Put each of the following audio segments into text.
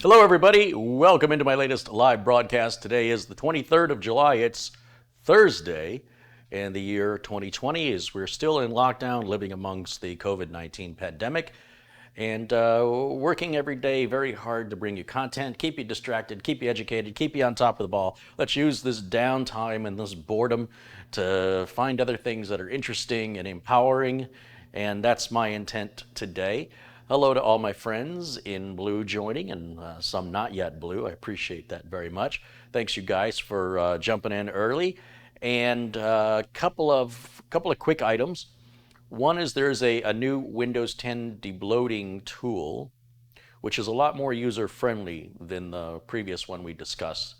Hello, everybody. Welcome into my latest live broadcast. Today is the 23rd of July. It's Thursday, and the year 2020 is we're still in lockdown, living amongst the COVID-19 pandemic, and working every day very hard to bring you content, keep you distracted, keep you educated, keep you on top of the ball. Let's use this downtime and this boredom to find other things that are interesting and empowering, and that's my intent today. Hello to all my friends in blue joining and some not yet blue. I appreciate that very much. Thanks you guys for jumping in early. And a couple of quick items. One is there's a new Windows 10 debloating tool, which is a lot more user-friendly than the previous one we discussed.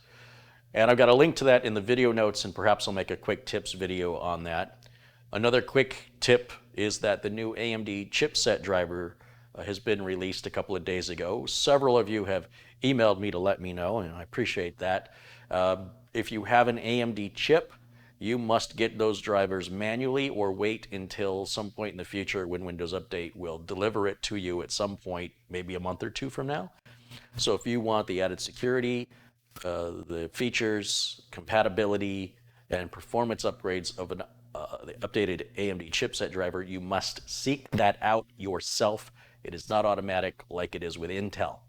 And I've got a link to that in the video notes, and perhaps I'll make a quick tips video on that. Another quick tip is that the new AMD chipset driver has been released a couple of days ago. Several of you have emailed me to let me know, and I appreciate that. If you have an AMD chip, you must get those drivers manually or wait until some point in the future when Windows Update will deliver it to you at some point, maybe a month or two from now. So if you want the added security, the features, compatibility, and performance upgrades of the updated AMD chipset driver, you must seek that out yourself. It is not automatic like it is with Intel.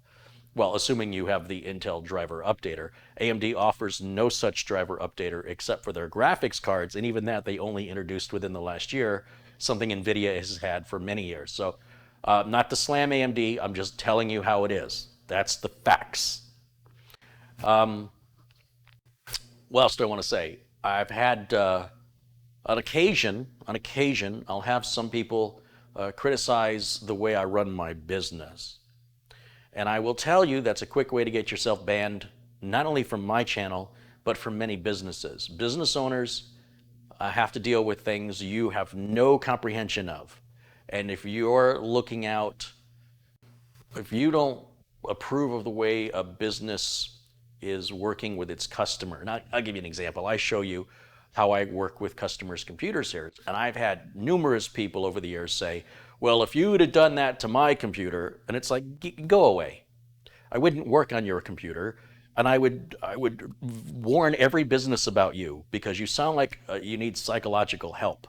Well, assuming you have the Intel driver updater. AMD offers no such driver updater except for their graphics cards, and even that they only introduced within the last year, something NVIDIA has had for many years. So not to slam AMD, I'm just telling you how it is. That's the facts. What else do I want to say? I've had, on occasion, I'll have some people criticize the way I run my business. And I will tell you that's a quick way to get yourself banned, not only from my channel, but from many businesses. Business owners have to deal with things you have no comprehension of. And if you're looking out, if you don't approve of the way a business is working with its customer, and I'll give you an example. I show you how I work with customers' computers here. And I've had numerous people over the years say, well, if you would have done that to my computer, and it's like, go away. I wouldn't work on your computer, and I would warn every business about you because you sound like you need psychological help.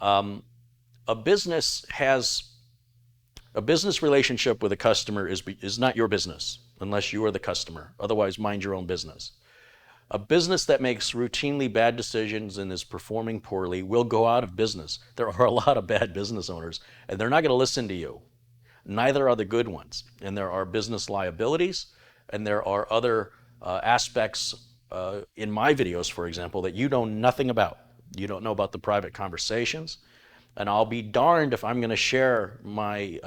A business relationship with a customer is not your business unless you are the customer. Otherwise, mind your own business. A business that makes routinely bad decisions and is performing poorly will go out of business. There are a lot of bad business owners, and they're not going to listen to you. Neither are the good ones. And there are business liabilities, and there are other aspects in my videos, for example, that you know nothing about. You don't know about the private conversations, and I'll be darned if I'm going to share my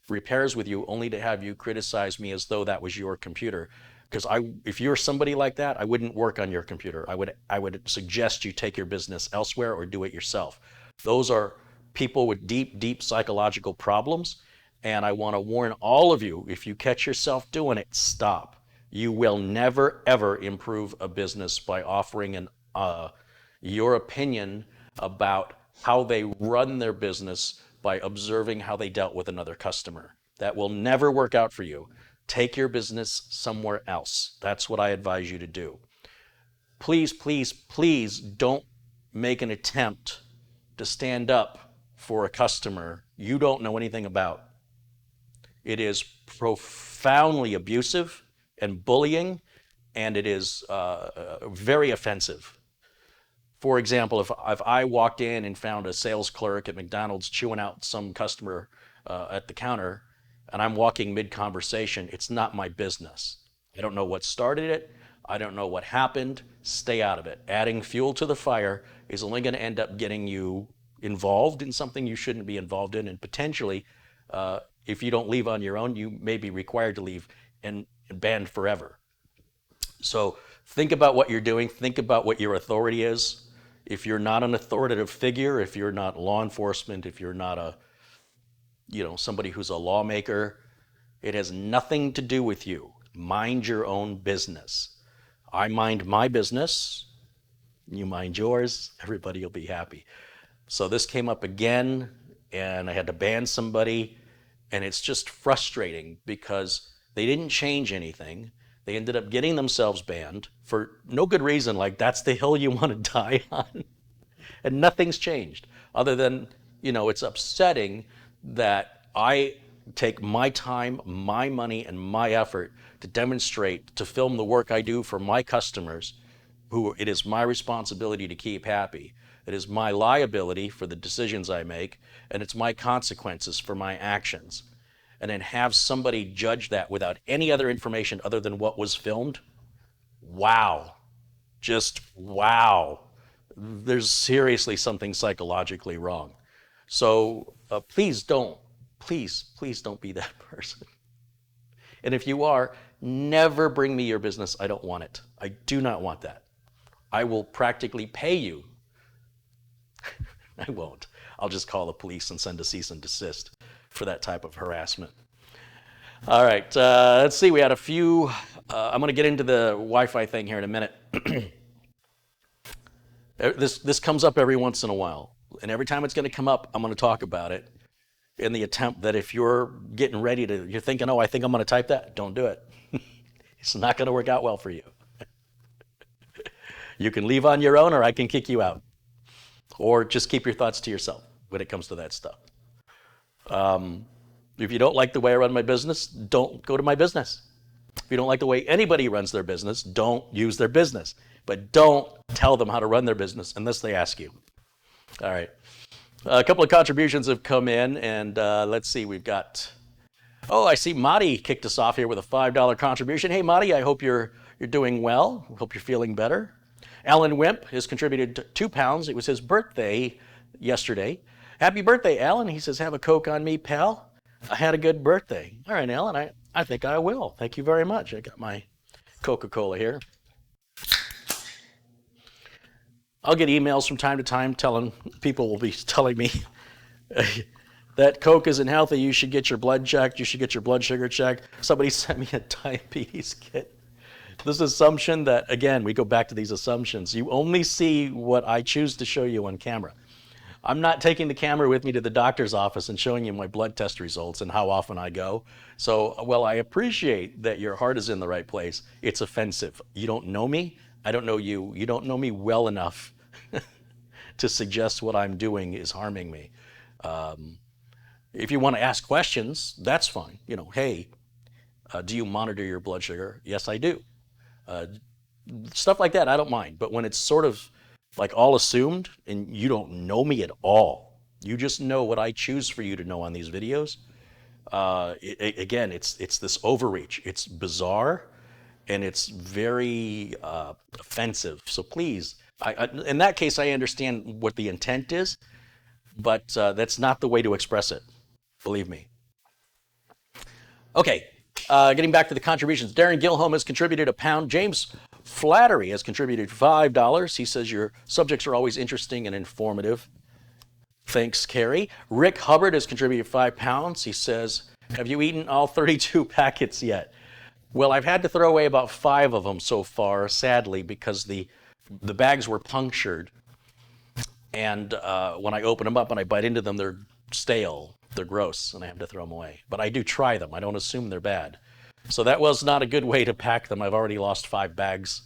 repairs with you only to have you criticize me as though that was your computer. Because if you're somebody like that, I wouldn't work on your computer. I would suggest you take your business elsewhere or do it yourself. Those are people with deep, deep psychological problems. And I want to warn all of you, if you catch yourself doing it, stop. You will never, ever improve a business by offering your opinion about how they run their business by observing how they dealt with another customer. That will never work out for you. Take your business somewhere else. That's what I advise you to do. Please, please, please don't make an attempt to stand up for a customer you don't know anything about. It is profoundly abusive and bullying, and it is very offensive. For example, if I walked in and found a sales clerk at McDonald's chewing out some customer at the counter, and I'm walking mid-conversation, it's not my business. I don't know what started it. I don't know what happened. Stay out of it. Adding fuel to the fire is only going to end up getting you involved in something you shouldn't be involved in, and potentially, if you don't leave on your own, you may be required to leave and banned forever. So think about what you're doing. Think about what your authority is. If you're not an authoritative figure, if you're not law enforcement, if you're not somebody who's a lawmaker, it has nothing to do with you. Mind your own business. I mind my business, you mind yours, everybody will be happy. So this came up again, and I had to ban somebody, and it's just frustrating because They didn't change anything. They ended up getting themselves banned for no good reason, like that's the hill you want to die on. And nothing's changed other than, it's upsetting that I take my time, my money, and my effort to demonstrate, to film the work I do for my customers, who it is my responsibility to keep happy. It is my liability for the decisions I make, and it's my consequences for my actions. And then have somebody judge that without any other information other than what was filmed. Wow. Just wow. There's seriously something psychologically wrong. So please don't be that person. And if you are, never bring me your business. I don't want it. I do not want that. I will practically pay you. I won't. I'll just call the police and send a cease and desist for that type of harassment. All right, let's see. We had a few. I'm going to get into the Wi-Fi thing here in a minute. This comes up every once in a while, and every time it's going to come up, I'm going to talk about it in the attempt that if you're getting ready to, you're thinking, oh, I think I'm going to type that, don't do it. It's not going to work out well for you. You can leave on your own, or I can kick you out. Or just keep your thoughts to yourself when it comes to that stuff. If you don't like the way I run my business, don't go to my business. If you don't like the way anybody runs their business, don't use their business. But don't tell them how to run their business unless they ask you. All right. A couple of contributions have come in, and let's see. We've got, I see Madi kicked us off here with a $5 contribution. Hey, Madi, I hope you're doing well. I hope you're feeling better. Alan Wimp has contributed £2. It was his birthday yesterday. Happy birthday, Alan. He says, have a Coke on me, pal. I had a good birthday. All right, Alan, I think I will. Thank you very much. I got my Coca-Cola here. I'll get emails from time to time people will be telling me that Coke isn't healthy. You should get your blood checked. You should get your blood sugar checked. Somebody sent me a diabetes kit. This assumption that, again, we go back to these assumptions. You only see what I choose to show you on camera. I'm not taking the camera with me to the doctor's office and showing you my blood test results and how often I go. So, while I appreciate that your heart is in the right place, it's offensive. You don't know me. I don't know you. You don't know me well enough to suggest what I'm doing is harming me. If you want to ask questions, that's fine. Hey, do you monitor your blood sugar? Yes, I do. Stuff like that, I don't mind. But when it's sort of like all assumed and you don't know me at all, you just know what I choose for you to know on these videos. Again, it's this overreach. It's bizarre and it's very offensive. So please, in that case, I understand what the intent is, but that's not the way to express it. Believe me. Okay. Getting back to the contributions, Darren Gilholm has contributed £1. James Flattery has contributed $5. He says your subjects are always interesting and informative. Thanks, Carrie. Rick Hubbard has contributed £5. He says, have you eaten all 32 packets yet? Well, I've had to throw away about 5 of them so far, sadly, because the bags were punctured. And when I open them up and I bite into them, they're stale. They're gross, and I have to throw them away. But I do try them. I don't assume they're bad. So that was not a good way to pack them. I've already lost 5 bags.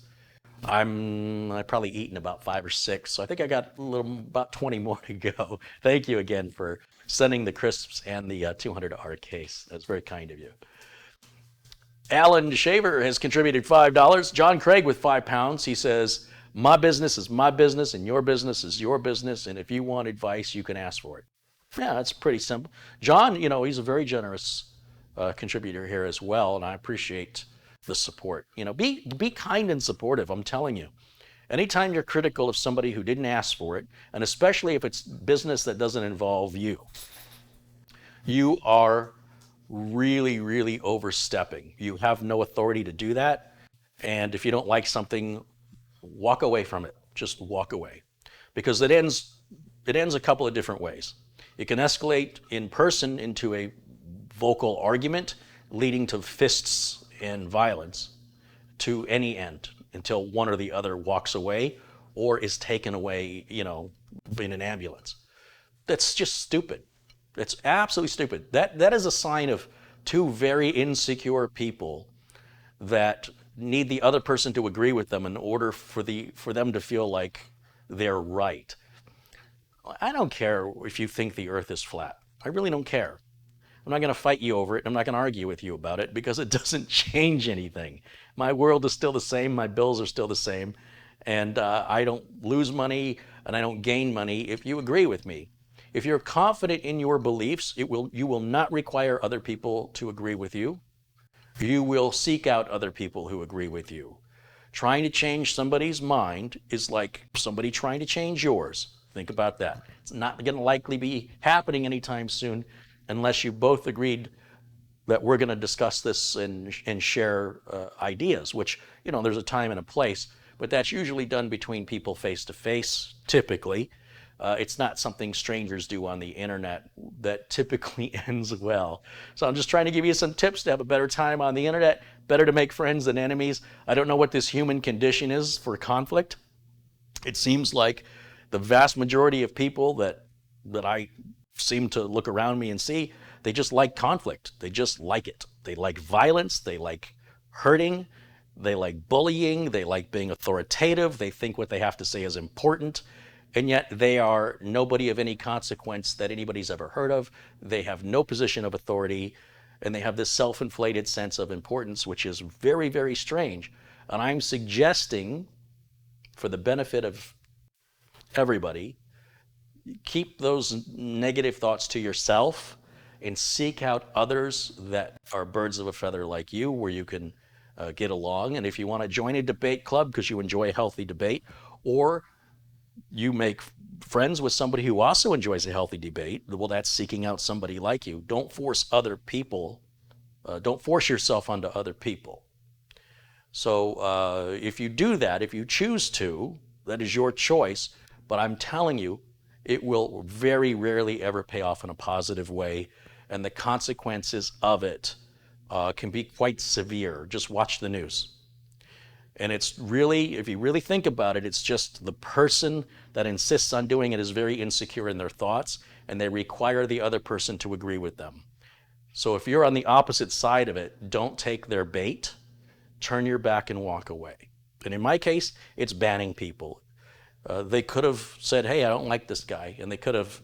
I've probably eaten about 5 or 6. So I think I got about 20 more to go. Thank you again for sending the crisps and the $200 case. That's very kind of you. Alan Shaver has contributed $5. John Craig with £5. He says, my business is my business and your business is your business. And if you want advice, you can ask for it. Yeah, that's pretty simple. John, he's a very generous contributor here as well, and I appreciate the support. Be kind and supportive, I'm telling you. Anytime you're critical of somebody who didn't ask for it, and especially if it's business that doesn't involve you, you are really, really overstepping. You have no authority to do that, and if you don't like something, walk away from it. Just walk away. Because it ends a couple of different ways. It can escalate in person into a vocal argument, leading to fists and violence to any end until one or the other walks away or is taken away, in an ambulance. That's just stupid. It's absolutely stupid. That is a sign of two very insecure people that need the other person to agree with them in order for them to feel like they're right. I don't care if you think the earth is flat. I really don't care. I'm not going to fight you over it. I'm not going to argue with you about it because it doesn't change anything. My world is still the same. My bills are still the same. And I don't lose money and I don't gain money if you agree with me. If you're confident in your beliefs, you will not require other people to agree with you. You will seek out other people who agree with you. Trying to change somebody's mind is like somebody trying to change yours. Think about that. It's not going to likely be happening anytime soon unless you both agreed that we're going to discuss this and share ideas, which, there's a time and a place, but that's usually done between people face to face, typically. It's not something strangers do on the internet that typically ends well. So I'm just trying to give you some tips to have a better time on the internet, better to make friends than enemies. I don't know what this human condition is for conflict. It seems like the vast majority of people that I seem to look around me and see, they just like conflict. They just like it. They like violence. They like hurting. They like bullying. They like being authoritative. They think what they have to say is important. And yet they are nobody of any consequence that anybody's ever heard of. They have no position of authority. And they have this self-inflated sense of importance, which is very, very strange. And I'm suggesting, for the benefit of everybody, keep those negative thoughts to yourself and seek out others that are birds of a feather like you, where you can get along. And if you want to join a debate club because you enjoy a healthy debate, or you make friends with somebody who also enjoys a healthy debate, well, that's seeking out somebody like you. Don't force other people. Don't force yourself onto other people. So if you do that, if you choose to, that is your choice. But I'm telling you, it will very rarely ever pay off in a positive way. And the consequences of it can be quite severe. Just watch the news. And it's really, if you really think about it, it's just the person that insists on doing it is very insecure in their thoughts, and they require the other person to agree with them. So if you're on the opposite side of it, don't take their bait, turn your back and walk away. And in my case, it's banning people. They could have said, hey, I don't like this guy, and they could have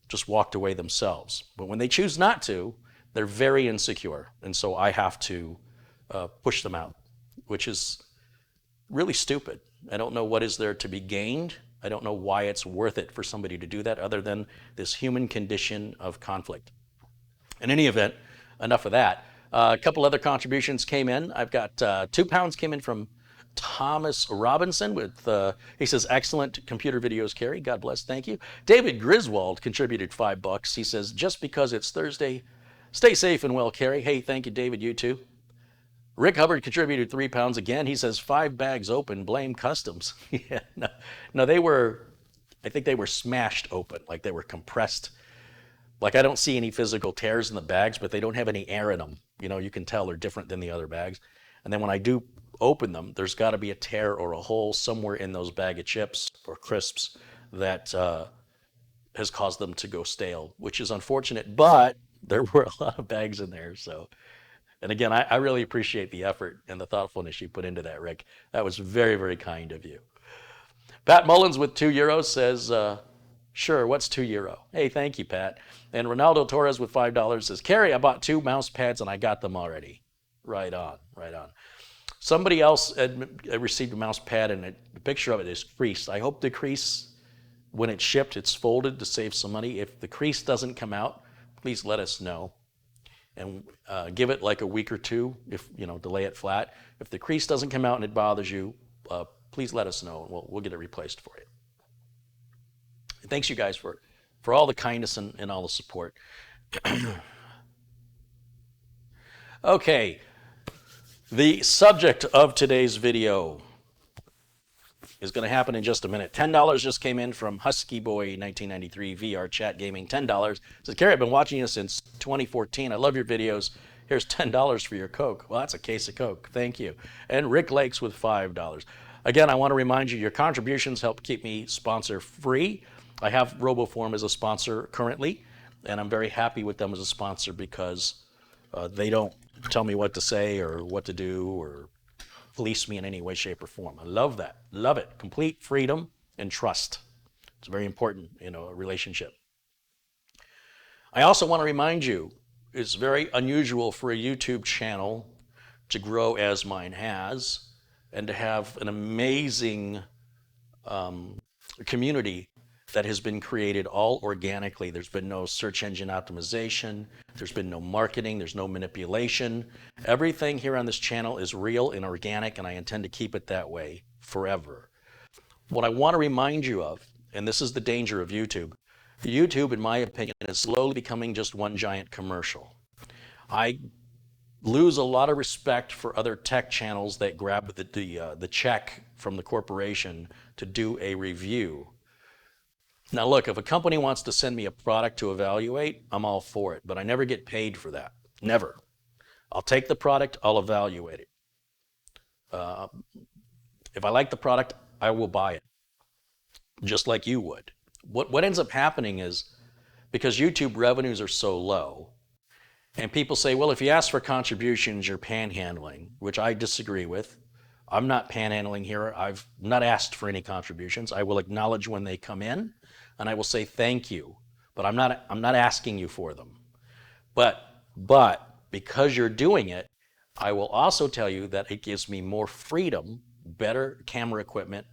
just walked away themselves. But when they choose not to, they're very insecure, and so I have to push them out, which is really stupid. I don't know what is there to be gained. I don't know why it's worth it for somebody to do that other than this human condition of conflict. In any event, enough of that. A couple other contributions came in. I've got £2 came in from Thomas Robinson with, he says, excellent computer videos, Carrie. God bless, thank you. David Griswold contributed $5. He says, just because it's Thursday, stay safe and well, Carrie. Hey, thank you, David, you too. Rick Hubbard contributed £3 again. He says, 5 bags open, blame customs. Yeah, no, they were, I think they were smashed open, like they were compressed. Like I don't see any physical tears in the bags, but they don't have any air in them. You can tell they're different than the other bags. And then when I do open them, there's got to be a tear or a hole somewhere in those bag of chips or crisps that has caused them to go stale, which is unfortunate, but there were a lot of bags in there. So, and again, I really appreciate the effort and the thoughtfulness you put into that, Rick. That was very, very kind of you. Pat Mullins with €2 says, sure, what's €2? Hey, thank you, Pat. And Ronaldo Torres with $5 says, Carrie, I bought 2 mouse pads and I got them already. Right on, right on. Somebody else had received a mouse pad and the picture of it is creased. I hope the crease, when it's shipped, it's folded to save some money. If the crease doesn't come out, please let us know. And give it like a week or two, if to lay it flat. If the crease doesn't come out and it bothers you, please let us know and we'll get it replaced for you. And thanks you guys for all the kindness and all the support. Okay, the subject of today's video is going to happen in just a minute. $10 just came in from Husky Boy 1993 VR Chat Gaming. $10 says, Carrie, I've been watching you since 2014. I love your videos. Here's $10 for your Coke. Well, that's a case of Coke. Thank you. And Rick Lakes with $5. Again, I want to remind you, your contributions help keep me sponsor free. I have RoboForm as a sponsor currently, and I'm very happy with them as a sponsor because They don't tell me what to say or what to do or police me in any way, shape, or form. I love that. Love it. Complete freedom and trust. It's very important in a relationship. I also want to remind you, it's very unusual for a YouTube channel to grow as mine has and to have an amazing community that has been created all organically. There's been no search engine optimization. There's been no marketing. There's no manipulation. Everything here on this channel is real and organic, and I intend to keep it that way forever. What I want to remind you of, and this is the danger of YouTube, YouTube, in my opinion, is slowly becoming just one giant commercial. I lose a lot of respect for other tech channels that grab the check from the corporation to do a review. Now look, if a company wants to send me a product to evaluate, I'm all for it, but I never get paid for that. Never. I'll take the product, I'll evaluate it. If I like the product, I will buy it, just like you would. What ends up happening is, because YouTube revenues are so low, and people say, well, if you ask for contributions, you're panhandling, which I disagree with. I'm not panhandling here. I've not asked for any contributions. I will acknowledge when they come in, and I will say thank you, but I'm not asking you for them. But because you're doing it, I will also tell you that it gives me more freedom, better camera equipment,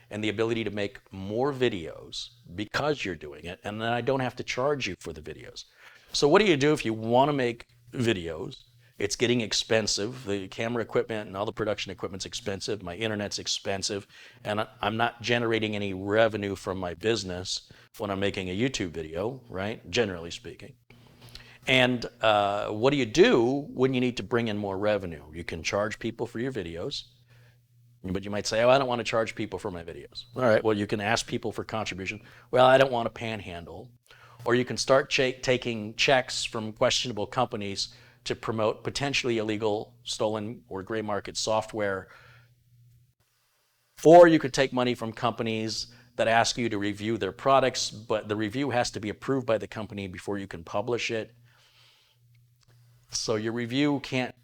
and the ability to make more videos because you're doing it, and then I don't have to charge you for the videos. So what do you do if you want to make videos? It's getting expensive. The camera equipment and all the production equipment's expensive. My internet's expensive, and I'm not generating any revenue from my business when I'm making a YouTube video, right? Generally speaking. And what do you do when you need to bring in more revenue? You can charge people for your videos, but you might say, oh, I don't want to charge people for my videos. All right, well, you can ask people for contribution. Well, I don't want to panhandle. Or you can start taking checks from questionable companies to promote potentially illegal, stolen, or gray market software. Or you could take money from companies that ask you to review their products, but the review has to be approved by the company before you can publish it. So your review can't,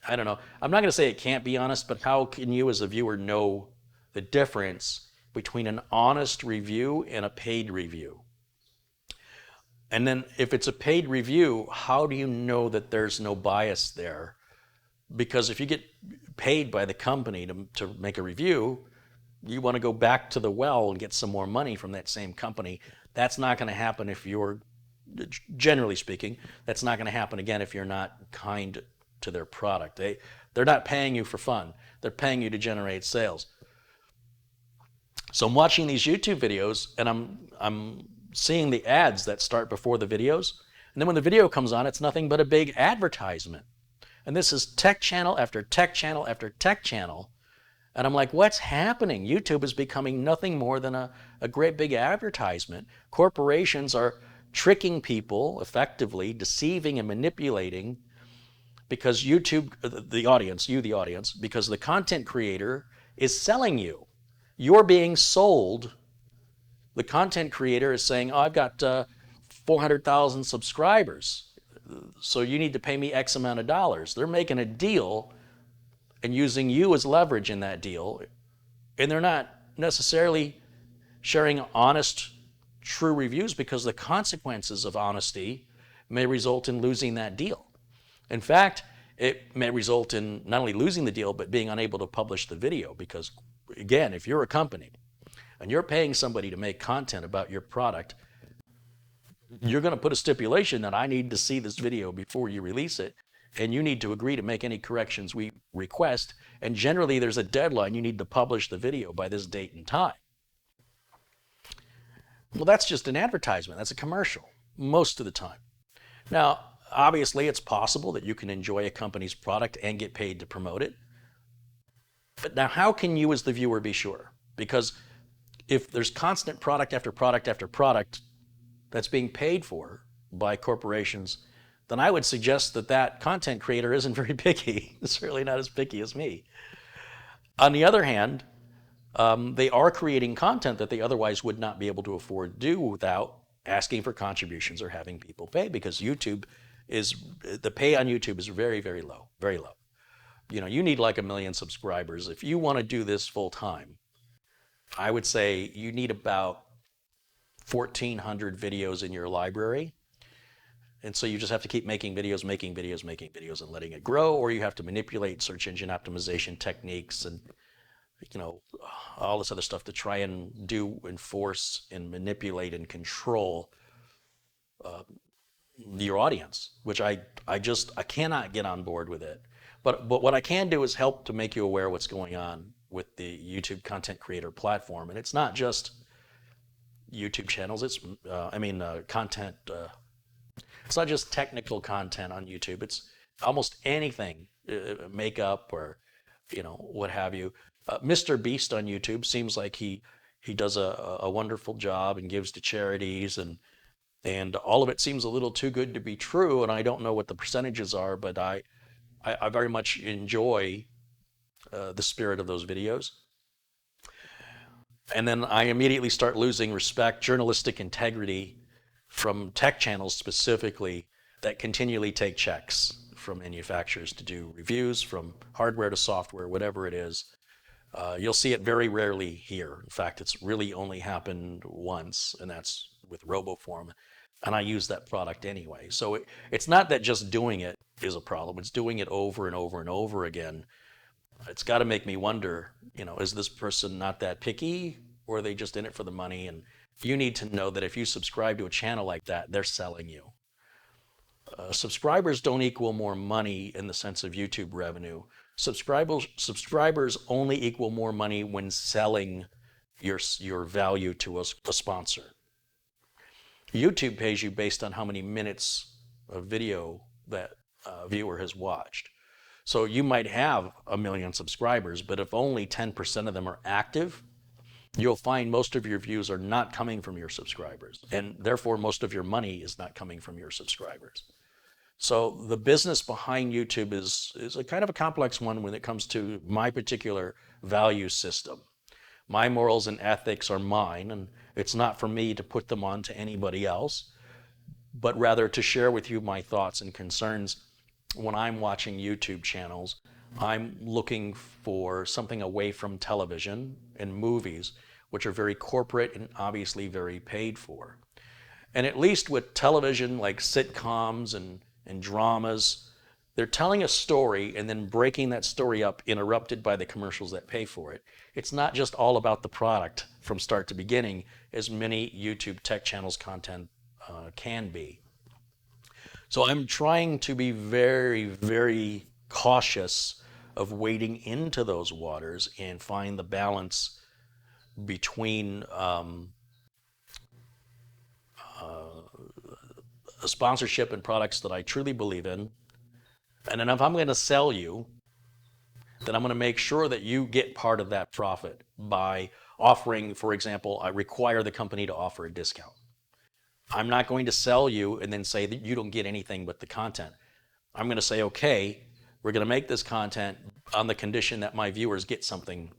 I don't know, I'm not going to say it can't be honest, but how can you as a viewer know the difference between an honest review and a paid review? And then if it's a paid review, how do you know that there's no bias there? Because if you get paid by the company to make a review, you want to go back to the well and get some more money from that same company. That's not going to happen if you're, generally speaking, that's not going to happen again if you're not kind to their product. They're not paying you for fun. They're paying you to generate sales. So I'm watching these YouTube videos and I'm seeing the ads that start before the videos. And then when the video comes on, it's nothing but a big advertisement. And this is tech channel after tech channel after tech channel. And I'm like, what's happening? YouTube is becoming nothing more than a great big advertisement. Corporations are tricking people effectively, deceiving and manipulating, because YouTube, the audience, because the content creator is selling you. You're being sold. The content creator is saying, oh, I've got 400,000 subscribers, so you need to pay me X amount of dollars. They're making a deal and using you as leverage in that deal, and they're not necessarily sharing honest, true reviews, because the consequences of honesty may result in losing that deal. In fact, it may result in not only losing the deal, but being unable to publish the video, because, again, if you're a company and you're paying somebody to make content about your product, you're going to put a stipulation that I need to see this video before you release it, and you need to agree to make any corrections we request, and generally there's a deadline. You need to publish the video by this date and time. Well, that's just an advertisement. That's a commercial most of the time. Now, obviously, it's possible that you can enjoy a company's product and get paid to promote it. But now, how can you as the viewer be sure? Because if there's constant product after product after product that's being paid for by corporations, then I would suggest that that content creator isn't very picky. It's certainly not as picky as me. On the other hand, they are creating content that they otherwise would not be able to afford to do without asking for contributions or having people pay, because YouTube is the pay on YouTube is very, very low, very low. You know, you need like 1 million subscribers. If you want to do this full time, I would say you need about 1,400 videos in your library. And so you just have to keep making videos, and letting it grow, or you have to manipulate search engine optimization techniques and, you know, all this other stuff to try and do, enforce, and manipulate and control your audience, which I cannot get on board with it. But what I can do is help to make you aware of what's going on with the YouTube content creator platform. And it's not just YouTube channels, it's, content. It's not just technical content on YouTube. It's almost anything, makeup or, you know, what have you. Mr. Beast on YouTube seems like he does a wonderful job and gives to charities, and all of it seems a little too good to be true. And I don't know what the percentages are, but I very much enjoy the spirit of those videos. And then I immediately start losing respect, journalistic integrity from tech channels specifically that continually take checks from manufacturers to do reviews, from hardware to software, whatever it is. You'll see it very rarely here. In fact, it's really only happened once, and that's with RoboForm. And I use that product anyway. So it's not that just doing it is a problem. It's doing it over and over and over again. It's got to make me wonder, you know, is this person not that picky, or are they just in it for the money? And you need to know that if you subscribe to a channel like that, they're selling you. Subscribers don't equal more money in the sense of YouTube revenue. Subscribers only equal more money when selling your value to a sponsor. YouTube pays you based on how many minutes of video that viewer has watched. So you might have 1 million subscribers, but if only 10% of them are active, you'll find most of your views are not coming from your subscribers, and therefore most of your money is not coming from your subscribers. So the business behind YouTube is a kind of a complex one when it comes to my particular value system. My morals and ethics are mine, and it's not for me to put them on to anybody else, but rather to share with you my thoughts and concerns. When I'm watching YouTube channels, I'm looking for something away from television and movies, which are very corporate and obviously very paid for. And at least with television, like sitcoms and dramas, they're telling a story and then breaking that story up, interrupted by the commercials that pay for it. It's not just all about the product from start to beginning, as many YouTube tech channels content can be. So I'm trying to be very, very cautious of wading into those waters and find the balance between a sponsorship and products that I truly believe in. And then if I'm going to sell you, then I'm going to make sure that you get part of that profit by offering, for example, I require the company to offer a discount. I'm not going to sell you and then say that you don't get anything but the content. I'm going to say, okay, we're going to make this content on the condition that my viewers get something.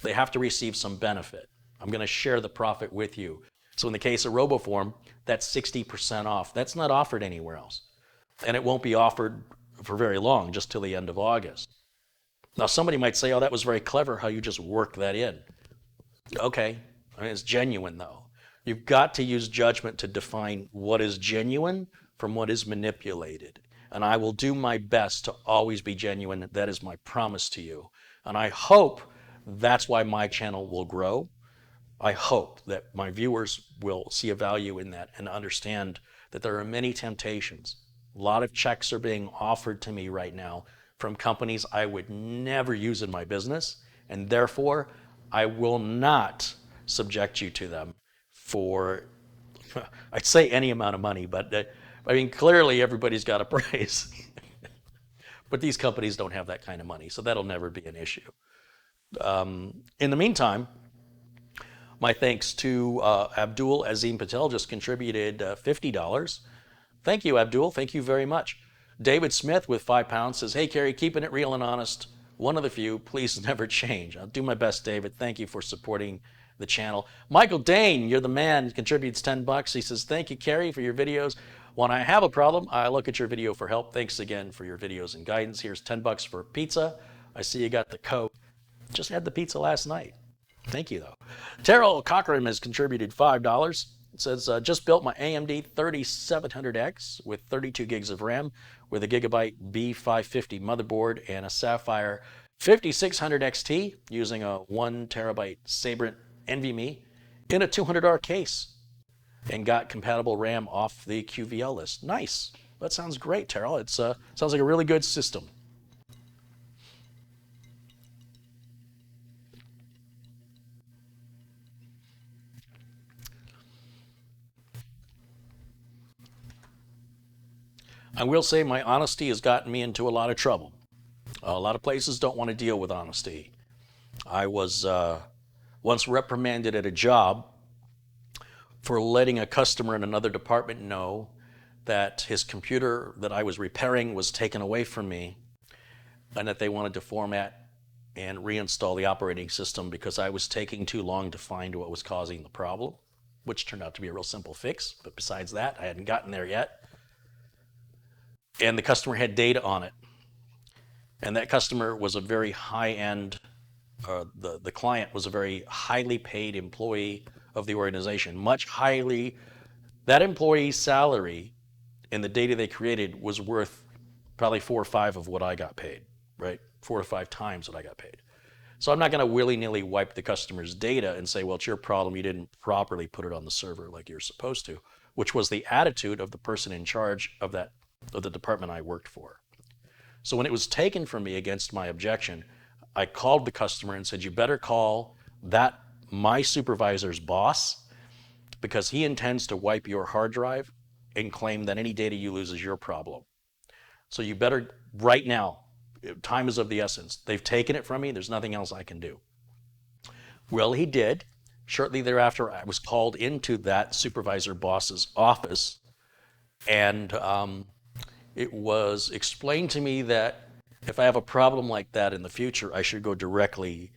They have to receive some benefit. I'm going to share the profit with you. So in the case of RoboForm, that's 60% off. That's not offered anywhere else. And it won't be offered for very long, just till the end of August. Now somebody might say, oh, that was very clever how you just worked that in. Okay, I mean, it's genuine though. You've got to use judgment to define what is genuine from what is manipulated. And I will do my best to always be genuine. That is my promise to you. And I hope that's why my channel will grow. I hope that my viewers will see a value in that and understand that there are many temptations. A lot of checks are being offered to me right now from companies I would never use in my business, and therefore I will not subject you to them for, I'd say any amount of money, but I mean, clearly everybody's got a price. But these companies don't have that kind of money, so that'll never be an issue. In the meantime, my thanks to Abdul Azim Patel, just contributed $50. Thank you, Abdul. Thank you very much. David Smith with £5 says, hey, Kerry, keeping it real and honest. One of the few. Please never change. I'll do my best, David. Thank you for supporting the channel. Michael Dane, you're the man, contributes $10. He says, thank you, Kerry, for your videos. When I have a problem, I look at your video for help. Thanks again for your videos and guidance. Here's 10 bucks for pizza. I see you got the coat. Just had the pizza last night. Thank you, though. Terrell Cochran has contributed $5. It says, just built my AMD 3700X with 32 gigs of RAM with a Gigabyte B550 motherboard and a Sapphire 5600 XT using a 1 terabyte Sabrent NVMe in a $200 case and got compatible RAM off the QVL list. Nice. That sounds great, Terrell. It sounds like a really good system. I will say my honesty has gotten me into a lot of trouble. A lot of places don't want to deal with honesty. I was once reprimanded at a job for letting a customer in another department know that his computer that I was repairing was taken away from me and that they wanted to format and reinstall the operating system because I was taking too long to find what was causing the problem, which turned out to be a real simple fix. But besides that, I hadn't gotten there yet. And the customer had data on it. And that customer was a very high-end, the client was a very highly paid employee of the organization, that employee's salary and the data they created was worth probably 4 or 5 of what I got paid, right? 4 or 5 times what I got paid. So I'm not going to willy-nilly wipe the customer's data and say, well, it's your problem, you didn't properly put it on the server like you're supposed to, which was the attitude of the person in charge of the department I worked for. So when it was taken from me against my objection, I called the customer and said, you better call my supervisor's boss because he intends to wipe your hard drive and claim that any data you lose is your problem. So you better, right now, time is of the essence. They've taken it from me, there's nothing else I can do. Well, he did. Shortly thereafter, I was called into that supervisor boss's office, and it was explained to me that if I have a problem like that in the future, I should go directly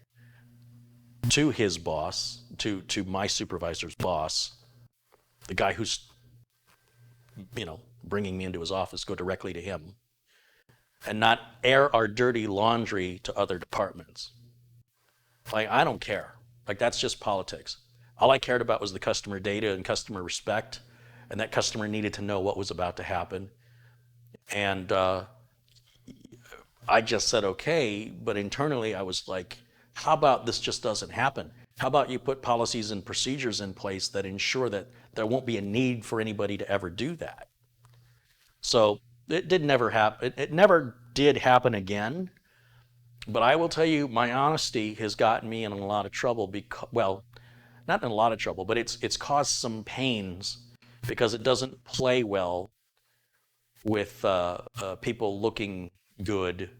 to his boss, to my supervisor's boss, the guy who's, bringing me into his office, go directly to him, and not air our dirty laundry to other departments. Like, I don't care. Like, that's just politics. All I cared about was the customer data and customer respect, and that customer needed to know what was about to happen. And I just said, okay, but internally I was like, how about this just doesn't happen? How about you put policies and procedures in place that ensure that there won't be a need for anybody to ever do that? So it never did happen again. But I will tell you, my honesty has gotten me in a lot of trouble well, not in a lot of trouble, but it's caused some pains because it doesn't play well with people looking good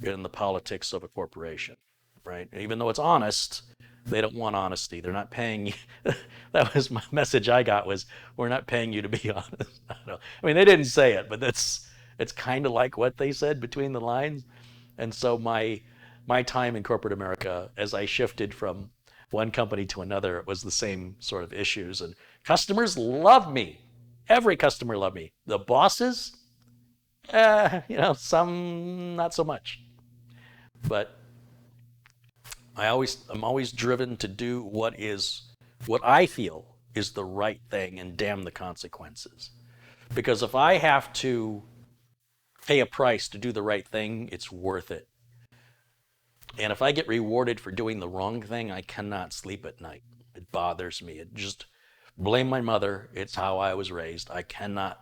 in the politics of a corporation, right? Even though it's honest, they don't want honesty. They're not paying you. That was my message I got was, we're not paying you to be honest. I mean, they didn't say it, but it's kind of like what they said between the lines. And so my time in corporate America, as I shifted from one company to another, it was the same sort of issues. And customers love me. Every customer loved me. The bosses, some not so much. But I'm always driven to do what I feel is the right thing and damn the consequences. Because if I have to pay a price to do the right thing, it's worth it. And if I get rewarded for doing the wrong thing, I cannot sleep at night. It bothers me. It just, blame my mother. It's how I was raised. I cannot,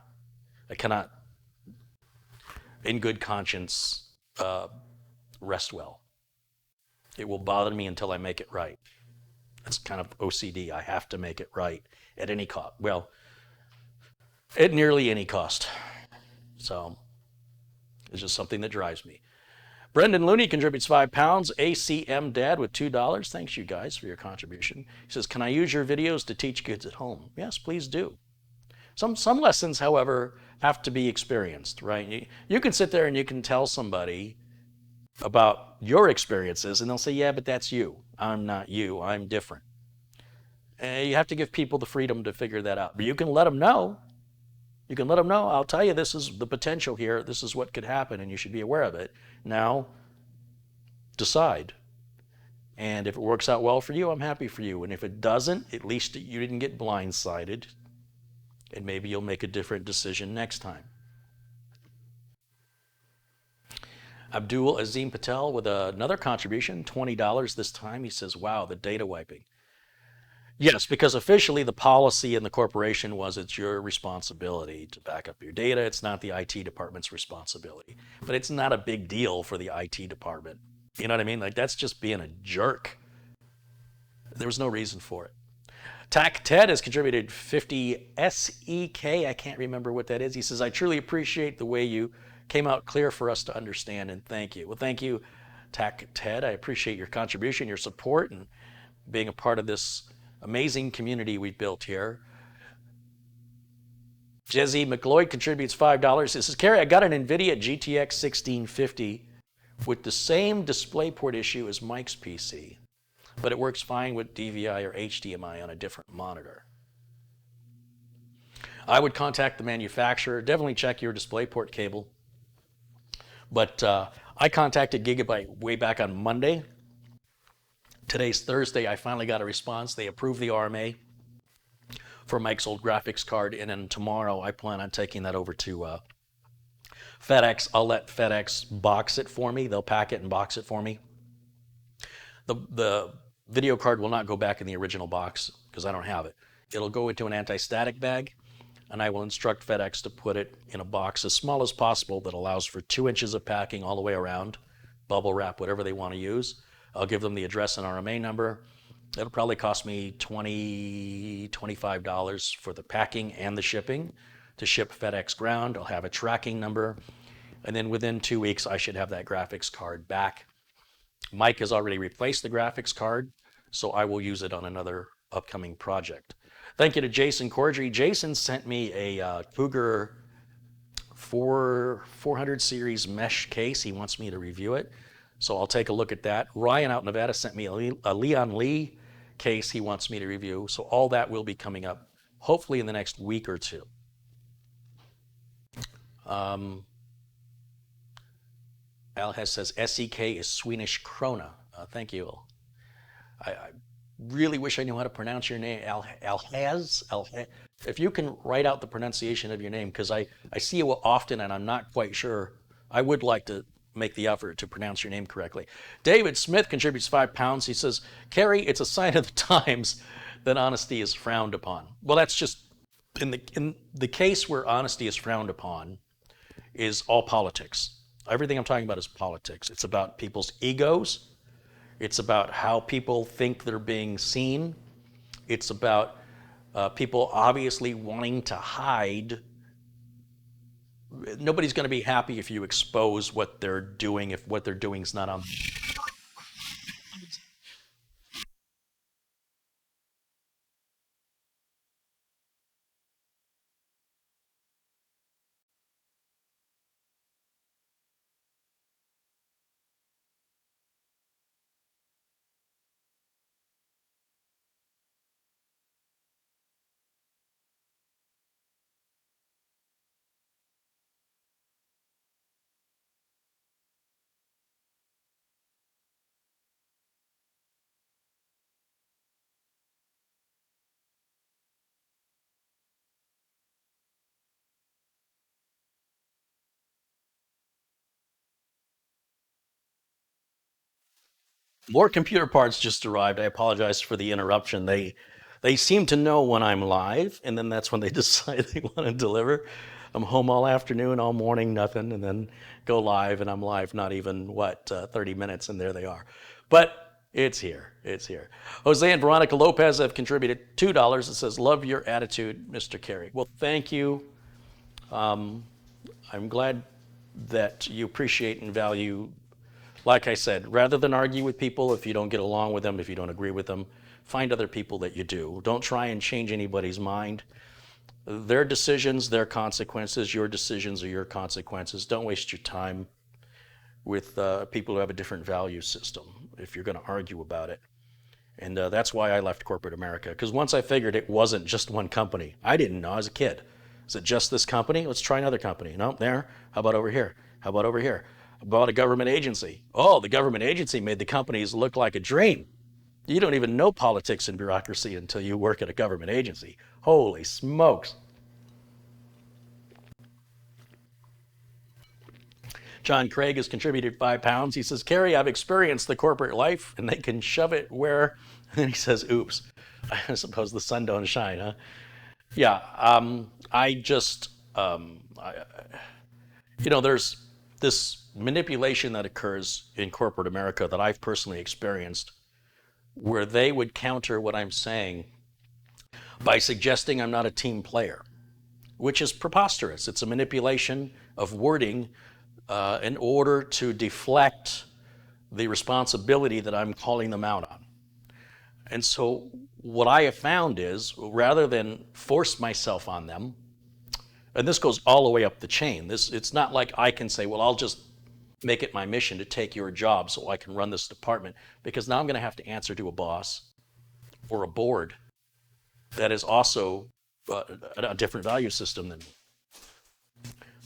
in good conscience, rest well. It will bother me until I make it right. That's kind of OCD. I have to make it right at any cost. Well, at nearly any cost. So it's just something that drives me. Brendan Looney contributes £5. ACM Dad with $2. Thanks you guys for your contribution. He says, can I use your videos to teach kids at home? Yes, please do. Some lessons, however, have to be experienced, right? You can sit there and you can tell somebody about your experiences and they'll say, yeah, but that's you. I'm not you. I'm different. And you have to give people the freedom to figure that out. But you can let them know. You can let them know, I'll tell you, this is the potential here. This is what could happen, and you should be aware of it. Now, decide. And if it works out well for you, I'm happy for you. And if it doesn't, at least you didn't get blindsided. And maybe you'll make a different decision next time. Abdul Azim Patel with another contribution, $20 this time. He says, wow, the data wiping. Yes, because officially the policy in the corporation was it's your responsibility to back up your data. It's not the IT department's responsibility. But it's not a big deal for the IT department. You know what I mean? Like, that's just being a jerk. There was no reason for it. Tac Ted has contributed 50 SEK. I can't remember what that is. He says, I truly appreciate the way you came out clear for us to understand, and thank you. Well, thank you, Tac Ted. I appreciate your contribution, your support, and being a part of this amazing community we've built here. Jesse McLeod contributes $5. He says, Kerry, I got an NVIDIA GTX 1650 with the same DisplayPort issue as Mike's PC, but it works fine with DVI or HDMI on a different monitor. I would contact the manufacturer. Definitely check your DisplayPort cable. But I contacted Gigabyte way back on Monday. Today's Thursday. I finally got a response. They approved the RMA for Mike's old graphics card, and then tomorrow I plan on taking that over to FedEx. I'll let FedEx box it for me. They'll pack it and box it for me. The video card will not go back in the original box because I don't have it. It'll go into an anti-static bag, and I will instruct FedEx to put it in a box as small as possible that allows for 2 inches of packing all the way around, bubble wrap, whatever they want to use. I'll give them the address and RMA number. It'll probably cost me $20, $25 for the packing and the shipping to ship FedEx ground. I'll have a tracking number. And then within 2 weeks, I should have that graphics card back. Mike has already replaced the graphics card, so I will use it on another upcoming project. Thank you to Jason Cordry. Jason sent me a Cougar 400 series mesh case. He wants me to review it, so I'll take a look at that. Ryan out in Nevada sent me a Leon Lee case he wants me to review, so all that will be coming up hopefully in the next week or two. Al Hess says SEK is Swedish krona. Thank you. I really wish I knew how to pronounce your name. Al Hess. If you can write out the pronunciation of your name, because I see you often and I'm not quite sure. I would like to make the effort to pronounce your name correctly. David Smith contributes £5. He says, Kerry, it's a sign of the times that honesty is frowned upon. Well, that's just, in the case where honesty is frowned upon is all politics. Everything I'm talking about is politics. It's about people's egos. It's about how people think they're being seen. It's about people obviously wanting to hide. Nobody's going to be happy if you expose what they're doing, if what they're doing is not on. More computer parts just arrived. I apologize for the interruption. They seem to know when I'm live, and then that's when they decide they want to deliver. I'm home all afternoon, all morning, nothing, and then go live, and I'm live not even, 30 minutes, and there they are. But it's here. It's here. Jose and Veronica Lopez have contributed $2. It says, love your attitude, Mr. Kerry. Well, thank you. I'm glad that you appreciate and value. Like I said, rather than argue with people if you don't get along with them, if you don't agree with them, find other people that you do. Don't try and change anybody's mind. Their decisions, their consequences. Your decisions are your consequences. Don't waste your time with people who have a different value system if you're going to argue about it. And that's why I left corporate America, because once I figured it wasn't just one company. I didn't know. I was a kid. Is it just this company? Let's try another company. No, there. How about over here? How about over here? About a government agency. Oh, the government agency made the companies look like a dream. You don't even know politics and bureaucracy until you work at a government agency. Holy smokes. John Craig has contributed £5. He says, Kerry, I've experienced the corporate life and they can shove it where, and then he says, oops, I suppose the sun don't shine, huh? Yeah, I just, there's this manipulation that occurs in corporate America that I've personally experienced where they would counter what I'm saying by suggesting I'm not a team player, which is preposterous. It's a manipulation of wording in order to deflect the responsibility that I'm calling them out on. And so what I have found is rather than force myself on them, and this goes all the way up the chain, it's not like I can say, well, I'll just make it my mission to take your job so I can run this department, because now I'm going to have to answer to a boss or a board that is also a different value system than me.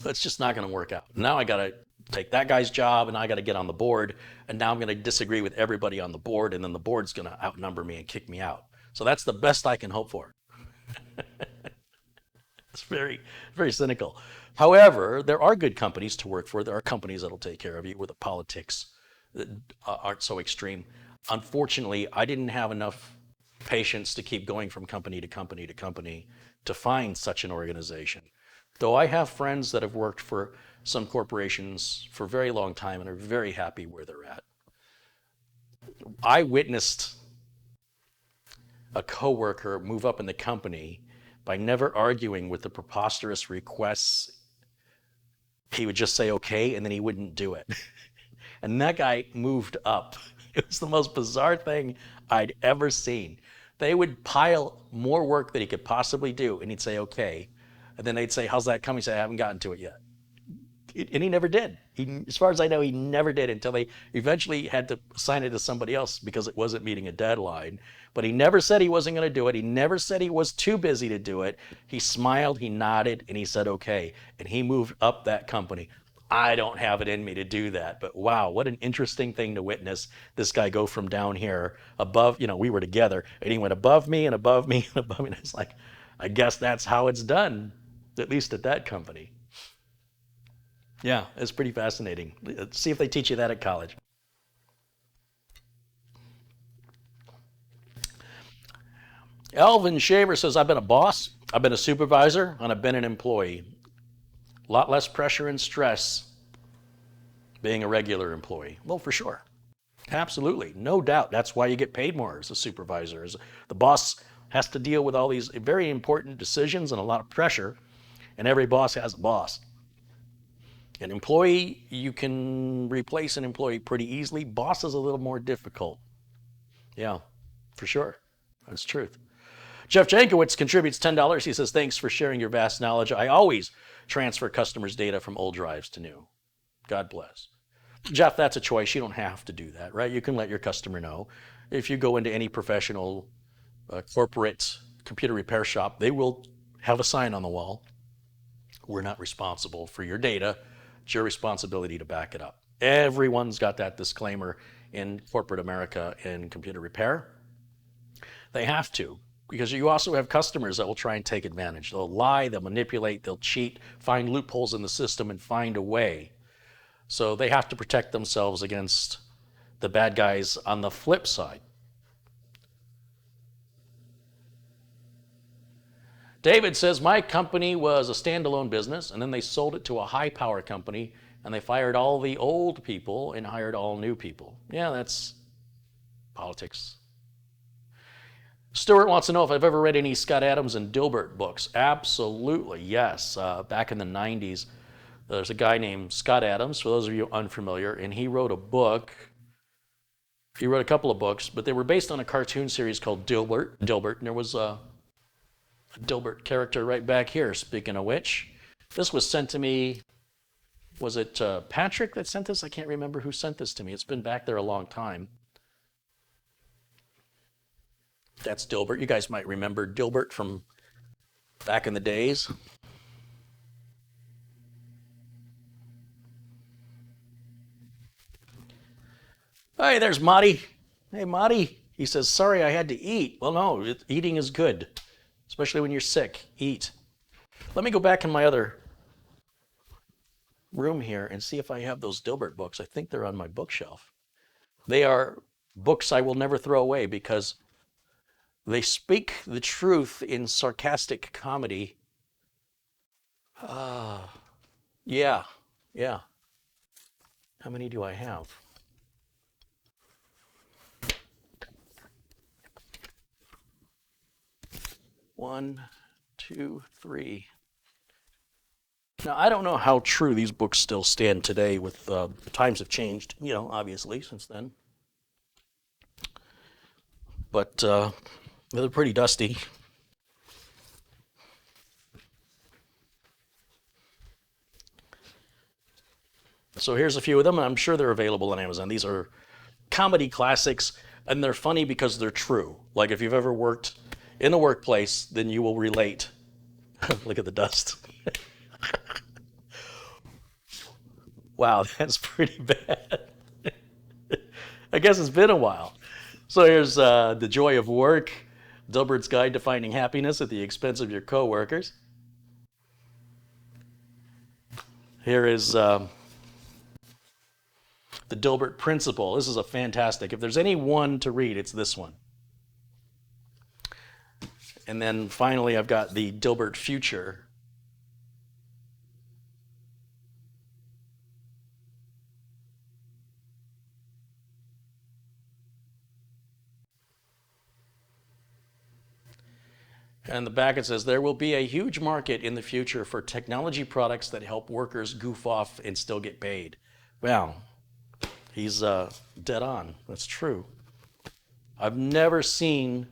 It's just not going to work out. Now I got to take that guy's job and I got to get on the board, and now I'm going to disagree with everybody on the board, and then the board's going to outnumber me and kick me out. So that's the best I can hope for. It's very, very cynical. However, there are good companies to work for. There are companies that'll take care of you where the politics aren't so extreme. Unfortunately, I didn't have enough patience to keep going from company to company to company to find such an organization. Though I have friends that have worked for some corporations for a very long time and are very happy where they're at. I witnessed a coworker move up in the company by never arguing with the preposterous requests. He would just say okay, and then he wouldn't do it. And that guy moved up. It was the most bizarre thing I'd ever seen. They would pile more work than he could possibly do, and he'd say okay. And then they'd say, how's that coming? He'd say, I haven't gotten to it yet. And he never did. As far as I know, he never did until they eventually had to assign it to somebody else because it wasn't meeting a deadline. But he never said he wasn't going to do it. He never said he was too busy to do it. He smiled, he nodded, and he said, okay. And he moved up that company. I don't have it in me to do that. But wow, what an interesting thing to witness this guy go from down here above, we were together, and he went above me and above me and above me. And it's like, I guess that's how it's done, at least at that company. Yeah, it's pretty fascinating. See if they teach you that at college. Alvin Shaver says, I've been a boss, I've been a supervisor, and I've been an employee. A lot less pressure and stress being a regular employee. Well, for sure. Absolutely. No doubt. That's why you get paid more as a supervisor. The boss has to deal with all these very important decisions and a lot of pressure, and every boss has a boss. An employee, you can replace an employee pretty easily. Boss is a little more difficult. Yeah, for sure. That's truth. Jeff Jankowitz contributes $10. He says, thanks for sharing your vast knowledge. I always transfer customers' data from old drives to new. God bless. Jeff, that's a choice. You don't have to do that, right? You can let your customer know. If you go into any professional corporate computer repair shop, they will have a sign on the wall. We're not responsible for your data. It's your responsibility to back it up. Everyone's got that disclaimer in corporate America in computer repair. They have to, because you also have customers that will try and take advantage. They'll lie, they'll manipulate, they'll cheat, find loopholes in the system and find a way. So they have to protect themselves against the bad guys on the flip side. David says, my company was a standalone business, and then they sold it to a high-power company, and they fired all the old people and hired all new people. Yeah, that's politics. Stuart wants to know if I've ever read any Scott Adams and Dilbert books. Absolutely, yes. Back in the 90s, there's a guy named Scott Adams, for those of you unfamiliar, and he wrote a book. He wrote a couple of books, but they were based on a cartoon series called Dilbert, and there was a Dilbert character right back here. Speaking of which, this was sent to me, was it Patrick that sent this? I can't remember who sent this to me. It's been back there a long time. That's Dilbert. You guys might remember Dilbert from back in the days. Hey, there's Marty. Hey, Marty. He says, sorry, I had to eat. Well, no, eating is good, especially when you're sick. Eat. Let me go back in my other room here and see if I have those Dilbert books. I think they're on my bookshelf. They are books I will never throw away because they speak the truth in sarcastic comedy. Yeah, yeah. How many do I have? One, two, three. Now, I don't know how true these books still stand today with times have changed, obviously, since then. But they're pretty dusty. So here's a few of them, and I'm sure they're available on Amazon. These are comedy classics, and they're funny because they're true. Like if you've ever worked in the workplace, then you will relate. Look at the dust. Wow, that's pretty bad. I guess it's been a while. So here's The Joy of Work, Dilbert's Guide to Finding Happiness at the Expense of Your Coworkers. Here is The Dilbert Principle. This is a fantastic. If there's any one to read, it's this one. And then finally, I've got The Dilbert Future. And the back it says, there will be a huge market in the future for technology products that help workers goof off and still get paid. Well, he's dead on. That's true. I've never seen,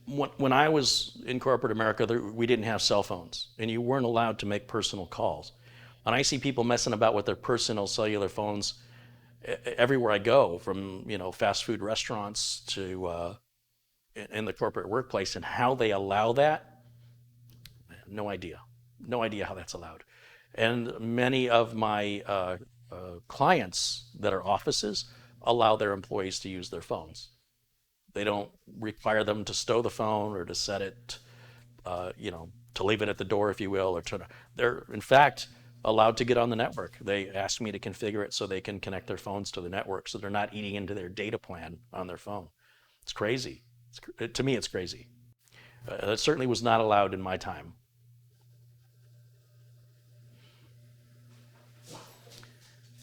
when I was in corporate America, we didn't have cell phones, and you weren't allowed to make personal calls. And I see people messing about with their personal cellular phones everywhere I go, from fast food restaurants to in the corporate workplace, and how they allow that, no idea. No idea how that's allowed. And many of my clients that are offices allow their employees to use their phones. They don't require them to stow the phone or to set it, to leave it at the door, if you will, or they're in fact allowed to get on the network. They ask me to configure it so they can connect their phones to the network, so they're not eating into their data plan on their phone. It's crazy. To me, it's crazy. It certainly was not allowed in my time.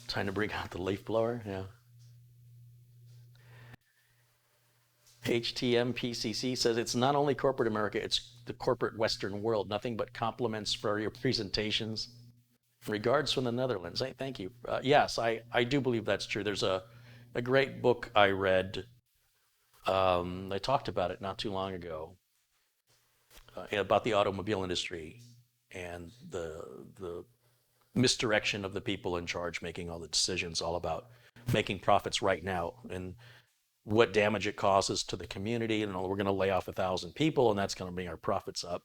Time to bring out the leaf blower, yeah. HTMPCC says it's not only corporate America, it's the corporate Western world. Nothing but compliments for your presentations. Regards from the Netherlands. Thank you. Yes, I do believe that's true. There's a great book I read. I talked about it not too long ago about the automobile industry and the misdirection of the people in charge making all the decisions, all about making profits right now and what damage it causes to the community. And we're going to lay off 1,000 people, and that's going to bring our profits up.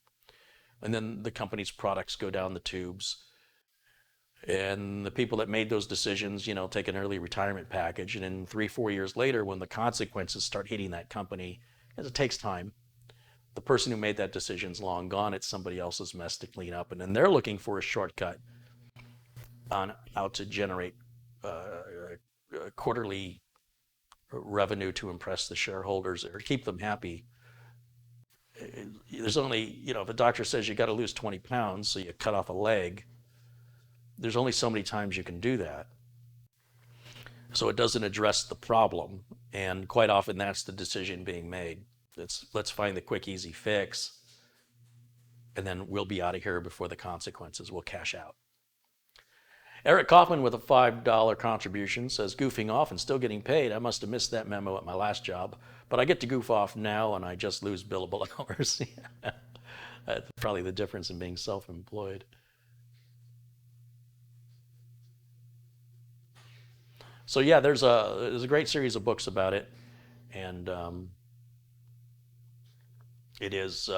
And then the company's products go down the tubes. And the people that made those decisions, take an early retirement package. And then 3-4 years later, when the consequences start hitting that company, because it takes time, the person who made that decision's long gone. It's somebody else's mess to clean up. And then they're looking for a shortcut on how to generate quarterly revenue to impress the shareholders or keep them happy. There's only, if a doctor says you got to lose 20 pounds, so you cut off a leg, there's only so many times you can do that. So it doesn't address the problem. And quite often that's the decision being made. Let's find the quick, easy fix, and then we'll be out of here before the consequences. We'll cash out. Eric Kaufman with a $5 contribution says, goofing off and still getting paid. I must have missed that memo at my last job, but I get to goof off now and I just lose billable hours. That's probably the difference in being self-employed. So yeah, there's a great series of books about it, and it is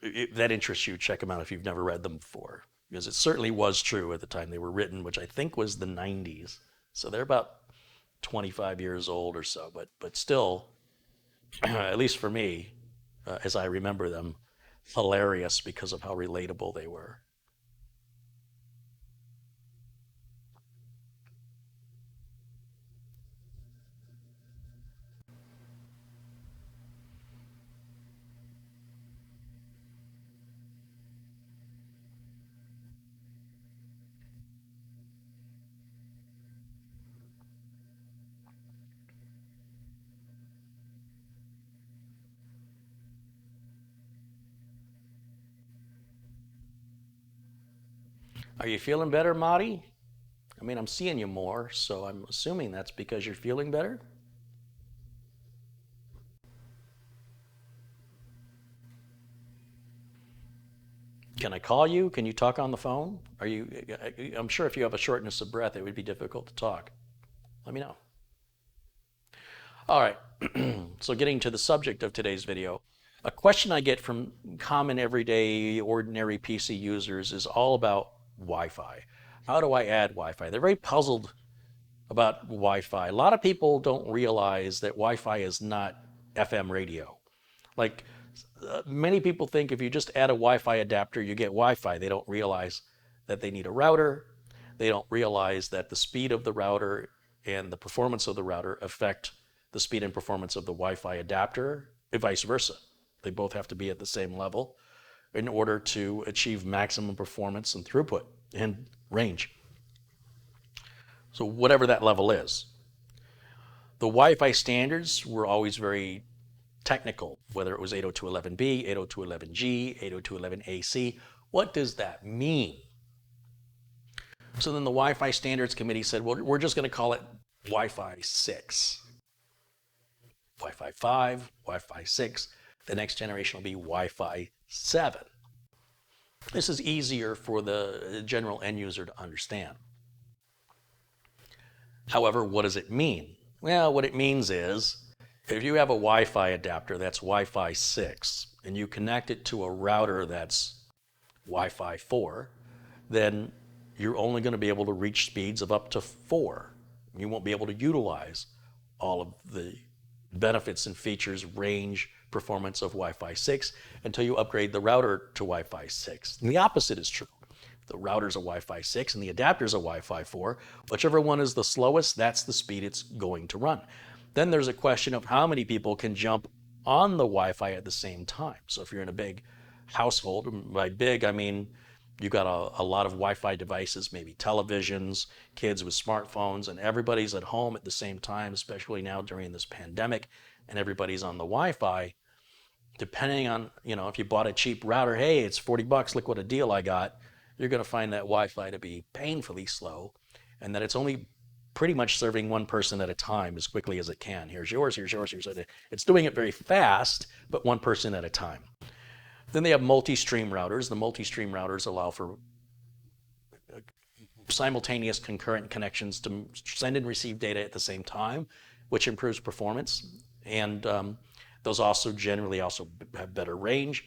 if that interests you, check them out if you've never read them before. because it certainly was true at the time they were written, which I think was the 90s. So they're about 25 years old or so, but still, at least for me, as I remember them, hilarious because of how relatable they were. Are you feeling better, Marty? I mean, I'm seeing you more, so I'm assuming that's because you're feeling better. Can I call you? Can you talk on the phone? Are you? I'm sure if you have a shortness of breath, it would be difficult to talk. Let me know. All right. So getting to the subject of today's video, a question I get from common everyday ordinary PC users is all about Wi-Fi. How do I add Wi-Fi? They're very puzzled about Wi-Fi. A lot of people don't realize that Wi-Fi is not FM radio. Like many people think if you just add a Wi-Fi adapter, you get Wi-Fi. They don't realize that they need a router. They don't realize that the speed of the router and the performance of the router affect the speed and performance of the Wi-Fi adapter, and vice versa. They both have to be at the same level in order to achieve maximum performance and throughput and range. So whatever that level is. The Wi-Fi standards were always very technical, whether it was 802.11b, 802.11g, 802.11ac. What does that mean? So then the Wi-Fi Standards Committee said, well, we're just going to call it Wi-Fi 6. Wi-Fi 5, Wi-Fi 6. The next generation will be Wi-Fi 7. This is easier for the general end user to understand. However, what does it mean? Well, what it means is if you have a Wi-Fi adapter that's Wi-Fi 6 and you connect it to a router that's Wi-Fi 4, then you're only going to be able to reach speeds of up to 4. You won't be able to utilize all of the benefits and features, range, performance of Wi-Fi 6 until you upgrade the router to Wi-Fi 6. And the opposite is true. The router's a Wi-Fi 6 and the adapter's a Wi-Fi 4. Whichever one is the slowest, that's the speed it's going to run. Then there's a question of how many people can jump on the Wi-Fi at the same time. So if you're in a big household, by big I mean you got a lot of Wi-Fi devices, maybe televisions, kids with smartphones, and everybody's at home at the same time, especially now during this pandemic, and everybody's on the Wi-Fi. Depending on, if you bought a cheap router, hey, it's 40 bucks, look what a deal I got, you're going to find that Wi-Fi to be painfully slow, and that it's only pretty much serving one person at a time as quickly as it can. Here's yours, here's yours, here's yours. It's doing it very fast, but one person at a time. Then they have multi-stream routers. The multi-stream routers allow for simultaneous concurrent connections to send and receive data at the same time, which improves performance. And those also generally have better range.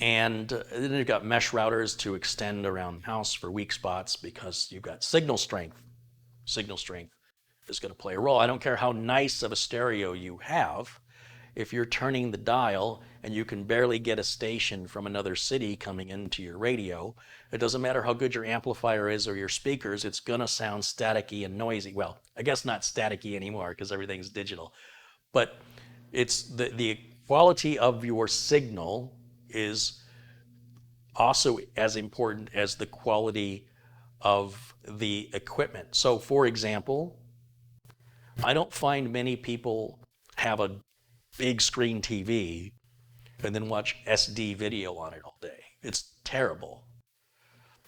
And then you've got mesh routers to extend around the house for weak spots because you've got signal strength. Signal strength is going to play a role. I don't care how nice of a stereo you have. If you're turning the dial and you can barely get a station from another city coming into your radio, it doesn't matter how good your amplifier is or your speakers, it's going to sound staticky and noisy. Well, I guess not staticky anymore because everything's digital. But it's the quality of your signal is also as important as the quality of the equipment. So for example, I don't find many people have a big screen TV and then watch SD video on it all day. It's terrible.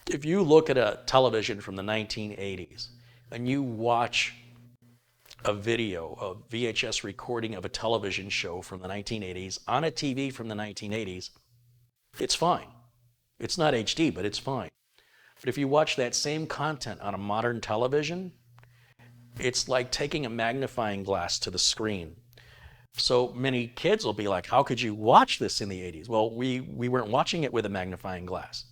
If you look at a television from the 1980s and you watch a video, a VHS recording of a television show from the 1980s on a TV from the 1980s, it's fine. It's not HD, but it's fine. But if you watch that same content on a modern television, it's like taking a magnifying glass to the screen. So many kids will be like, how could you watch this in the 80s? Well, we weren't watching it with a magnifying glass.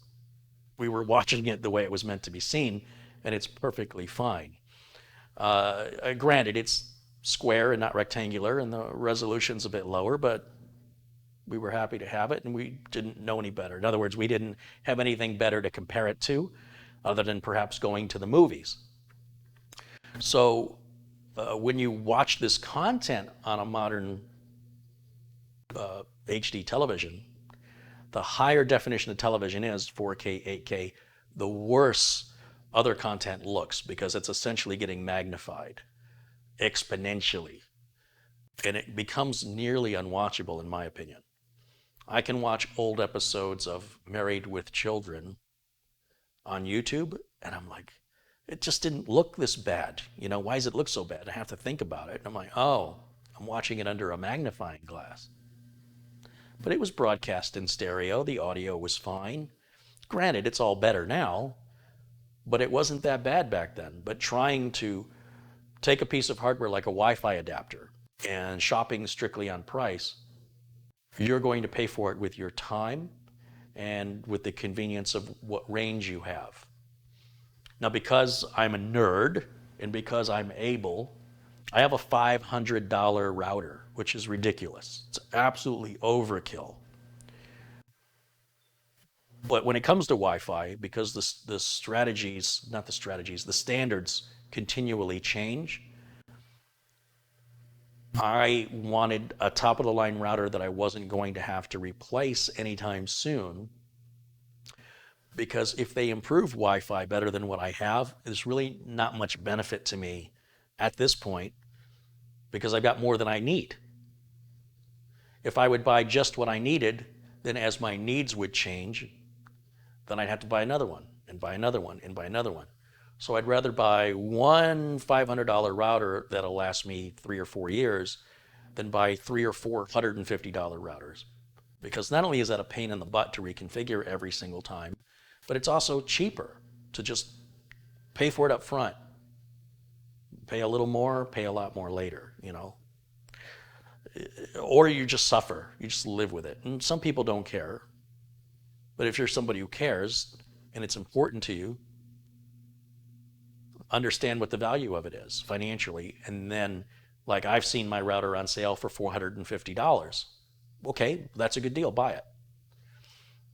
we were watching it the way it was meant to be seen, and it's perfectly fine. Granted, it's square and not rectangular, and the resolution's a bit lower, but we were happy to have it, and we didn't know any better. In other words, we didn't have anything better to compare it to other than perhaps going to the movies. So when you watch this content on a modern HD television, the higher definition of television is 4K, 8K, the worse other content looks because it's essentially getting magnified exponentially. And it becomes nearly unwatchable, in my opinion. I can watch old episodes of Married with Children on YouTube, and I'm like, it just didn't look this bad. You know, why does it look so bad? I have to think about it. And I'm like, oh, I'm watching it under a magnifying glass. But it was broadcast in stereo. The audio was fine. Granted, it's all better now, but it wasn't that bad back then. But trying to take a piece of hardware like a Wi-Fi adapter and shopping strictly on price, you're going to pay for it with your time and with the convenience of what range you have. Now, because I'm a nerd and because I'm able, I have a $500 router, which is ridiculous. It's absolutely overkill. But when it comes to Wi-Fi, because the standards continually change, I wanted a top-of-the-line router that I wasn't going to have to replace anytime soon, because if they improve Wi-Fi better than what I have, there's really not much benefit to me at this point because I've got more than I need. If I would buy just what I needed, then as my needs would change, then I'd have to buy another one and buy another one and buy another one. So I'd rather buy one $500 router that'll last me 3 or 4 years than buy 3 or 4 $150 routers. Because not only is that a pain in the butt to reconfigure every single time, but it's also cheaper to just pay for it up front. Pay a little more, pay a lot more later, you know. Or you just suffer, you just live with it. And some people don't care. But if you're somebody who cares and it's important to you, understand what the value of it is financially. And then, like, I've seen my router on sale for $450. Okay, that's a good deal, buy it.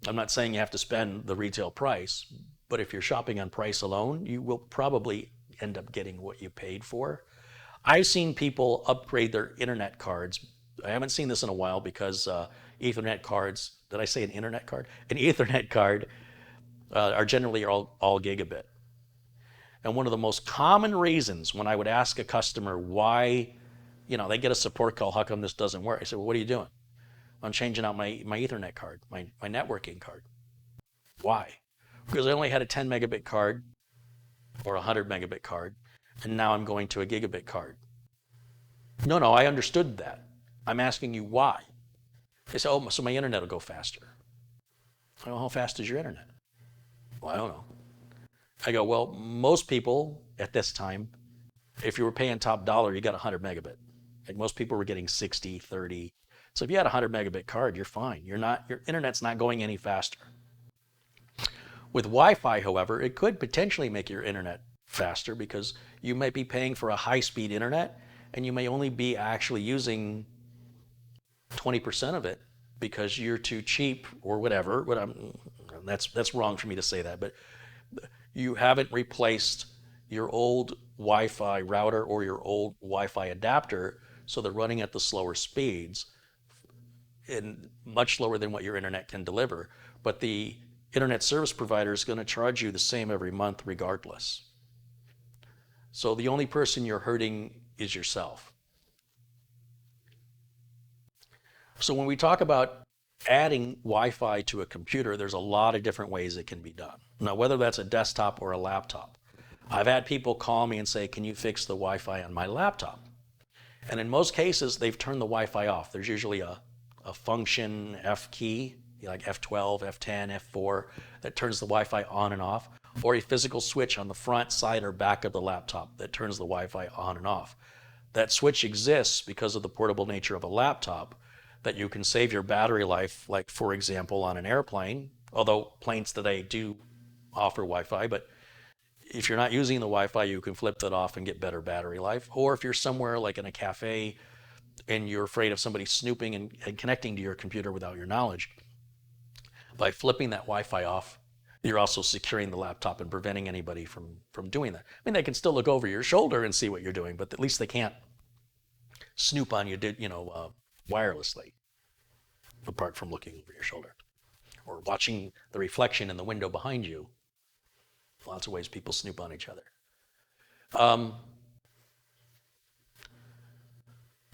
I'm not saying you have to spend the retail price, but if you're shopping on price alone, you will probably end up getting what you paid for. I've seen people upgrade their internet cards. I haven't seen this in a while because Ethernet cards, did I say an internet card? An Ethernet card are generally all gigabit. And one of the most common reasons when I would ask a customer why, you know, they get a support call, how come this doesn't work? I said, well, what are you doing? I'm changing out my Ethernet card, my networking card. Why? Because I only had a 10 megabit card or a 100 megabit card, and now I'm going to a gigabit card. No, I understood that. I'm asking you why. They say, oh, so my internet will go faster. I go, how fast is your internet? Well, I don't know. I go, well, most people at this time, if you were paying top dollar, you got 100 megabit. Like most people were getting 60, 30. So if you had a 100 megabit card, you're fine. Your internet's not going any faster. With Wi-Fi, however, it could potentially make your internet faster because you might be paying for a high-speed internet and you may only be actually using 20% of it because you're too cheap or whatever. That's wrong for me to say that, but you haven't replaced your old Wi-Fi router or your old Wi-Fi adapter, so they're running at the slower speeds and much lower than what your internet can deliver. But the internet service provider is going to charge you the same every month regardless. So the only person you're hurting is yourself. So when we talk about adding Wi-Fi to a computer, there's a lot of different ways it can be done. Now, whether that's a desktop or a laptop, I've had people call me and say, can you fix the Wi-Fi on my laptop? And in most cases, they've turned the Wi-Fi off. There's usually a function F key, like F12, F10, F4, that turns the Wi-Fi on and off, or a physical switch on the front, side, or back of the laptop that turns the Wi-Fi on and off. That switch exists because of the portable nature of a laptop, that you can save your battery life, like for example on an airplane, although planes today do offer Wi-Fi, but if you're not using the Wi-Fi, you can flip that off and get better battery life. Or if you're somewhere like in a cafe and you're afraid of somebody snooping and connecting to your computer without your knowledge, by flipping that Wi-Fi off, you're also securing the laptop and preventing anybody from doing that. I mean, they can still look over your shoulder and see what you're doing, but at least they can't snoop on you, wirelessly, apart from looking over your shoulder or watching the reflection in the window behind you. Lots of ways people snoop on each other.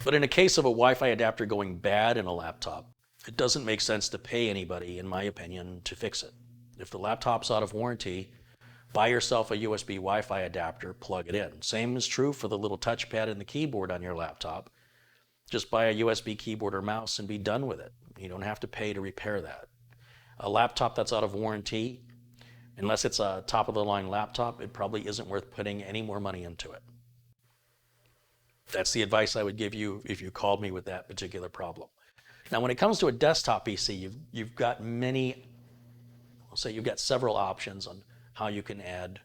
But in a case of a Wi-Fi adapter going bad in a laptop, it doesn't make sense to pay anybody, in my opinion, to fix it. If the laptop's out of warranty, buy yourself a USB Wi-Fi adapter, plug it in. Same is true for the little touchpad and the keyboard on your laptop. Just buy a USB keyboard or mouse and be done with it. You don't have to pay to repair that. A laptop that's out of warranty, unless it's a top-of-the-line laptop, it probably isn't worth putting any more money into it. That's the advice I would give you if you called me with that particular problem. Now, when it comes to a desktop PC, you've got you've got several options on how you can add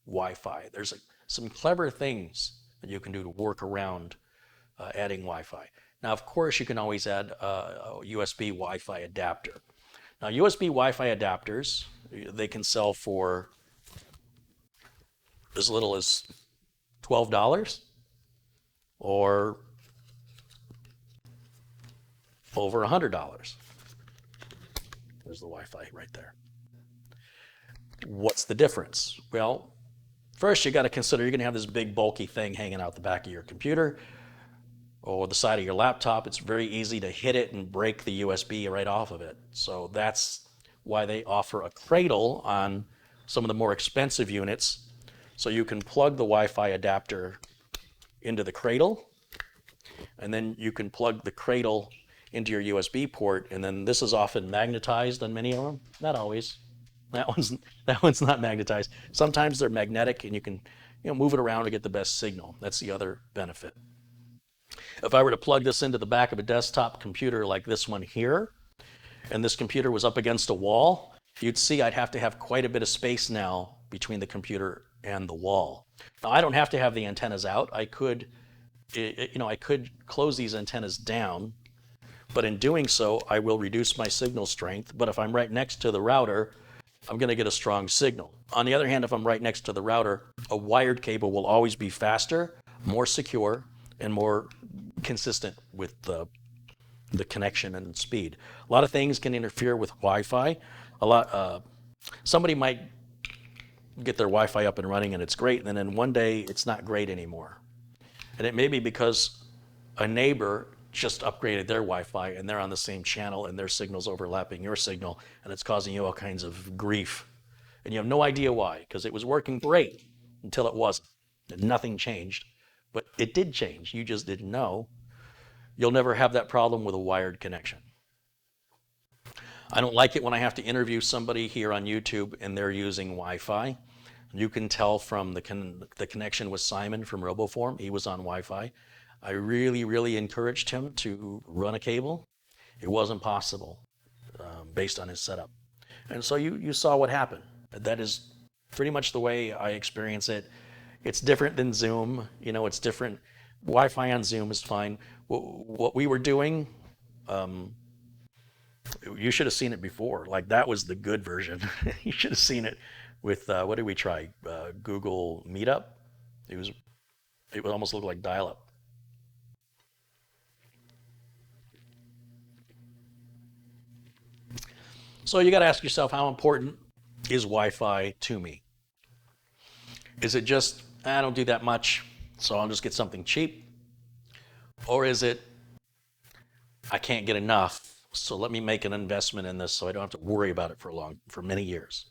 Wi-Fi. There's some clever things that you can do to work around adding Wi-Fi. Now, of course, you can always add a USB Wi-Fi adapter. Now, USB Wi-Fi adapters, they can sell for as little as $12 or over $100. There's the Wi-Fi right there. What's the difference? Well, first you got to consider you're going to have this big bulky thing hanging out the back of your computer or the side of your laptop. It's very easy to hit it and break the USB right off of it. So that's why they offer a cradle on some of the more expensive units. So you can plug the Wi-Fi adapter into the cradle, and then you can plug the cradle into your USB port, and then this is often magnetized on many of them. Not always. That one's not magnetized. Sometimes they're magnetic, and you can move it around to get the best signal. That's the other benefit. If I were to plug this into the back of a desktop computer like this one here, and this computer was up against a wall, you'd see I'd have to have quite a bit of space now between the computer and the wall. Now, I don't have to have the antennas out. I could close these antennas down, but in doing so, I will reduce my signal strength. But if I'm right next to the router, I'm going to get a strong signal. On the other hand, if I'm right next to the router, a wired cable will always be faster, more secure, and more consistent with the connection and speed. A lot of things can interfere with Wi-Fi. Somebody might get their Wi-Fi up and running and it's great, and then one day it's not great anymore. And it may be because a neighbor just upgraded their Wi-Fi and they're on the same channel and their signal's overlapping your signal, and it's causing you all kinds of grief. And you have no idea why, because it was working great until it wasn't. And nothing changed, but it did change. You just didn't know. You'll never have that problem with a wired connection. I don't like it when I have to interview somebody here on YouTube and they're using Wi-Fi. You can tell from the connection with Simon from RoboForm. He was on Wi-Fi. I really, really encouraged him to run a cable. It wasn't possible based on his setup. And so you saw what happened. That is pretty much the way I experience it. It's different than Zoom. It's different. Wi-Fi on Zoom is fine. What we were doing, you should have seen it before. Like, that was the good version. You should have seen it with, what did we try? Google Meetup. It would almost look like dial-up. So you got to ask yourself, how important is Wi-Fi to me? Is it just, I don't do that much, so I'll just get something cheap? Or is it, I can't get enough, so let me make an investment in this so I don't have to worry about it for many years?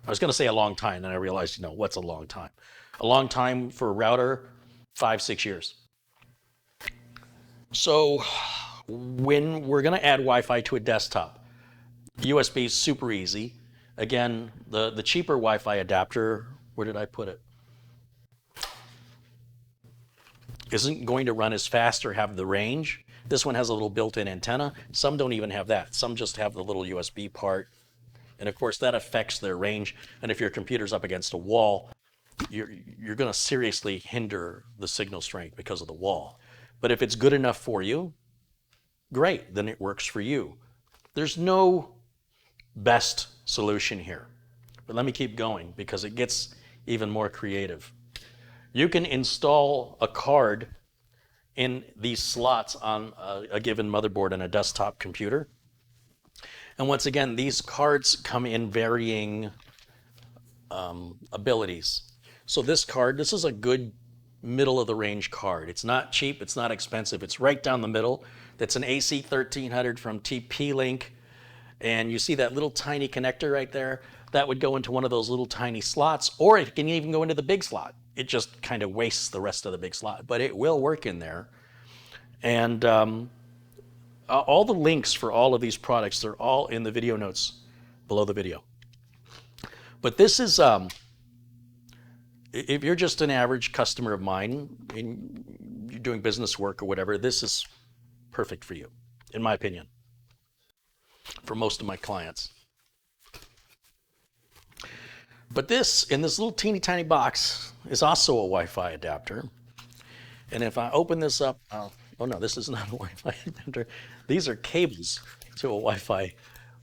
I was going to say a long time, then I realized, what's a long time? A long time for a router, 5-6 years. So when we're going to add Wi-Fi to a desktop, USB is super easy. Again, the cheaper Wi-Fi adapter, where did I put it? Isn't going to run as fast or have the range. This one has a little built-in antenna. Some don't even have that. Some just have the little USB part And of course, that affects their range. And if your computer's up against a wall, you're going to seriously hinder the signal strength because of the wall. But if it's good enough for you, great, then it works for you. There's no best solution here. But let me keep going because it gets even more creative. You can install a card in these slots on a given motherboard and a desktop computer. And once again, these cards come in varying abilities. So this card, this is a good middle of the range card. It's not cheap, it's not expensive, it's right down the middle. That's an AC1300 from TP-Link. And you see that little tiny connector right there? That would go into one of those little tiny slots, or it can even go into the big slot. It just kind of wastes the rest of the big slot, but it will work in there. And all the links for all of these products, they're all in the video notes below the video. But this is, if you're just an average customer of mine and you're doing business work or whatever, this is perfect for you, in my opinion, for most of my clients. But this, in this little teeny tiny box, is also a Wi-Fi adapter. And if I open this up, oh no, this is not a Wi-Fi adapter. These are cables to a Wi-Fi.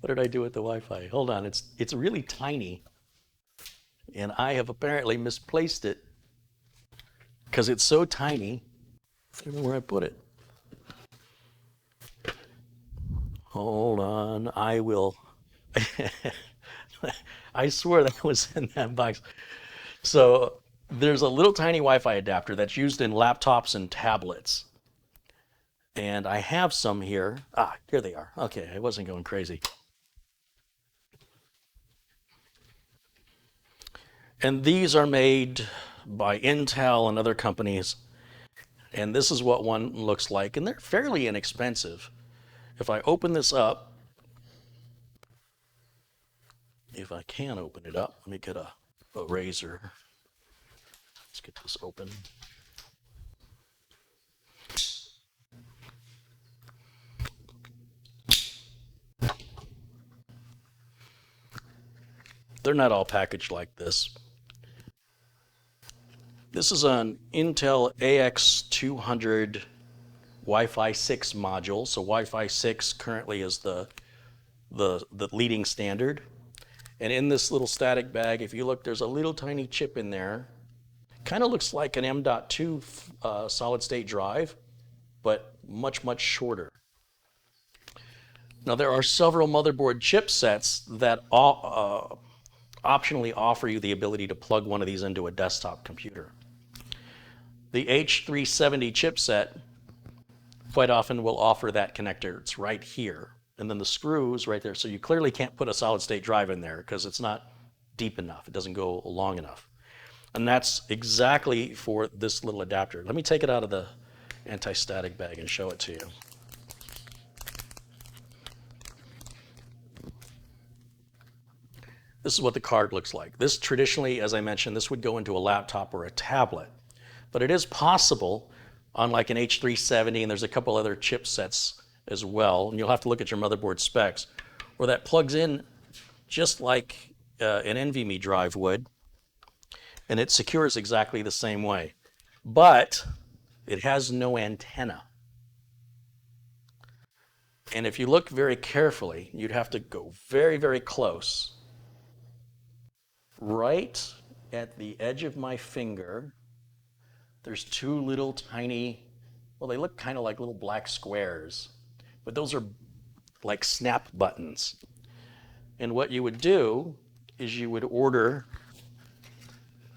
What did I do with the Wi-Fi? Hold on, it's really tiny. And I have apparently misplaced it because it's so tiny. I don't know where I put it. Hold on, I will. I swear that was in that box. So there's a little tiny Wi-Fi adapter that's used in laptops and tablets. And I have some here. Ah, here they are. Okay, I wasn't going crazy. And these are made by Intel and other companies. And this is what one looks like. And they're fairly inexpensive. If I open this up, if I can open it up, let me get a razor. Let's get this open. They're not all packaged like this. This is an Intel AX200 Wi-Fi 6 module. So Wi-Fi 6 currently is the leading standard. And in this little static bag, if you look, there's a little tiny chip in there. Kind of looks like an M.2 solid state drive, but much, much shorter. Now there are several motherboard chipsets that optionally offer you the ability to plug one of these into a desktop computer. The H370 chipset quite often will offer that connector. It's right here. And then the screws right there. So you clearly can't put a solid state drive in there because it's not deep enough. It doesn't go long enough. And that's exactly for this little adapter. Let me take it out of the anti-static bag and show it to you. This is what the card looks like. This traditionally, as I mentioned, this would go into a laptop or a tablet. But it is possible on like an H370, and there's a couple other chipsets as well, and you'll have to look at your motherboard specs, where that plugs in just like an NVMe drive would, and it secures exactly the same way. But it has no antenna. And if you look very carefully, you'd have to go very, very close. Right at the edge of my finger, there's two little tiny, well, they look kind of like little black squares, but those are like snap buttons. And what you would do is you would order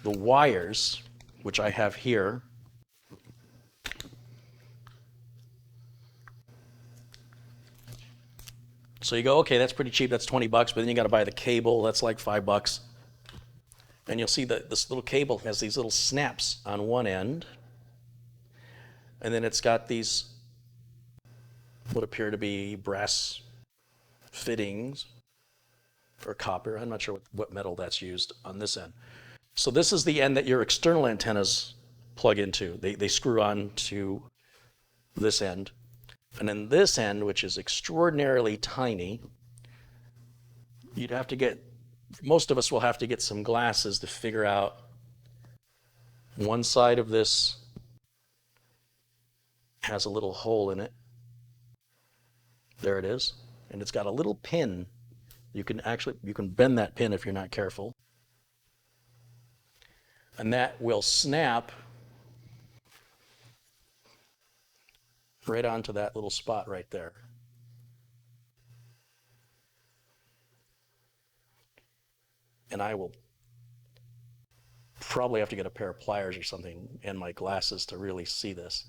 the wires, which I have here. So you go, okay, that's pretty cheap, that's 20 bucks, but then you gotta buy the cable, that's like $5. And you'll see that this little cable has these little snaps on one end. And then it's got these what appear to be brass fittings or copper. I'm not sure what metal that's used on this end. So this is the end that your external antennas plug into. They screw on to this end. And then this end, which is extraordinarily tiny, You'd have to get, most of us will have to get some glasses to figure out one side of this has a little hole in it. There it is. And it's got a little pin. You can bend that pin if you're not careful. And that will snap right onto that little spot right there. And I will probably have to get a pair of pliers or something and my glasses to really see this.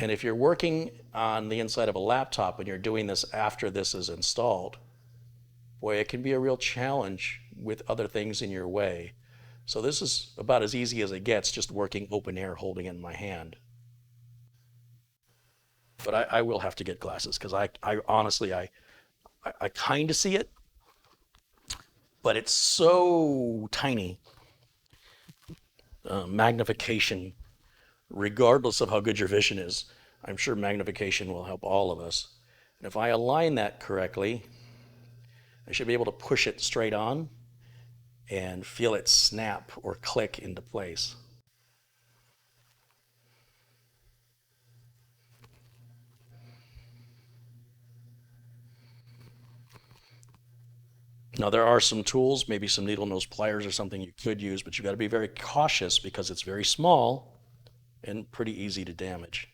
And if you're working on the inside of a laptop and you're doing this after this is installed, boy, it can be a real challenge with other things in your way. So this is about as easy as it gets, just working open air, holding it in my hand. But I will have to get glasses because I honestly, I kind of see it, but it's so tiny. Magnification, regardless of how good your vision is, I'm sure magnification will help all of us. And if I align that correctly, I should be able to push it straight on and feel it snap or click into place. Now there are some tools, maybe some needle nose pliers or something you could use, but you've got to be very cautious because it's very small and pretty easy to damage.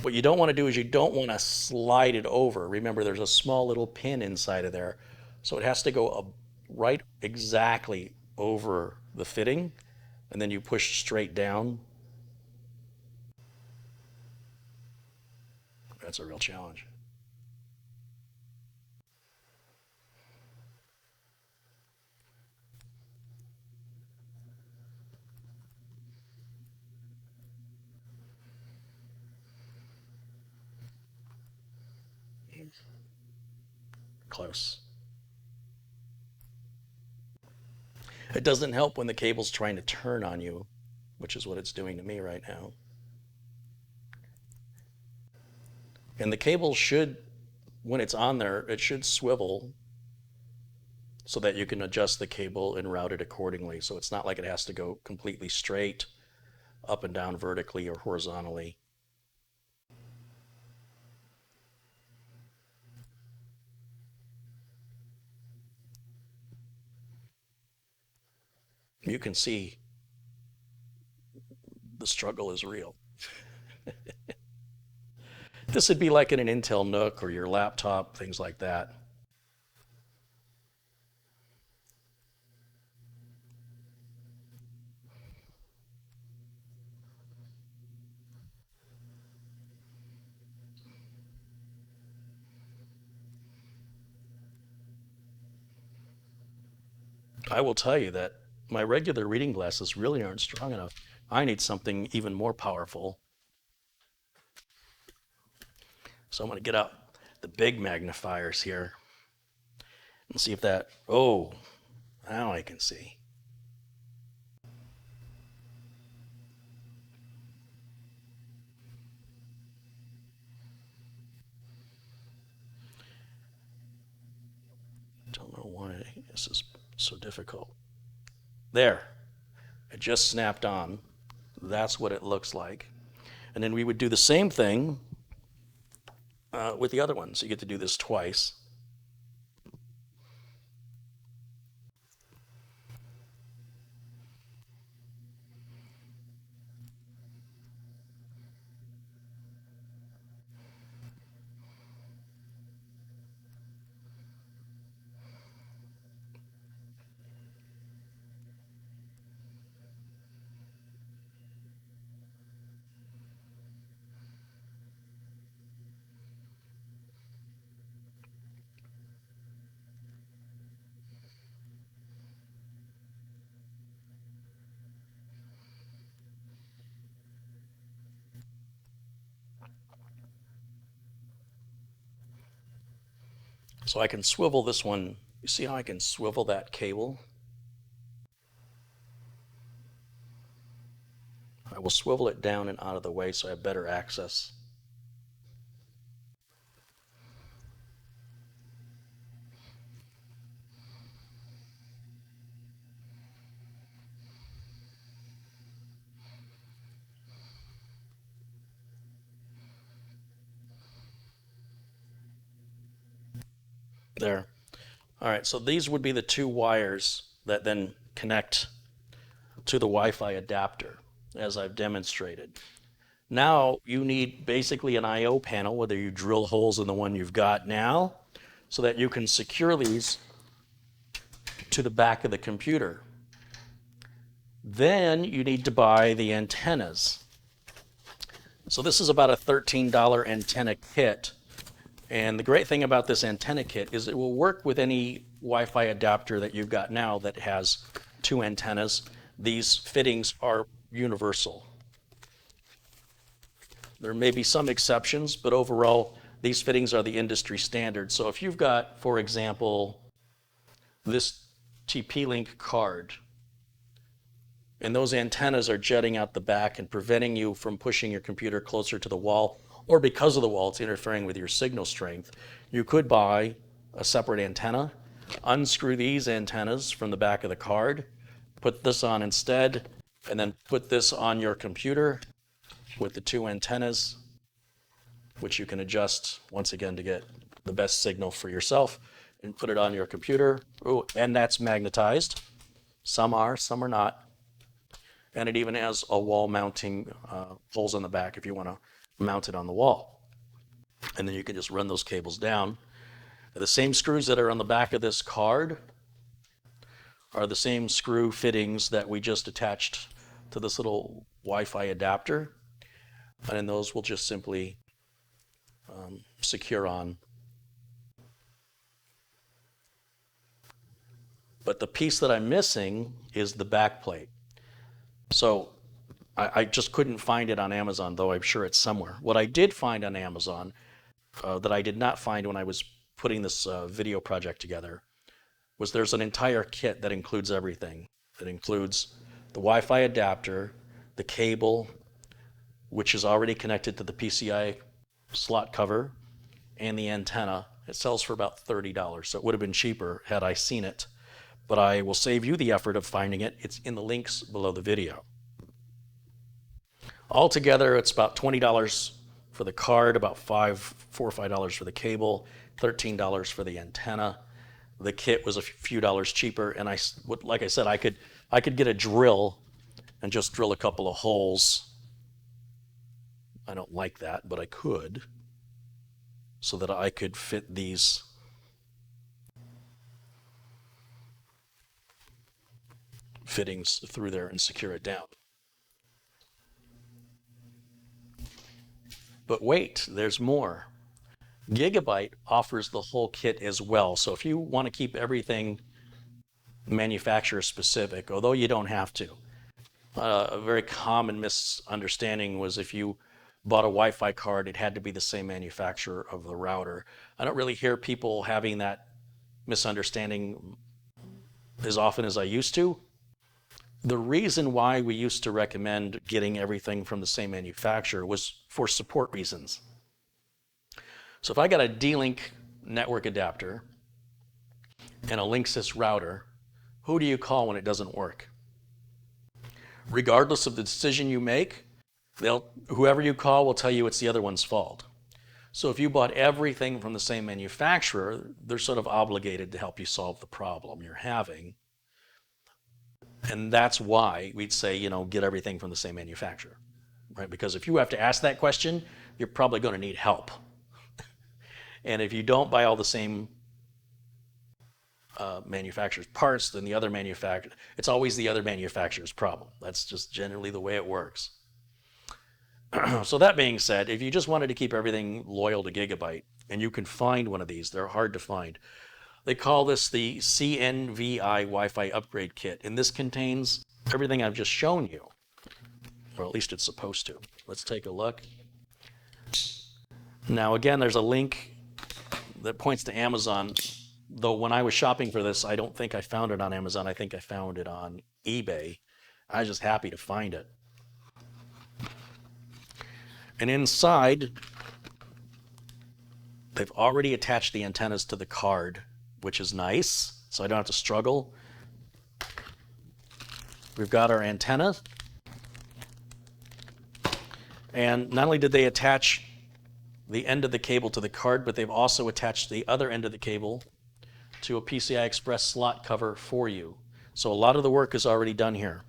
What you don't want to do is you don't want to slide it over. Remember, there's a small little pin inside of there, so it has to go right exactly over the fitting, and then you push straight down. That's a real challenge. Close. It doesn't help when the cable's trying to turn on you, which is what it's doing to me right now. And the cable should, when it's on there, it should swivel so that you can adjust the cable and route it accordingly. So it's not like it has to go completely straight up and down vertically or horizontally. You can see the struggle is real. This would be like in an Intel NUC or your laptop, things like that. I will tell you that my regular reading glasses really aren't strong enough. I need something even more powerful. So I'm going to get out the big magnifiers here and see if that, oh, now I can see. Don't know why this is so difficult. There, it just snapped on. That's what it looks like. And then we would do the same thing with the other ones. You get to do this twice. So I can swivel this one. You see how I can swivel that cable? I will swivel it down and out of the way so I have better access. There. All right, so these would be the two wires that then connect to the Wi-Fi adapter, as I've demonstrated. Now you need basically an I/O panel, whether you drill holes in the one you've got now, so that you can secure these to the back of the computer. Then you need to buy the antennas. So this is about a $13 antenna kit. And the great thing about this antenna kit is it will work with any Wi-Fi adapter that you've got now that has two antennas. These fittings are universal. There may be some exceptions, but overall, these fittings are the industry standard. So if you've got, for example, this TP-Link card, and those antennas are jutting out the back and preventing you from pushing your computer closer to the wall, or because of the wall, it's interfering with your signal strength, you could buy a separate antenna, unscrew these antennas from the back of the card, put this on instead, and then put this on your computer with the two antennas, which you can adjust once again to get the best signal for yourself, and put it on your computer. Ooh, and that's magnetized. Some are, some are not. And it even has a wall mounting holes on the back if you want to mount it on the wall. And then you can just run those cables down. The same screws that are on the back of this card are the same screw fittings that we just attached to this little Wi-Fi adapter. And then those will just simply secure on. But the piece that I'm missing is the back plate. So I just couldn't find it on Amazon, though I'm sure it's somewhere. What I did find on Amazon that I did not find when I was putting this video project together was there's an entire kit that includes everything. It includes the Wi-Fi adapter, the cable, which is already connected to the PCIe slot cover, and the antenna. It sells for about $30, so it would have been cheaper had I seen it. But I will save you the effort of finding it. It's in the links below the video. Altogether, it's about $20 for the card, about $4 or $5 for the cable, $13 for the antenna. The kit was a few dollars cheaper, and like I said, I could get a drill and just drill a couple of holes. I don't like that, but I could, so that I could fit these fittings through there and secure it down. But wait, there's more. Gigabyte offers the whole kit as well. So if you want to keep everything manufacturer specific, although you don't have to, a very common misunderstanding was if you bought a Wi-Fi card, it had to be the same manufacturer of the router. I don't really hear people having that misunderstanding as often as I used to. The reason why we used to recommend getting everything from the same manufacturer was for support reasons. So if I got a D-Link network adapter and a Linksys router, who do you call when it doesn't work? Regardless of the decision you make, whoever you call will tell you it's the other one's fault. So if you bought everything from the same manufacturer, they're sort of obligated to help you solve the problem you're having. And that's why we'd say, get everything from the same manufacturer, right? Because if you have to ask that question, you're probably going to need help. And if you don't buy all the same manufacturer's parts, then the other manufacturer, it's always the other manufacturer's problem. That's just generally the way it works. So that being said, if you just wanted to keep everything loyal to Gigabyte, and you can find one of these, they're hard to find. They call this the CNVI Wi-Fi Upgrade Kit, and this contains everything I've just shown you, or at least it's supposed to. Let's take a look. Now again, there's a link that points to Amazon, though when I was shopping for this, I don't think I found it on Amazon. I think I found it on eBay. I was just happy to find it. And inside, they've already attached the antennas to the card, which is nice, so I don't have to struggle. We've got our antenna. And not only did they attach the end of the cable to the card, but they've also attached the other end of the cable to a PCI Express slot cover for you. So a lot of the work is already done here.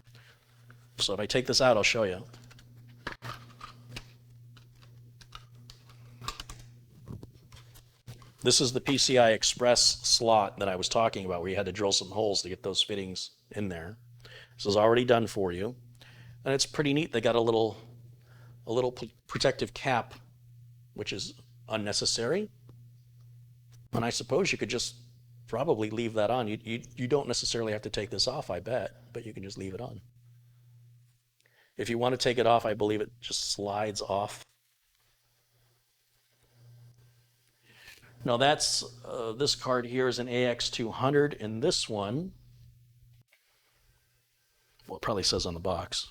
So if I take this out, I'll show you. This is the PCI Express slot that I was talking about, where you had to drill some holes to get those fittings in there. This is already done for you. And it's pretty neat. They got a little protective cap, which is unnecessary. And I suppose you could just probably leave that on. You don't necessarily have to take this off, I bet, but you can just leave it on. If you want to take it off, I believe it just slides off. Now that's, this card here is an AX200, and this one, well, it probably says on the box.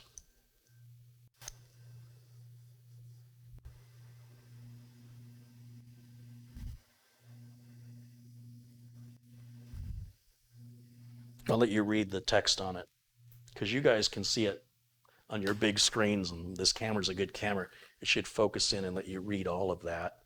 I'll let you read the text on it, because you guys can see it on your big screens, and this camera's a good camera. It should focus in and let you read all of that.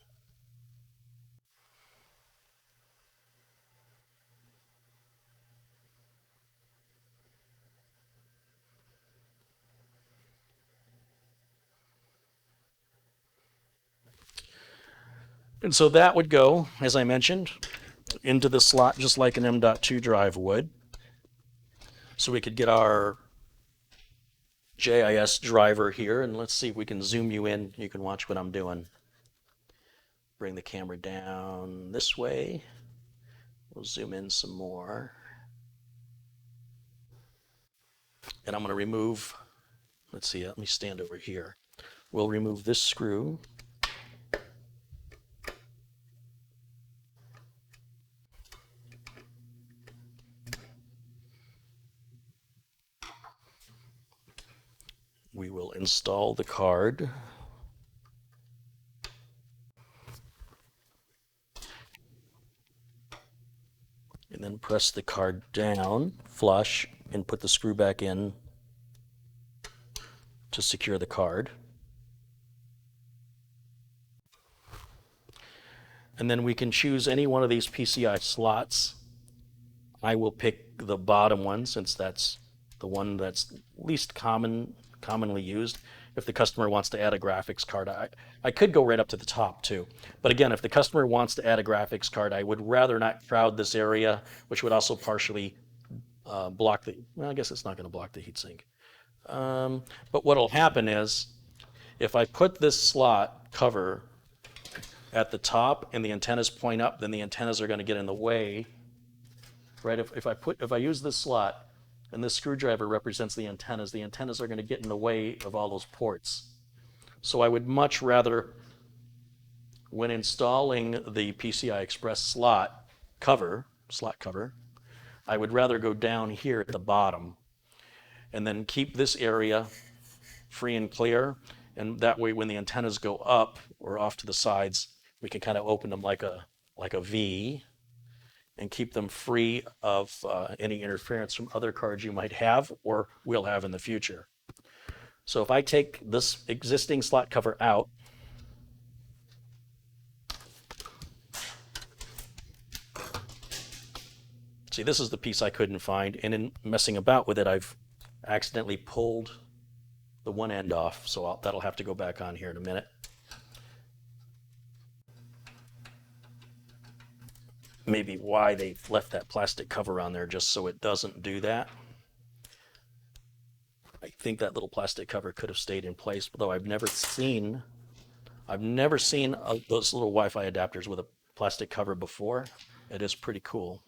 And so that would go, as I mentioned, into the slot just like an M.2 drive would. So we could get our JIS driver here, and let's see if we can zoom you in. You can watch what I'm doing. Bring the camera down this way. We'll zoom in some more. And I'm going to remove, let's see, let me stand over here. We'll remove this screw. We will install the card. And then press the card down, flush, and put the screw back in to secure the card. And then we can choose any one of these PCI slots. I will pick the bottom one, since that's the one that's least commonly used. If the customer wants to add a graphics card, I could go right up to the top too. But again, if the customer wants to add a graphics card, I would rather not crowd this area, which would also partially block the, well, I guess it's not going to block the heatsink. But what'll happen is, if I put this slot cover at the top and the antennas point up, then the antennas are going to get in the way. Right? If I use this slot and this screwdriver represents the antennas are going to get in the way of all those ports. So I would much rather, when installing the PCI Express slot cover, I would rather go down here at the bottom and then keep this area free and clear. And that way, when the antennas go up or off to the sides, we can kind of open them like a V and keep them free of any interference from other cards you might have or will have in the future. So if I take this existing slot cover out, see, this is the piece I couldn't find, and in messing about with it, I've accidentally pulled the one end off, so that'll have to go back on here in a minute. Maybe why they left that plastic cover on there, just so it doesn't do that. I think that little plastic cover could have stayed in place, though I've never seen those little Wi-Fi adapters with a plastic cover before. It is pretty cool.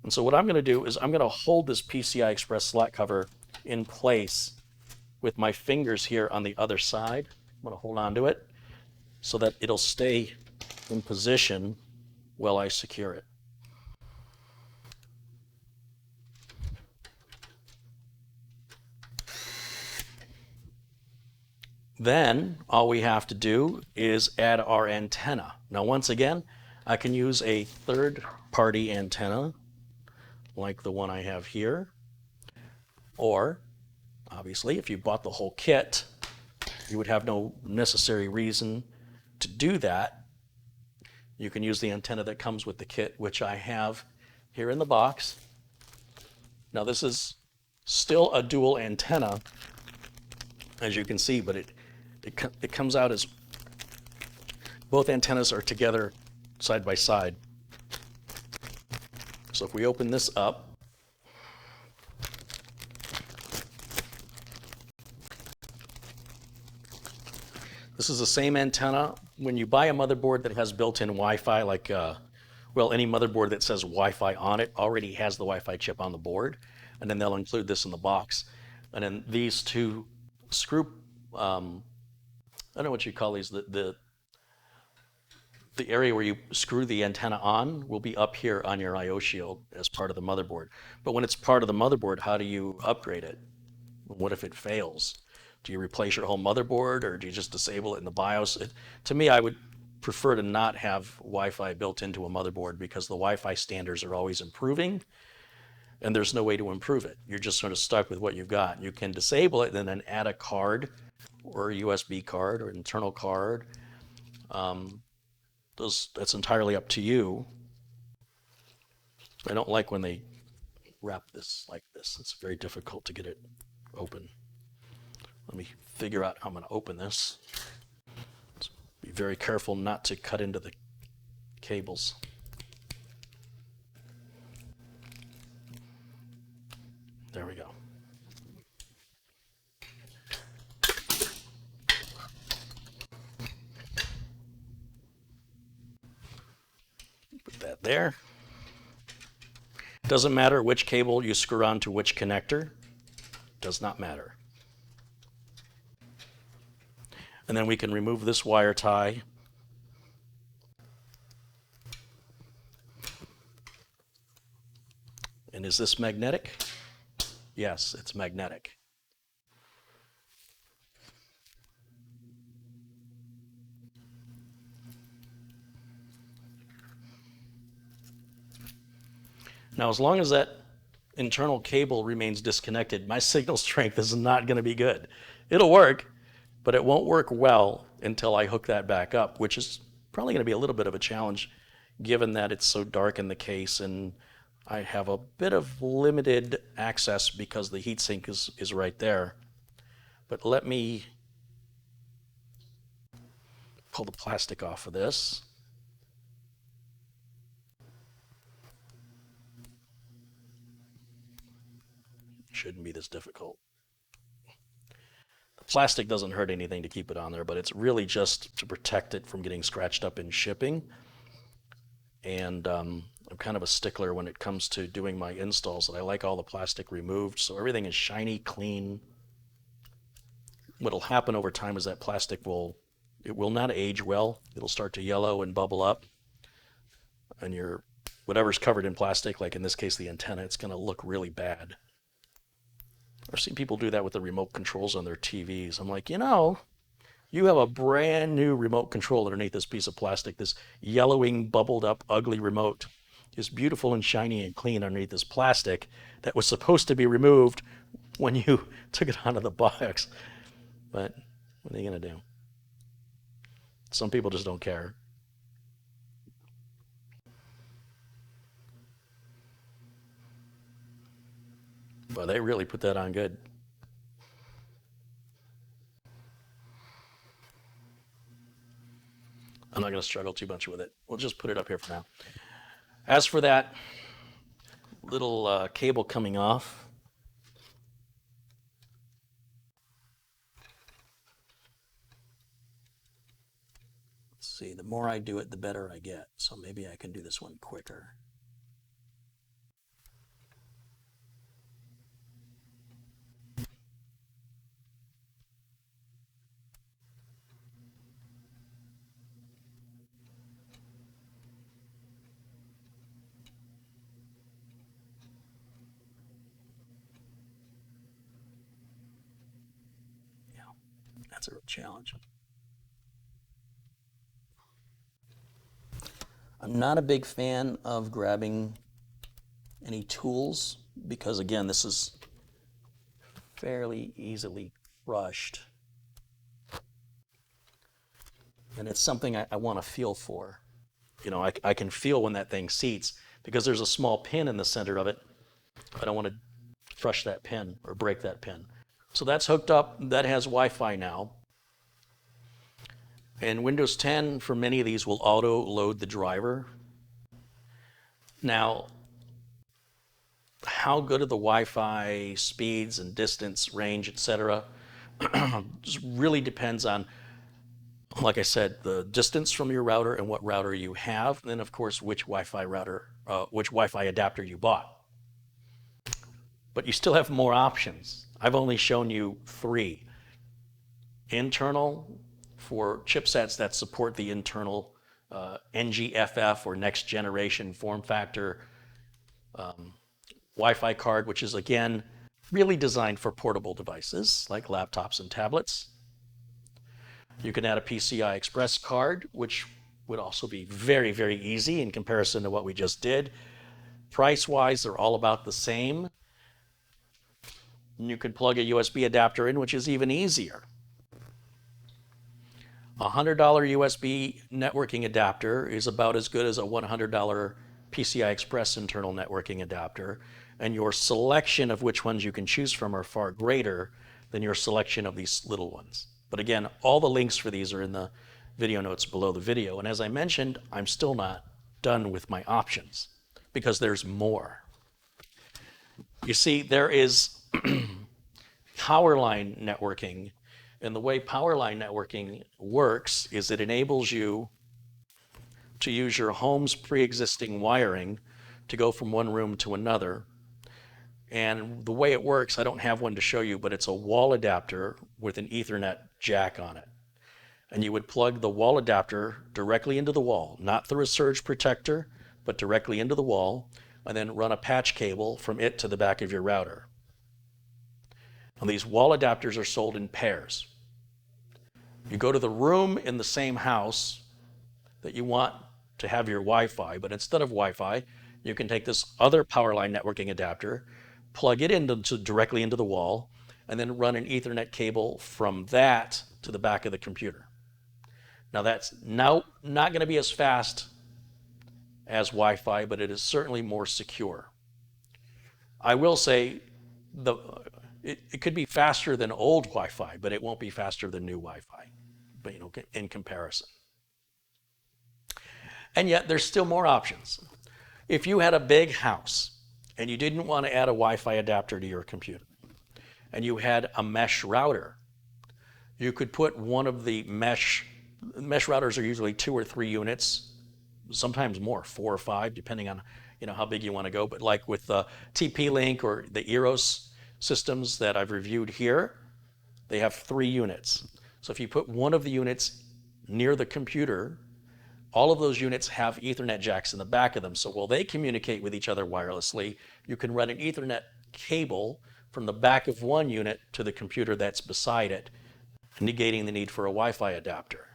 And so what I'm going to do is I'm going to hold this PCI Express slot cover in place with my fingers here on the other side. I'm going to hold on to it so that it'll stay in position while I secure it. Then all we have to do is add our antenna. Now once again, I can use a third-party antenna like the one I have here, or obviously if you bought the whole kit, you would have no necessary reason to do that. You can use the antenna that comes with the kit, which I have here in the box. Now this is still a dual antenna, as you can see, but it comes out as both antennas are together side by side. So if we open this up, this is the same antenna. When you buy a motherboard that has built-in Wi-Fi, like, well, any motherboard that says Wi-Fi on it already has the Wi-Fi chip on the board, and then they'll include this in the box. And then these two screw, I don't know what you call these, the area where you screw the antenna on will be up here on your I/O shield as part of the motherboard. But when it's part of the motherboard, how do you upgrade it? What if it fails? Do you replace your whole motherboard, or do you just disable it in the BIOS? To me, I would prefer to not have Wi-Fi built into a motherboard, because the Wi-Fi standards are always improving, and there's no way to improve it. You're just sort of stuck with what you've got. You can disable it and then add a card, or a USB card, or an internal card. That's entirely up to you. I don't like when they wrap this like this. It's very difficult to get it open. Let me figure out how I'm going to open this. Let's be very careful not to cut into the cables. There we go. Put that there. Doesn't matter which cable you screw onto which connector. Does not matter. And then we can remove this wire tie. And is this magnetic? Yes, it's magnetic. Now, as long as that internal cable remains disconnected, my signal strength is not going to be good. It'll work, but it won't work well until I hook that back up, which is probably going to be a little bit of a challenge given that it's so dark in the case and I have a bit of limited access because the heatsink is right there. But let me pull the plastic off of this. Shouldn't be this difficult. The plastic doesn't hurt anything to keep it on there, but it's really just to protect it from getting scratched up in shipping. And I'm kind of a stickler when it comes to doing my installs, that I like all the plastic removed so everything is shiny, clean. What'll happen over time is that plastic will not age well. It'll start to yellow and bubble up, and whatever's covered in plastic, like in this case the antenna, it's going to look really bad. I've seen people do that with the remote controls on their TVs. I'm like, you have a brand new remote control underneath this piece of plastic. This yellowing, bubbled up, ugly remote is beautiful and shiny and clean underneath this plastic that was supposed to be removed when you took it out of the box. But what are you going to do? Some people just don't care. But they really put that on good. I'm not going to struggle too much with it. We'll just put it up here for now. As for that little cable coming off, let's see, the more I do it, the better I get. So maybe I can do this one quicker. That's a real challenge. I'm not a big fan of grabbing any tools because, again, this is fairly easily crushed. And it's something I want to feel for. I can feel when that thing seats because there's a small pin in the center of it. I don't want to crush that pin or break that pin. So that's hooked up. That has Wi-Fi now. And Windows 10, for many of these, will auto-load the driver. Now, how good are the Wi-Fi speeds and distance, range, etc.? Just really depends on, like I said, the distance from your router and what router you have, and then of course which Wi-Fi adapter you bought. But you still have more options. I've only shown you 3. Internal, for chipsets that support the internal NGFF or next generation form factor Wi-Fi card, which is again really designed for portable devices like laptops and tablets. You can add a PCI Express card, which would also be very, very easy in comparison to what we just did. Price-wise, they're all about the same. And you could plug a USB adapter in, which is even easier. A $100 USB networking adapter is about as good as a $100 PCI Express internal networking adapter, and your selection of which ones you can choose from are far greater than your selection of these little ones. But again, all the links for these are in the video notes below the video. And as I mentioned, I'm still not done with my options because there's more. You see, there is power line networking. And the way power line networking works is it enables you to use your home's pre-existing wiring to go from one room to another. And the way it works, I don't have one to show you, but it's a wall adapter with an Ethernet jack on it. And you would plug the wall adapter directly into the wall, not through a surge protector, but directly into the wall, and then run a patch cable from it to the back of your router. And these wall adapters are sold in pairs. You go to the room in the same house that you want to have your Wi-Fi, but instead of Wi-Fi, you can take this other power line networking adapter, plug it directly into the wall, and then run an Ethernet cable from that to the back of the computer. Now that's not going to be as fast as Wi-Fi, but it is certainly more secure. I will say it could be faster than old Wi-Fi, but it won't be faster than new Wi-Fi, but in comparison. And yet there's still more options. If you had a big house and you didn't want to add a Wi-Fi adapter to your computer, and you had a mesh router, you could put one of the mesh routers are usually 2 or 3 units, sometimes more, 4 or 5, depending on how big you want to go. But like with the TP-Link or the Eros systems that I've reviewed here, they have 3 units. So if you put one of the units near the computer, all of those units have Ethernet jacks in the back of them. So while they communicate with each other wirelessly, you can run an Ethernet cable from the back of one unit to the computer that's beside it, negating the need for a Wi-Fi adapter.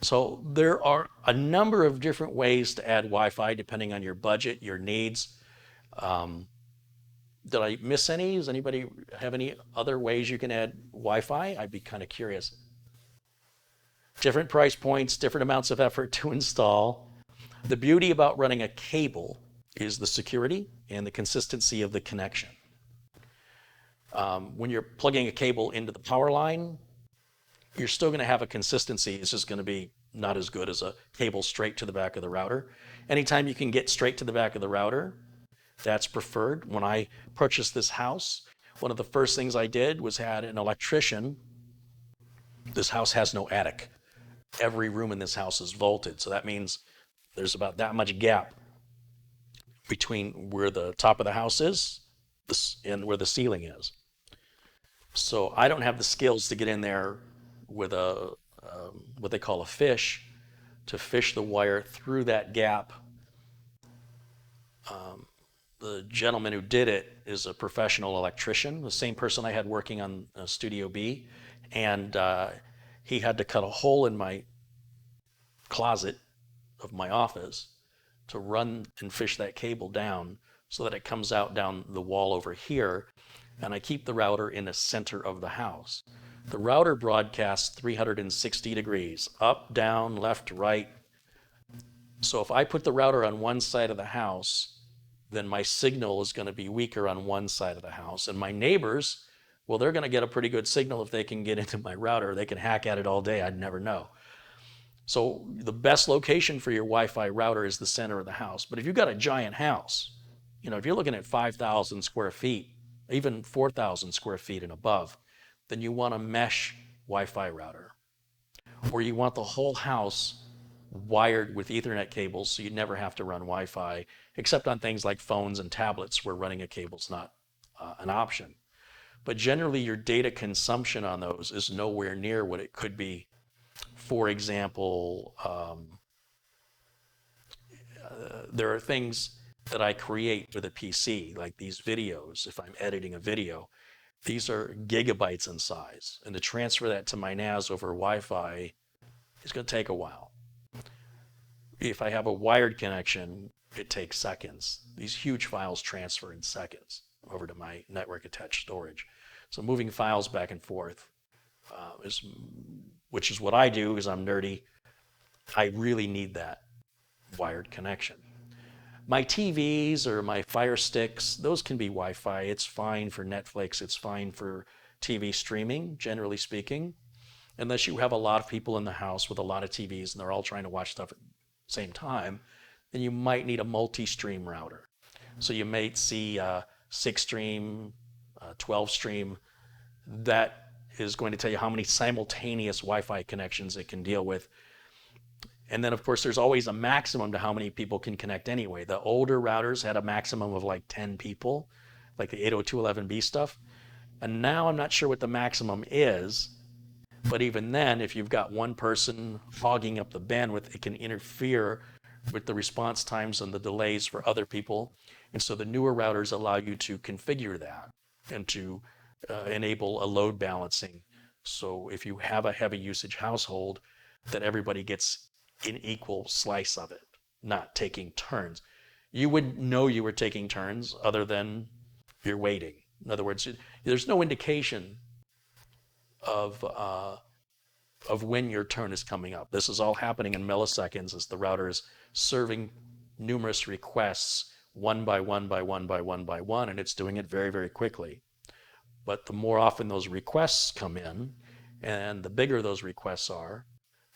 So there are a number of different ways to add Wi-Fi depending on your budget, your needs. Did I miss any? Does anybody have any other ways you can add Wi-Fi? I'd be kind of curious. Different price points, different amounts of effort to install. The beauty about running a cable is the security and the consistency of the connection. When you're plugging a cable into the power line, you're still going to have a consistency. It's just going to be not as good as a cable straight to the back of the router. Anytime you can get straight to the back of the router, that's preferred. When I purchased this house, one of the first things I did was had an electrician. This house has no attic. Every room in this house is vaulted, so that means there's about that much gap between where the top of the house is and where the ceiling is. So I don't have the skills to get in there with what they call a fish, to fish the wire through that gap. The gentleman who did it is a professional electrician, the same person I had working on Studio B, and he had to cut a hole in my closet of my office to run and fish that cable down so that it comes out down the wall over here, and I keep the router in the center of the house. The router broadcasts 360 degrees, up, down, left, right. So if I put the router on one side of the house, then my signal is going to be weaker on one side of the house. And my neighbors, well, they're going to get a pretty good signal if they can get into my router. They can hack at it all day. I'd never know. So the best location for your Wi-Fi router is the center of the house. But if you've got a giant house, if you're looking at 5,000 square feet, even 4,000 square feet and above, then you want a mesh Wi-Fi router. Or you want the whole house wired with Ethernet cables so you never have to run Wi-Fi, except on things like phones and tablets where running a cable is not an option. But generally your data consumption on those is nowhere near what it could be. For example, there are things that I create with a PC, like these videos. If I'm editing a video, these are gigabytes in size, and to transfer that to my NAS over Wi-Fi is going to take a while. If I have a wired connection, it takes seconds. These huge files transfer in seconds over to my network attached storage. So moving files back and forth, which is what I do because I'm nerdy. I really need that wired connection. My TVs or my Fire Sticks, those can be Wi-Fi. It's fine for Netflix. It's fine for TV streaming, generally speaking. Unless you have a lot of people in the house with a lot of TVs and they're all trying to watch stuff at the same time, then you might need a multi-stream router. So you may see 6-stream, 12-stream. That is going to tell you how many simultaneous Wi-Fi connections it can deal with. And then, of course, there's always a maximum to how many people can connect anyway. The older routers had a maximum of like 10 people, like the 802.11b stuff. And now I'm not sure what the maximum is. But even then, if you've got one person hogging up the bandwidth, it can interfere with the response times and the delays for other people. And so the newer routers allow you to configure that and to enable a load balancing. So if you have a heavy usage household, that everybody gets an equal slice of it, not taking turns. You wouldn't know you were taking turns other than you're waiting. In other words, there's no indication of when your turn is coming up. This is all happening in milliseconds as the router is serving numerous requests one by one by one by one by one, and it's doing it very, very quickly. But the more often those requests come in, and the bigger those requests are,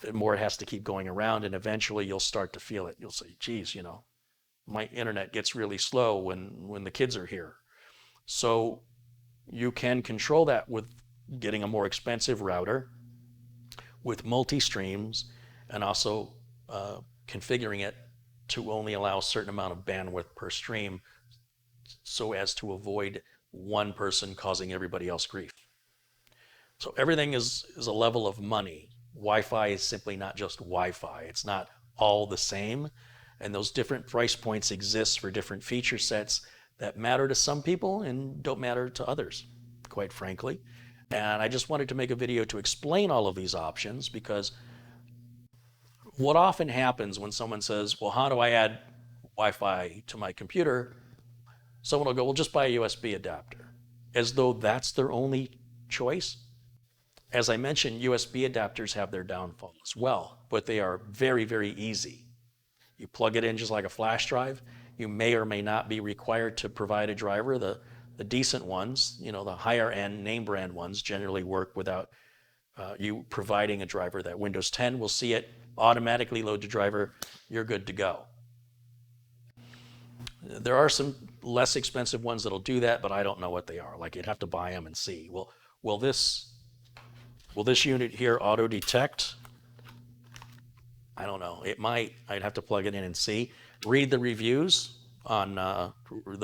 the more it has to keep going around, and eventually you'll start to feel it. You'll say, geez, my internet gets really slow when the kids are here. So you can control that with getting a more expensive router with multi-streams and also configuring it to only allow a certain amount of bandwidth per stream so as to avoid one person causing everybody else grief. So everything is a level of money. Wi-Fi is simply not just Wi-Fi. It's not all the same. And those different price points exist for different feature sets that matter to some people and don't matter to others, quite frankly. And I just wanted to make a video to explain all of these options, because what often happens when someone says, well, how do I add Wi-Fi to my computer? Someone will go, well, just buy a USB adapter, as though that's their only choice. As I mentioned, USB adapters have their downfall as well, but they are very, very easy. You plug it in just like a flash drive. You may or may not be required to provide a driver. The decent ones, the higher end name brand ones generally work without you providing a driver. That Windows 10 will see it, automatically load the driver, you're good to go. There are some less expensive ones that'll do that, but I don't know what they are. Like, you'd have to buy them and see. Will this unit here auto detect? I don't know. It might. I'd have to plug it in and see. Read the reviews on the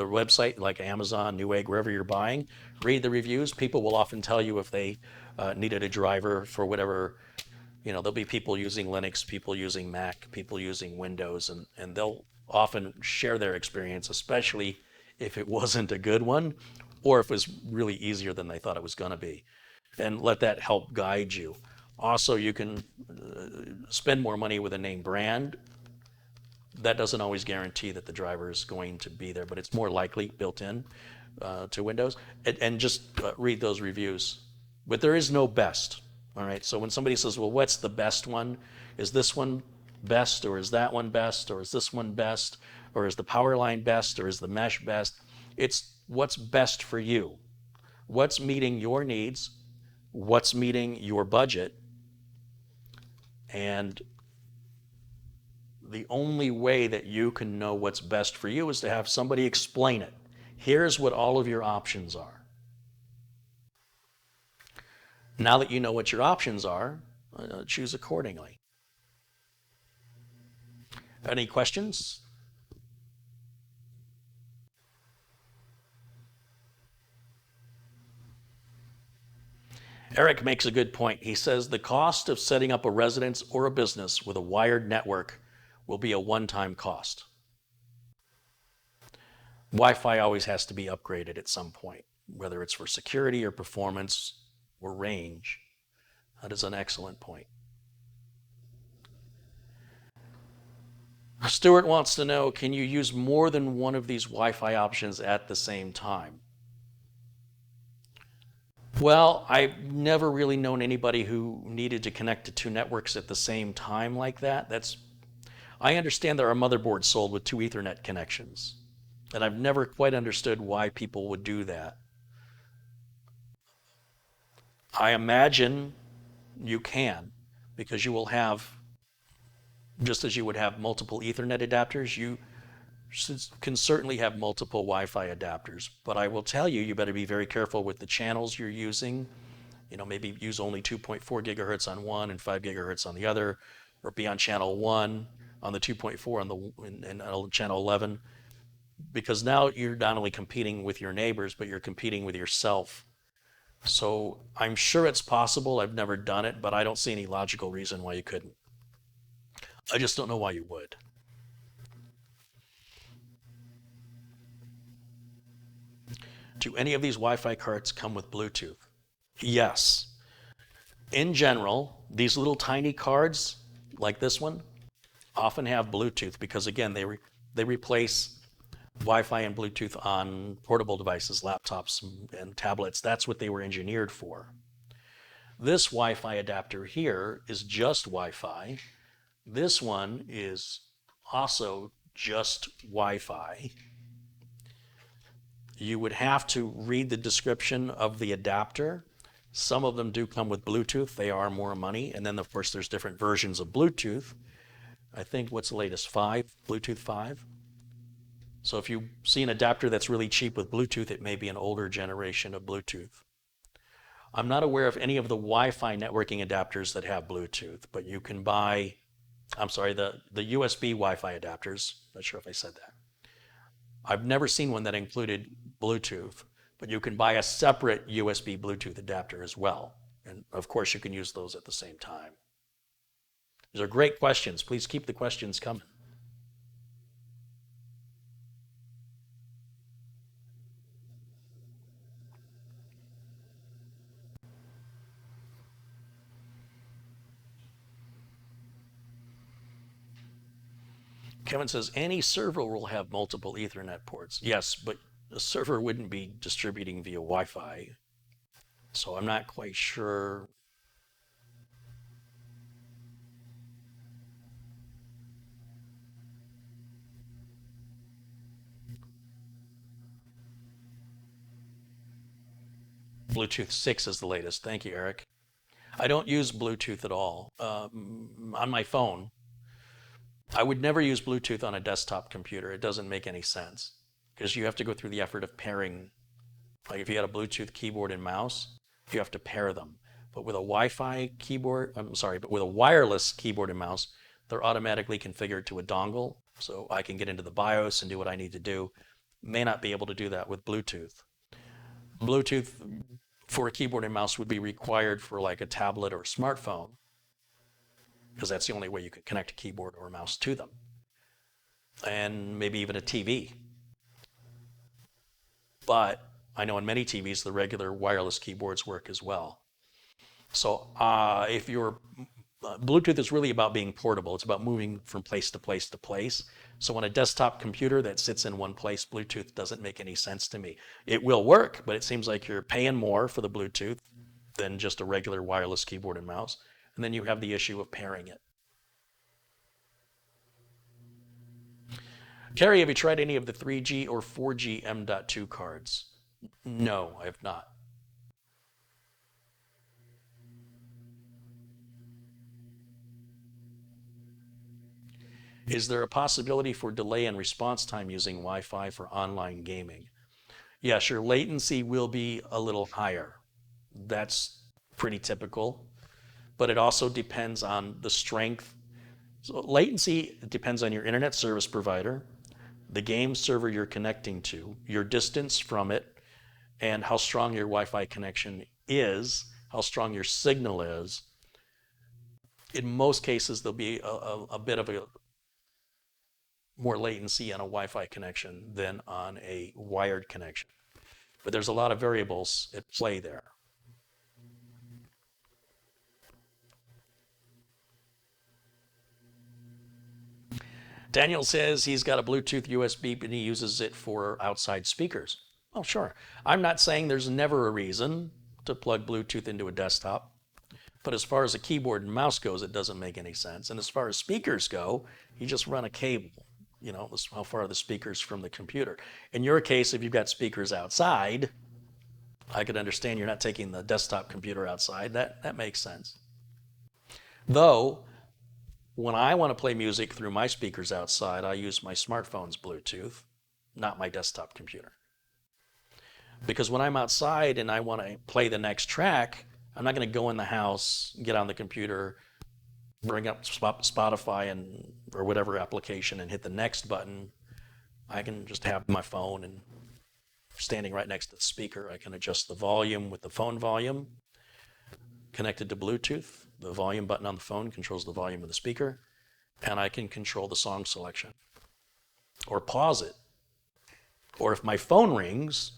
website, like Amazon, Newegg, wherever you're buying. Read the reviews. People will often tell you if they needed a driver for whatever. There'll be people using Linux, people using Mac, people using Windows, and they'll often share their experience, especially if it wasn't a good one or if it was really easier than they thought it was going to be. And let that help guide you. Also, you can spend more money with a name brand. That doesn't always guarantee that the driver is going to be there, but it's more likely built in to Windows. And just read those reviews. But there is no best. All right. So when somebody says, well, what's the best one? Is this one best, or is that one best, or is this one best, or is the power line best, or is the mesh best? It's what's best for you. What's meeting your needs, what's meeting your budget, and the only way that you can know what's best for you is to have somebody explain it. Here's what all of your options are. Now that you know what your options are, choose accordingly. Any questions? Eric makes a good point. He says the cost of setting up a residence or a business with a wired network will be a one-time cost. Wi-Fi always has to be upgraded at some point, whether it's for security or performance or range. That is an excellent point. Stuart wants to know, can you use more than one of these Wi-Fi options at the same time? Well, I've never really known anybody who needed to connect to two networks at the same time like that. I understand there are motherboards sold with two Ethernet connections, and I've never quite understood why people would do that. I imagine you can, because you will have, just as you would have multiple Ethernet adapters, you can certainly have multiple Wi-Fi adapters. But I will tell you, you better be very careful with the channels you're using. Maybe use only 2.4 gigahertz on one and 5 gigahertz on the other, or be on channel 1 on the 2.4 and channel 11. Because now you're not only competing with your neighbors, but you're competing with yourself. So I'm sure it's possible. I've never done it, but I don't see any logical reason why you couldn't. I just don't know why you would. Do any of these Wi-Fi cards come with Bluetooth? Yes. In general, these little tiny cards, like this one, often have Bluetooth because, again, they replace Wi-Fi and Bluetooth on portable devices, laptops, and tablets. That's what they were engineered for. This Wi-Fi adapter here is just Wi-Fi. This one is also just Wi-Fi. You would have to read the description of the adapter. Some of them do come with Bluetooth. They are more money. And then, of course, there's different versions of Bluetooth. I think, what's the latest? 5? Bluetooth 5? So if you see an adapter that's really cheap with Bluetooth, it may be an older generation of Bluetooth. I'm not aware of any of the Wi-Fi networking adapters that have Bluetooth, but you can buy, the USB Wi-Fi adapters. Not sure if I said that. I've never seen one that included Bluetooth, but you can buy a separate USB Bluetooth adapter as well. And of course, you can use those at the same time. These are great questions. Please keep the questions coming. Kevin says, any server will have multiple Ethernet ports. Yes, but the server wouldn't be distributing via Wi-Fi. So I'm not quite sure. Bluetooth 6 is the latest. Thank you, Eric. I don't use Bluetooth at all. On my phone, I would never use Bluetooth on a desktop computer. It doesn't make any sense because you have to go through the effort of pairing. Like if you had a Bluetooth keyboard and mouse, you have to pair them. But with a Wi-Fi keyboard, but with a wireless keyboard and mouse, they're automatically configured to a dongle. So I can get into the BIOS and do what I need to do. May not be able to do that with Bluetooth. Bluetooth for a keyboard and mouse would be required for like a tablet or smartphone, because that's the only way you can connect a keyboard or a mouse to them. And maybe even a TV. But I know in many TVs, the regular wireless keyboards work as well. So if you're, Bluetooth is really about being portable. It's about moving from place to place to place. So on a desktop computer that sits in one place, Bluetooth doesn't make any sense to me. It will work, but it seems like you're paying more for the Bluetooth than just a regular wireless keyboard and mouse. And then you have the issue of pairing it. Carrie, have you tried any of the 3G or 4G M.2 cards? No, I have not. Is there a possibility for delay in response time using Wi-Fi for online gaming? Yes, your latency will be a little higher. That's pretty typical, but it also depends on the strength. So latency depends on your internet service provider, the game server you're connecting to, your distance from it, and how strong your Wi-Fi connection is, how strong your signal is. In most cases, there'll be a bit of a more latency on a Wi-Fi connection than on a wired connection. But there's a lot of variables at play there. Daniel says he's got a Bluetooth USB and he uses it for outside speakers. Oh, sure. I'm not saying there's never a reason to plug Bluetooth into a desktop, but as far as a keyboard and mouse goes, it doesn't make any sense. And as far as speakers go, you just run a cable. You know, how far are the speakers from the computer? In your case, if you've got speakers outside, I could understand you're not taking the desktop computer outside. That makes sense. Though, when I want to play music through my speakers outside, I use my smartphone's Bluetooth, not my desktop computer. Because when I'm outside and I want to play the next track, I'm not going to go in the house, get on the computer, bring up Spotify or whatever application and hit the next button. I can just have my phone and standing right next to the speaker. I can adjust the volume with the phone volume connected to Bluetooth. The volume button on the phone controls the volume of the speaker, and I can control the song selection or pause it. Or if my phone rings,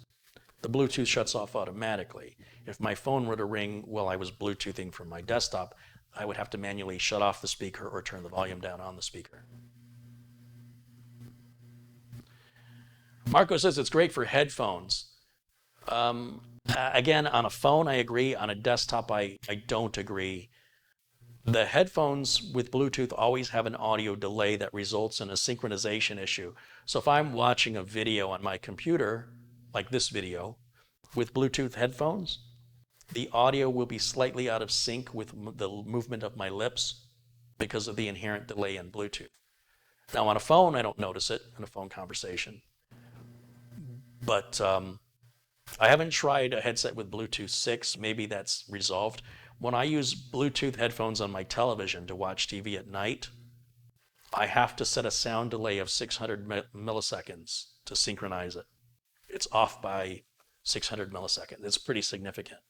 the Bluetooth shuts off automatically. If my phone were to ring while I was Bluetoothing from my desktop, I would have to manually shut off the speaker or turn the volume down on the speaker. Marco says it's great for headphones. Again, on a phone, I agree. On a desktop, I don't agree. The headphones with Bluetooth always have an audio delay that results in a synchronization issue. So if I'm watching a video on my computer, like this video, with Bluetooth headphones, the audio will be slightly out of sync with the movement of my lips because of the inherent delay in Bluetooth. Now on a phone, I don't notice it in a phone conversation. But I haven't tried a headset with Bluetooth 6. Maybe that's resolved. When I use Bluetooth headphones on my television to watch TV at night, I have to set a sound delay of 600 milliseconds to synchronize it. It's off by 600 milliseconds. It's pretty significant.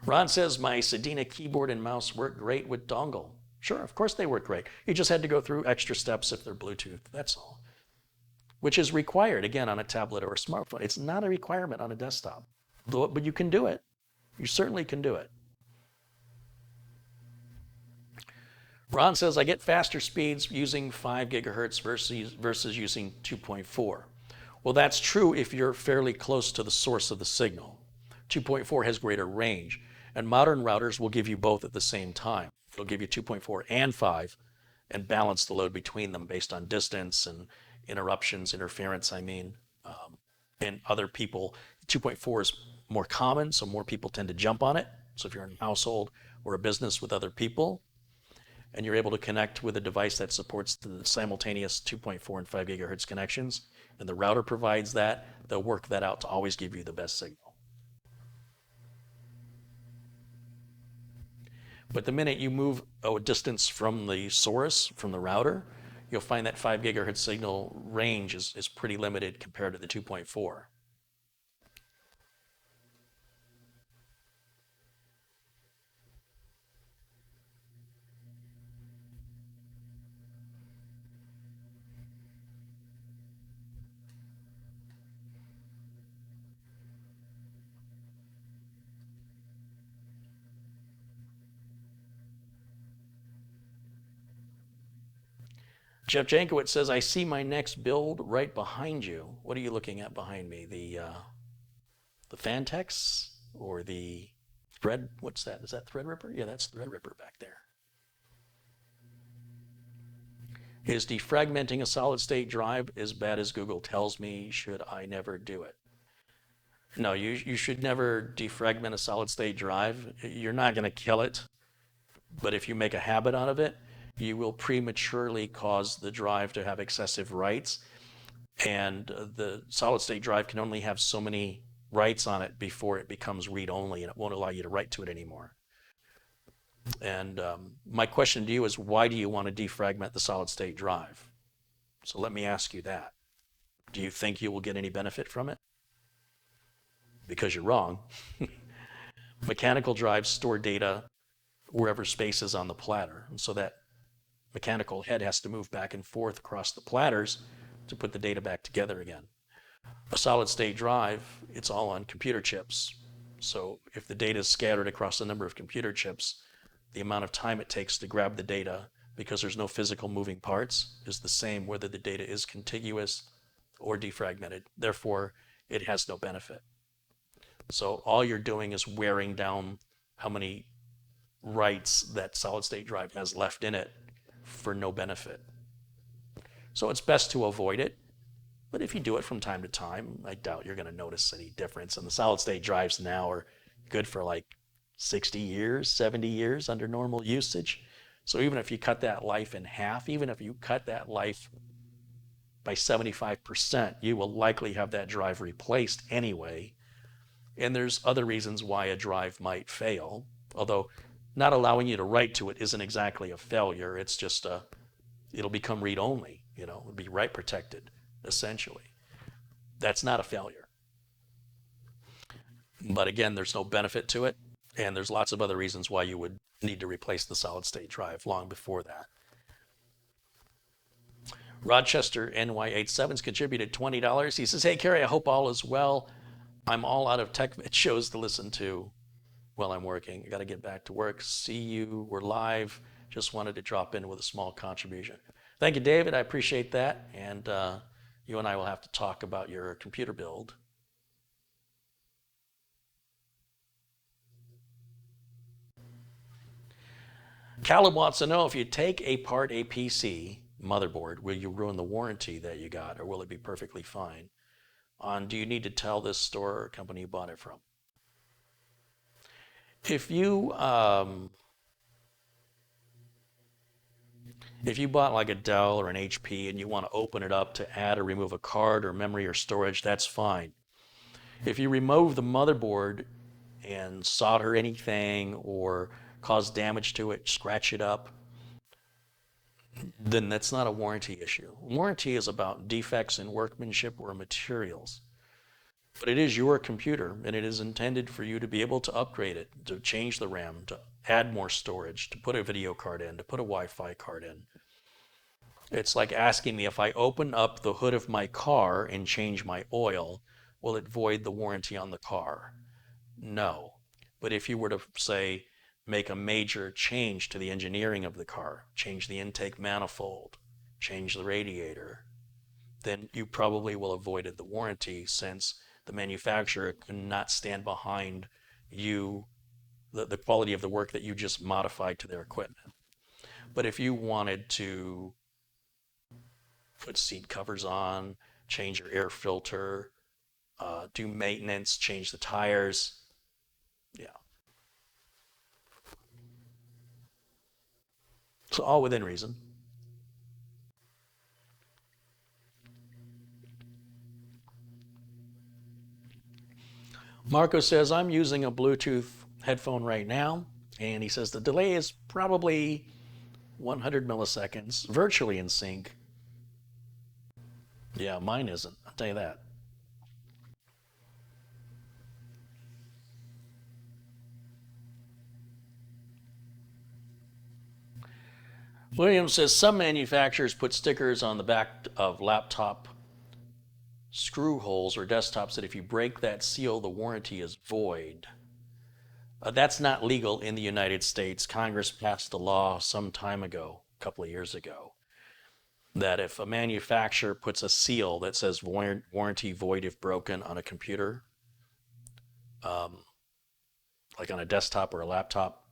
Ron says my Sedina keyboard and mouse work great with Dongle. Sure, of course they work great. You just had to go through extra steps if they're Bluetooth, that's all. Which is required, again, on a tablet or a smartphone. It's not a requirement on a desktop, but you can do it. You certainly can do it. Ron says, I get faster speeds using 5 gigahertz versus using 2.4. Well, that's true if you're fairly close to the source of the signal. 2.4 has greater range, and modern routers will give you both at the same time. It'll give you 2.4 and 5 and balance the load between them based on distance and interference, and other people. 2.4 is more common, so more people tend to jump on it. So if you're in a household or a business with other people, and you're able to connect with a device that supports the simultaneous 2.4 and 5 gigahertz connections, and the router provides that, they'll work that out to always give you the best signal. But the minute you move a distance from the source, from the router, you'll find that 5 gigahertz signal range is pretty limited compared to the 2.4. Jeff Jankowitz says, I see my next build right behind you. What are you looking at behind me? The Fantex or the Thread? What's that? Is that Threadripper? Yeah, that's Threadripper back there. Is defragmenting a solid state drive as bad as Google tells me? Should I never do it? No, you should never defragment a solid state drive. You're not going to kill it, but if you make a habit out of it, you will prematurely cause the drive to have excessive writes. And the solid state drive can only have so many writes on it before it becomes read-only and it won't allow you to write to it anymore. And my question to you is, why do you want to defragment the solid state drive? So let me ask you that. Do you think you will get any benefit from it? Because you're wrong. Mechanical drives store data wherever space is on the platter. And so that mechanical head has to move back and forth across the platters to put the data back together again. A solid state drive, it's all on computer chips. So if the data is scattered across a number of computer chips, the amount of time it takes to grab the data, because there's no physical moving parts, is the same whether the data is contiguous or defragmented. Therefore, it has no benefit. So all you're doing is wearing down how many writes that solid state drive has left in it for no benefit. So it's best to avoid it. But if you do it from time to time, I doubt you're going to notice any difference. And the solid state drives now are good for like 60 years, 70 years under normal usage. So even if you cut that life in half, even if you cut that life by 75%, you will likely have that drive replaced anyway. And there's other reasons why a drive might fail, although not allowing you to write to it isn't exactly a failure. It's just it'll become read-only, it'll be write protected, essentially. That's not a failure. But again, there's no benefit to it, and there's lots of other reasons why you would need to replace the solid-state drive long before that. Rochester NY87's contributed $20. He says, hey, Kerry, I hope all is well. I'm all out of tech shows to listen to while I'm working. I got to get back to work. See you. We're live. Just wanted to drop in with a small contribution. Thank you, David. I appreciate that. And you and I will have to talk about your computer build. Caleb wants to know, if you take apart a PC motherboard, will you ruin the warranty that you got, or will it be perfectly fine? Do you need to tell this store or company you bought it from? If you bought like a Dell or an HP and you want to open it up to add or remove a card or memory or storage, that's fine. If you remove the motherboard and solder anything or cause damage to it, scratch it up, then that's not a warranty issue. Warranty is about defects in workmanship or materials. But it is your computer, and it is intended for you to be able to upgrade it, to change the RAM, to add more storage, to put a video card in, to put a Wi-Fi card in. It's like asking me, if I open up the hood of my car and change my oil, will it void the warranty on the car? No. But if you were to, say, make a major change to the engineering of the car, change the intake manifold, change the radiator, then you probably will have voided the warranty, since the manufacturer cannot stand behind you, the quality of the work that you just modified to their equipment. But if you wanted to put seat covers on, change your air filter, do maintenance, change the tires, yeah. So all within reason. Marco says, I'm using a Bluetooth headphone right now, and he says the delay is probably 100 milliseconds, virtually in sync. Yeah, mine isn't, I'll tell you that. William says, some manufacturers put stickers on the back of laptop screw holes or desktops that if you break that seal, the warranty is void. That's not legal in the United States. Congress passed a law some time ago, a couple of years ago. that if a manufacturer puts a seal that says warranty void if broken on a computer, um, like on a desktop or a laptop,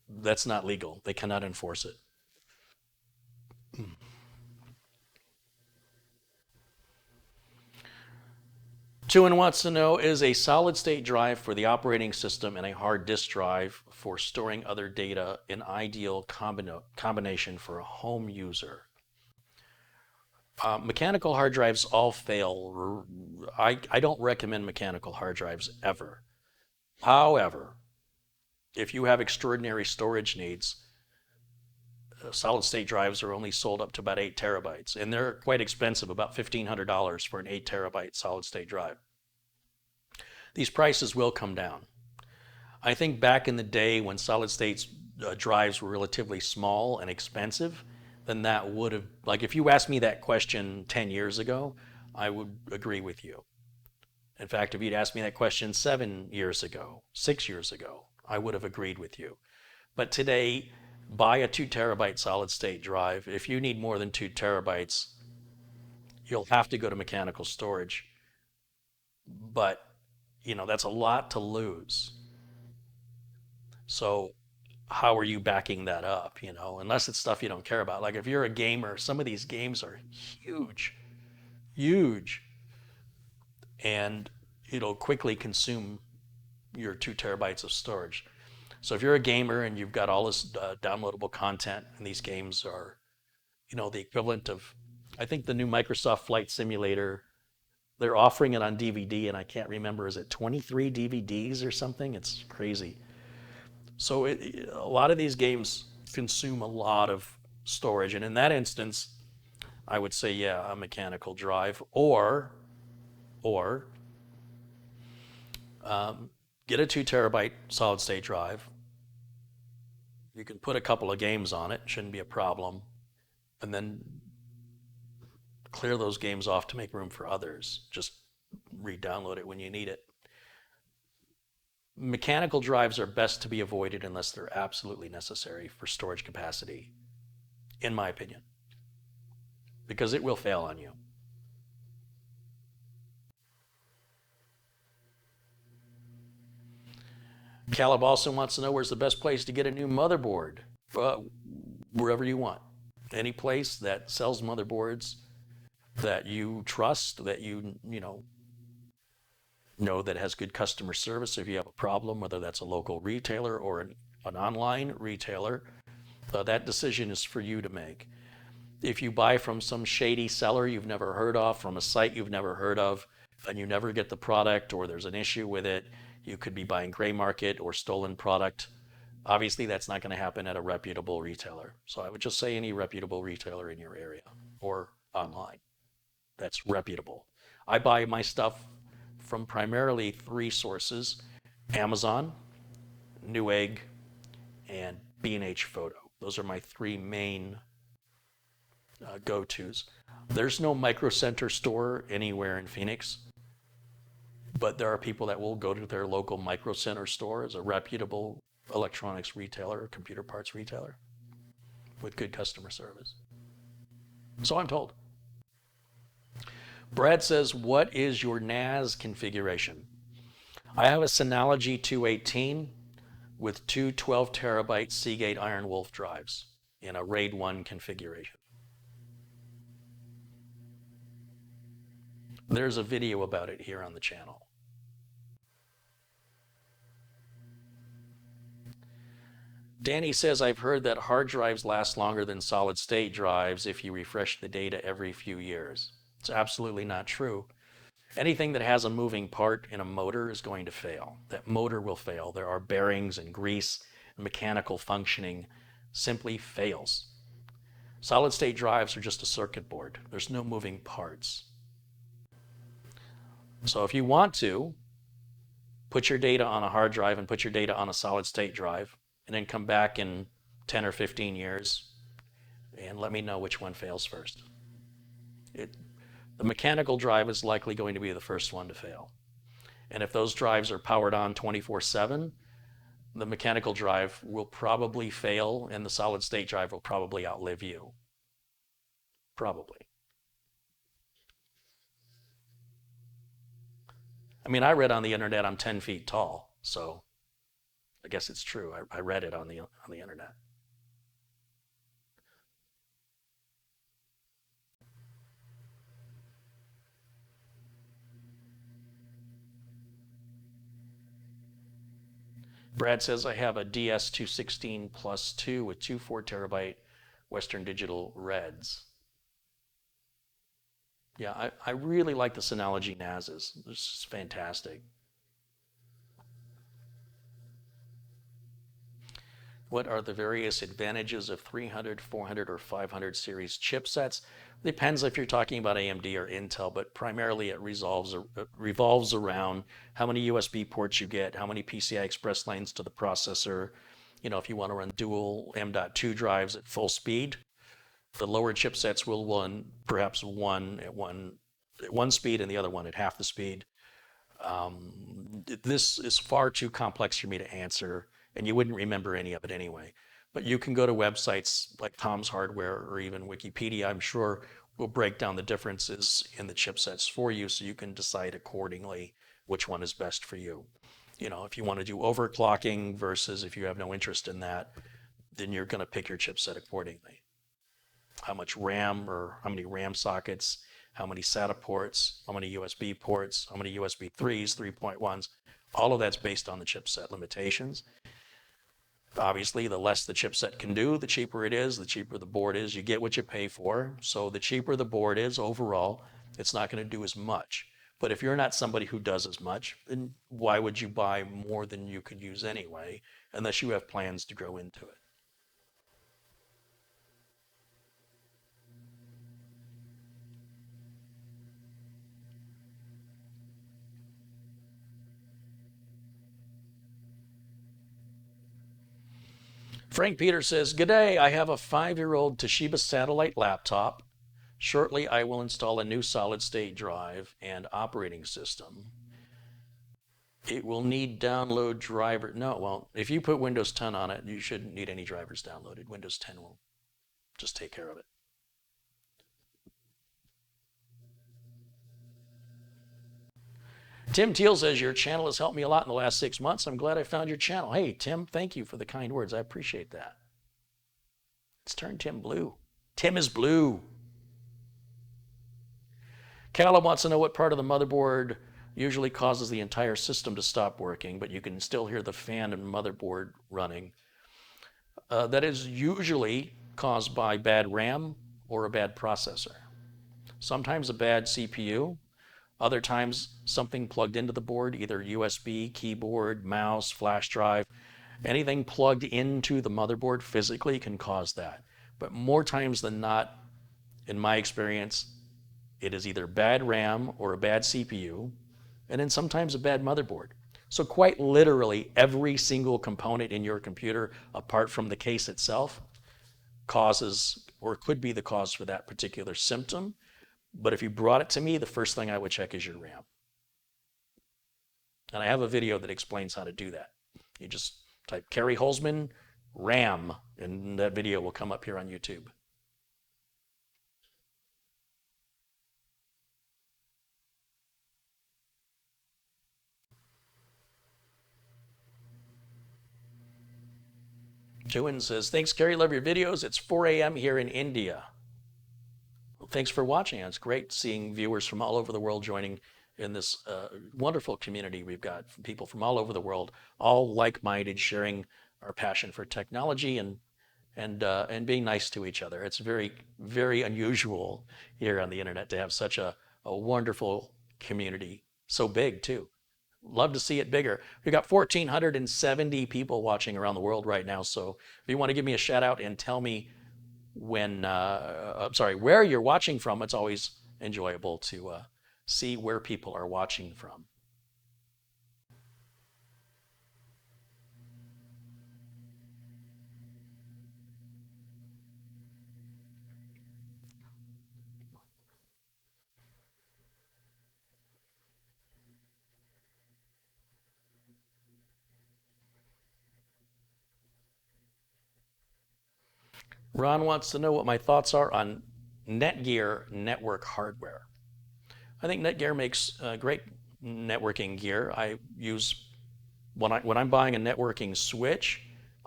that's not legal. They cannot enforce it. Chuan wants to know, is a solid state drive for the operating system and a hard disk drive for storing other data an ideal combination for a home user? Mechanical hard drives all fail. I don't recommend mechanical hard drives ever. However, if you have extraordinary storage needs, solid state drives are only sold up to about 8 terabytes, and they're quite expensive, about $1,500 for an 8 terabyte solid state drive. These prices will come down. I think back in the day when solid state drives were relatively small and expensive, then that would have, like if you asked me that question 10 years ago, I would agree with you. In fact, if you'd asked me that question 7 years ago, 6 years ago, I would have agreed with you. But today, buy a 2 terabyte solid state drive. If you need more than 2 terabytes, you'll have to go to mechanical storage. But, you know, that's a lot to lose. So how are you backing that up, you know, unless it's stuff you don't care about. Like if you're a gamer, some of these games are huge, huge, and it'll quickly consume your 2 terabytes of storage. So if you're a gamer and you've got all this downloadable content, and these games are, you know, the equivalent of, I think the new Microsoft Flight Simulator, they're offering it on DVD, and I can't remember, is it 23 DVDs or something? It's crazy. So a lot of these games consume a lot of storage, and in that instance, I would say, yeah, a mechanical drive, or get a 2 terabyte solid state drive. You can put a couple of games on it, shouldn't be a problem, and then clear those games off to make room for others. Just re-download it when you need it. Mechanical drives are best to be avoided unless they're absolutely necessary for storage capacity, in my opinion, because it will fail on you. Caleb also wants to know, where's the best place to get a new motherboard? Wherever you want. Any place that sells motherboards that you trust, that you know that has good customer service. If you have a problem, whether that's a local retailer or an online retailer, that decision is for you to make. If you buy from some shady seller you've never heard of, from a site you've never heard of, and you never get the product, or there's an issue with it, you could be buying gray market or stolen product. Obviously, that's not going to happen at a reputable retailer. So I would just say any reputable retailer in your area or online that's reputable. I buy my stuff from primarily 3 sources: Amazon, Newegg, and B&H Photo. Those are my 3 main go-tos. There's no Micro Center store anywhere in Phoenix, but there are people that will go to their local Micro Center store as a reputable electronics retailer or computer parts retailer with good customer service. So I'm told. Brad says, what is your NAS configuration? I have a Synology 218 with 2 12 terabyte Seagate Iron Wolf drives in a RAID 1 configuration. There's a video about it here on the channel. Danny says, I've heard that hard drives last longer than solid state drives if you refresh the data every few years. It's absolutely not true. Anything that has a moving part in a motor is going to fail. That motor will fail. There are bearings and grease, and mechanical functioning simply fails. Solid state drives are just a circuit board. There's no moving parts. So if you want to, put your data on a hard drive and put your data on a solid state drive, and then come back in 10 or 15 years and let me know which one fails first. The mechanical drive is likely going to be the first one to fail. And if those drives are powered on 24/7, the mechanical drive will probably fail and the solid state drive will probably outlive you. Probably. I mean, I read on the internet I'm 10 feet tall, so I guess it's true. I read it on the internet. Brad says I have a DS216 plus 2 with two 4 terabyte Western Digital Reds. Yeah, I really like the Synology NASs. This is fantastic. What are the various advantages of 300, 400, or 500 series chipsets? Depends if you're talking about AMD or Intel, but primarily it revolves around how many USB ports you get, how many PCI Express lanes to the processor. You know, if you want to run dual M.2 drives at full speed, the lower chipsets will run perhaps one at one speed and the other one at half the speed. This is far too complex for me to answer, and you wouldn't remember any of it anyway. But you can go to websites like Tom's Hardware or even Wikipedia. I'm sure will break down the differences in the chipsets for you so you can decide accordingly which one is best for you. You know, if you want to do overclocking versus if you have no interest in that, then you're going to pick your chipset accordingly. How much RAM or how many RAM sockets, how many SATA ports, how many USB ports, how many USB 3s, 3.1s, all of that's based on the chipset limitations. Obviously, the less the chipset can do, the cheaper it is, the cheaper the board is. You get what you pay for. So the cheaper the board is overall, it's not going to do as much. But if you're not somebody who does as much, then why would you buy more than you could use anyway, unless you have plans to grow into it? Frank Peter says, "Good day. I have a 5-year-old Toshiba satellite laptop. Shortly, I will install a new solid state drive and operating system. It will need download driver. No, well, if you put Windows 10 on it, you shouldn't need any drivers downloaded. Windows 10 will just take care of it." Tim Teal says, "Your channel has helped me a lot in the last 6 months. I'm glad I found your channel." Hey, Tim, thank you for the kind words. I appreciate that. Let's turn Tim blue. Tim is blue. Callum wants to know what part of the motherboard usually causes the entire system to stop working, but you can still hear the fan and motherboard running. That is usually caused by bad RAM or a bad processor. Sometimes a bad CPU, other times something plugged into the board, either USB, keyboard, mouse, flash drive. Anything plugged into the motherboard physically can cause that. But more times than not, in my experience, it is either bad RAM or a bad CPU, and then sometimes a bad motherboard. So quite literally, every single component in your computer, apart from the case itself, causes or could be the cause for that particular symptom. But if you brought it to me, the first thing I would check is your RAM. And I have a video that explains how to do that. You just type Kerry Holzman RAM, and that video will come up here on YouTube. Juin says, "Thanks, Kerry. Love your videos. It's 4 a.m. here in India." Well, thanks for watching. It's great seeing viewers from all over the world joining in this wonderful community. We've got people from all over the world, all like-minded, sharing our passion for technology and being nice to each other. It's very, very unusual here on the internet to have such a wonderful community, so big too. Love to see it bigger. We've got 1,470 people watching around the world right now. So if you want to give me a shout out and tell me where you're watching from, it's always enjoyable to see where people are watching from. Ron wants to know what my thoughts are on Netgear network hardware. I think Netgear makes great networking gear. I use when I'm buying a networking switch,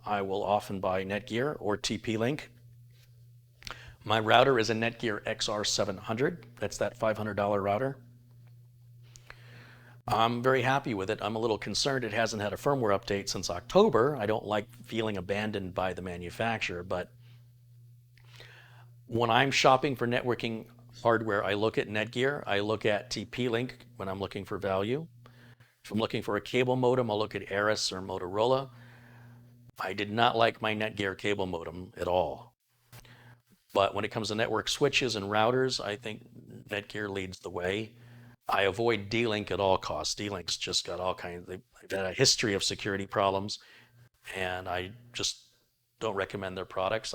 I will often buy Netgear or TP-Link. My router is a Netgear XR700. That's that $500 router. I'm very happy with it. I'm a little concerned it hasn't had a firmware update since October. I don't like feeling abandoned by the manufacturer, but when I'm shopping for networking hardware, I look at Netgear, I look at TP-Link when I'm looking for value. If I'm looking for a cable modem, I'll look at ASUS or Motorola. I did not like my Netgear cable modem at all. But when it comes to network switches and routers, I think Netgear leads the way. I avoid D-Link at all costs. D-Link's just got all kinds, they've had a history of security problems, and I just don't recommend their products.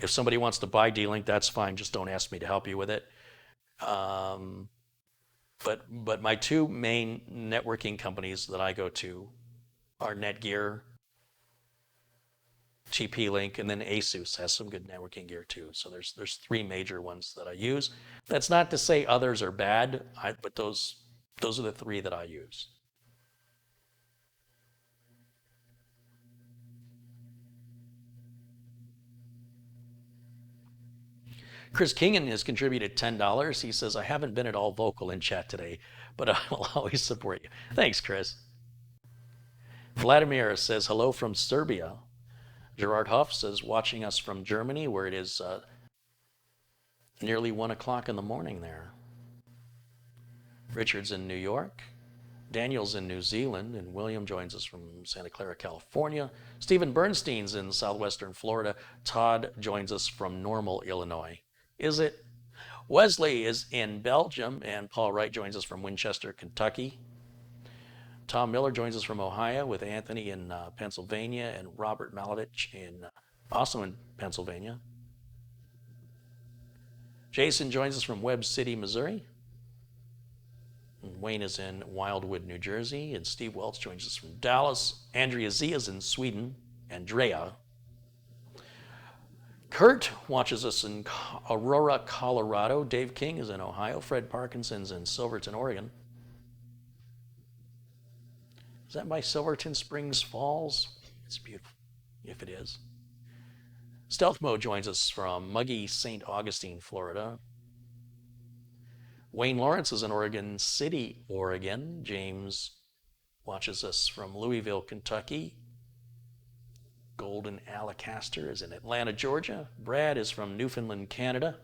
If somebody wants to buy D-Link, that's fine. Just don't ask me to help you with it. But my two main networking companies that I go to are Netgear, TP-Link, and then ASUS has some good networking gear too. So there's three major ones that I use. That's not to say others are bad, but those are the three that I use. Chris Kingan has contributed $10. He says, I haven't been at all vocal in chat today, but I will always support you. Thanks, Chris. Vladimir says, hello from Serbia. Gerard Huff says, watching us from Germany, where it is nearly 1 o'clock in the morning there. Richard's in New York. Daniel's in New Zealand, and William joins us from Santa Clara, California. Stephen Bernstein's in southwestern Florida. Todd joins us from Normal, Illinois. Is it? Wesley is in Belgium, and Paul Wright joins us from Winchester, Kentucky. Tom Miller joins us from Ohio with Anthony in Pennsylvania and Robert Malovich also in Pennsylvania. Jason joins us from Webb City, Missouri. And Wayne is in Wildwood, New Jersey, and Steve Welch joins us from Dallas. Andrea Z is in Sweden. Andrea. Kurt watches us in Aurora, Colorado. Dave King is in Ohio. Fred Parkinson's in Silverton, Oregon. Is that by Silverton Springs Falls? It's beautiful, if it is. Stealth Mode joins us from muggy St. Augustine, Florida. Wayne Lawrence is in Oregon City, Oregon. James watches us from Louisville, Kentucky. Golden Alacaster is in Atlanta, Georgia. Brad is from Newfoundland, Canada.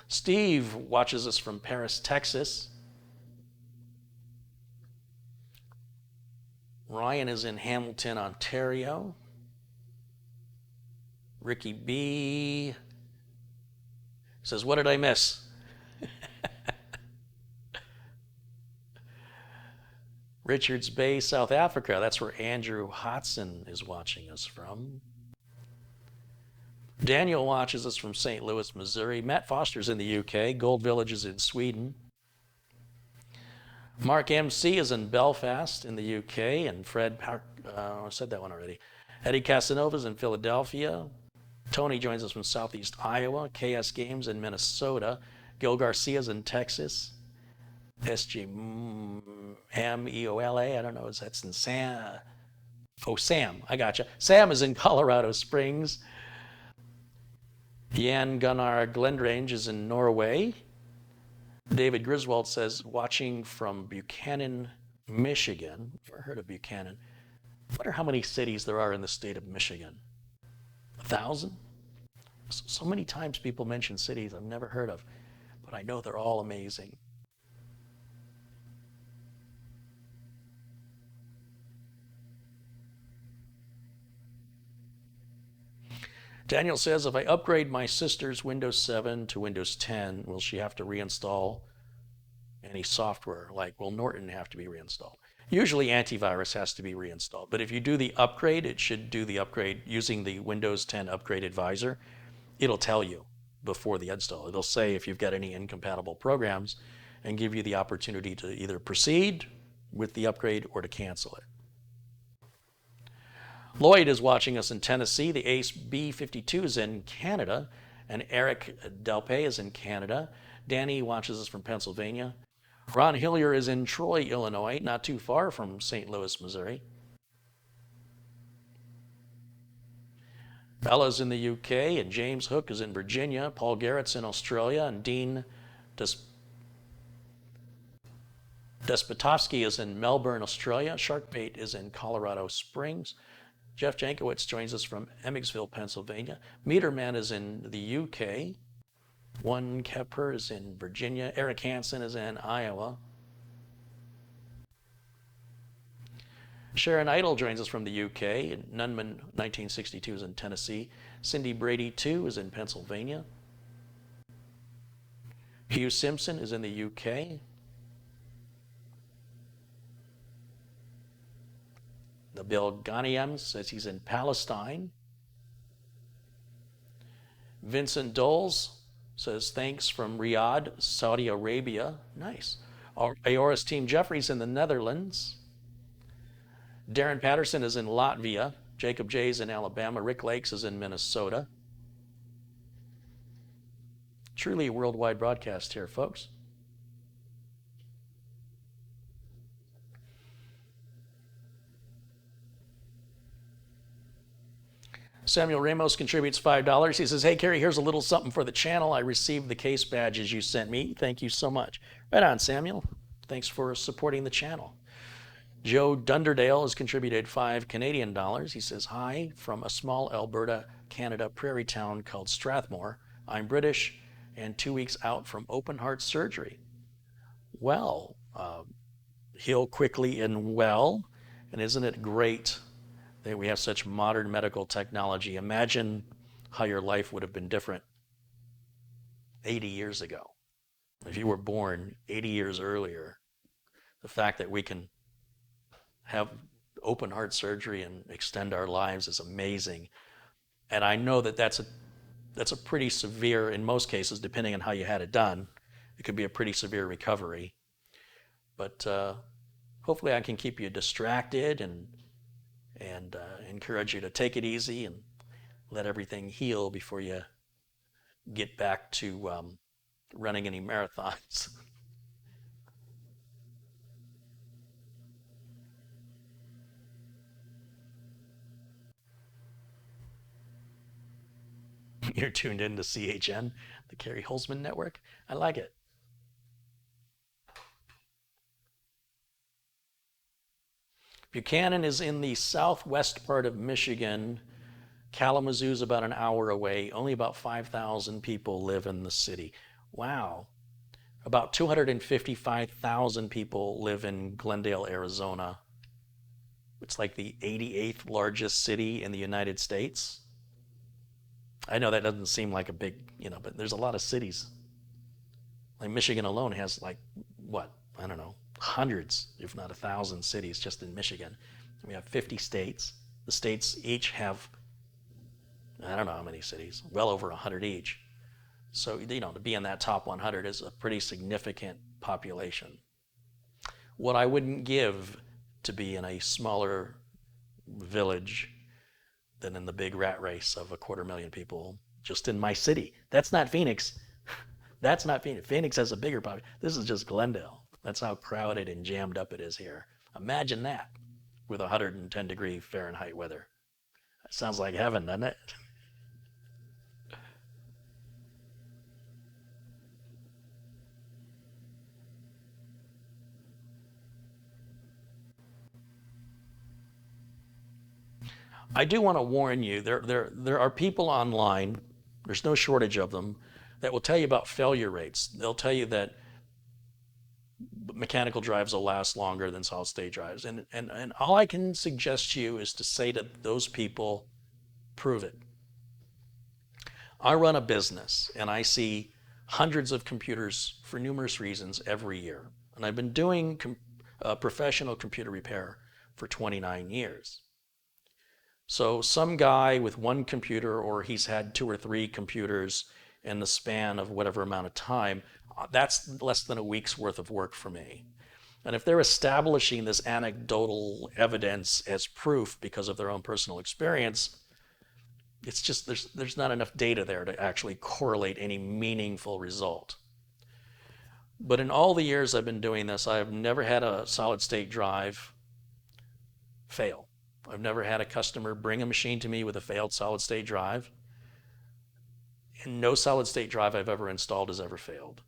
Steve watches us from Paris, Texas. Ryan is in Hamilton, Ontario. Ricky B says, what did I miss? Richards Bay, South Africa. That's where Andrew Hodson is watching us from. Daniel watches us from St. Louis, Missouri. Matt Foster's in the UK. Gold Village is in Sweden. Mark MC is in Belfast in the UK. And Fred, I said that one already. Eddie Casanova's in Philadelphia. Tony joins us from Southeast Iowa. KS Games in Minnesota. Gil Garcia's in Texas. SGMEOLA, I don't know, that's in Sam. Oh, Sam, I gotcha. Sam is in Colorado Springs. Jan Gunnar Glendrange is in Norway. David Griswold says, watching from Buchanan, Michigan. Never heard of Buchanan. I wonder how many cities there are in the state of Michigan. 1,000? So many times people mention cities I've never heard of, but I know they're all amazing. Daniel says, if I upgrade my sister's Windows 7 to Windows 10, will she have to reinstall any software? Like, will Norton have to be reinstalled? Usually antivirus has to be reinstalled, but if you do the upgrade, it should do the upgrade using the Windows 10 Upgrade Advisor. It'll tell you before the install. It'll say if you've got any incompatible programs and give you the opportunity to either proceed with the upgrade or to cancel it. Lloyd is watching us in Tennessee. The Ace B52 is in Canada. And Eric Delpay is in Canada. Danny watches us from Pennsylvania. Ron Hillier is in Troy, Illinois, not too far from St. Louis, Missouri. Bella's in the UK, and James Hook is in Virginia. Paul Garrett's in Australia, and Dean Despotovsky is in Melbourne, Australia. Sharkbait is in Colorado Springs. Jeff Jankowitz joins us from Emmetsville, Pennsylvania. Meterman is in the UK. One Kepper is in Virginia. Eric Hansen is in Iowa. Sharon Idle joins us from the UK. Nunman 1962 is in Tennessee. Cindy Brady 2 is in Pennsylvania. Hugh Simpson is in the UK. Bill Ghaniyam says he's in Palestine. Vincent Doles says thanks from Riyadh, Saudi Arabia. Nice. Aorus Team Jeffries in the Netherlands. Darren Patterson is in Latvia. Jacob J is in Alabama. Rick Lakes is in Minnesota. Truly a worldwide broadcast here, folks. Samuel Ramos contributes $5. He says, hey, Kerry, here's a little something for the channel. I received the case badges you sent me. Thank you so much. Right on, Samuel. Thanks for supporting the channel. Joe Dunderdale has contributed $5 Canadian. He says, hi, from a small Alberta, Canada prairie town called Strathmore. I'm British and 2 weeks out from open heart surgery. Well, heal quickly and well. And isn't it great that we have such modern medical technology? Imagine how your life would have been different 80 years ago. If you were born 80 years earlier, the fact that we can have open heart surgery and extend our lives is amazing. And I know that that's a pretty severe, in most cases, depending on how you had it done, it could be a pretty severe recovery. But hopefully I can keep you distracted and encourage you to take it easy and let everything heal before you get back to running any marathons. You're tuned in to CHN, the Kerry Holzman Network. I like it. Buchanan is in the southwest part of Michigan. Kalamazoo is about an hour away. Only about 5,000 people live in the city. Wow. About 255,000 people live in Glendale, Arizona. It's like the 88th largest city in the United States. I know that doesn't seem like a big, but there's a lot of cities. Like Michigan alone has like, what? I don't know, hundreds, if not 1,000 cities just in Michigan. We have 50 states. The states each have, I don't know how many cities, well over 100 each. So, to be in that top 100 is a pretty significant population. What I wouldn't give to be in a smaller village than in the big rat race of 250,000 people just in my city. That's not Phoenix. That's not Phoenix. Phoenix has a bigger population. This is just Glendale. That's how crowded and jammed up it is here. Imagine that with 110-degree Fahrenheit weather. That sounds like heaven, doesn't it? I do want to warn you, there are people online, there's no shortage of them, that will tell you about failure rates. They'll tell you that mechanical drives will last longer than solid state drives. And all I can suggest to you is to say to those people, prove it. I run a business and I see hundreds of computers for numerous reasons every year. And I've been doing professional computer repair for 29 years. So some guy with one computer, or he's had 2 or 3 computers in the span of whatever amount of time, that's less than a week's worth of work for me. And if they're establishing this anecdotal evidence as proof because of their own personal experience, It's just there's not enough data there to actually correlate any meaningful result. But in all the years I've been doing this, I've never had a solid state drive fail. I've never had a customer bring a machine to me with a failed solid state drive. And no solid state drive I've ever installed has ever failed.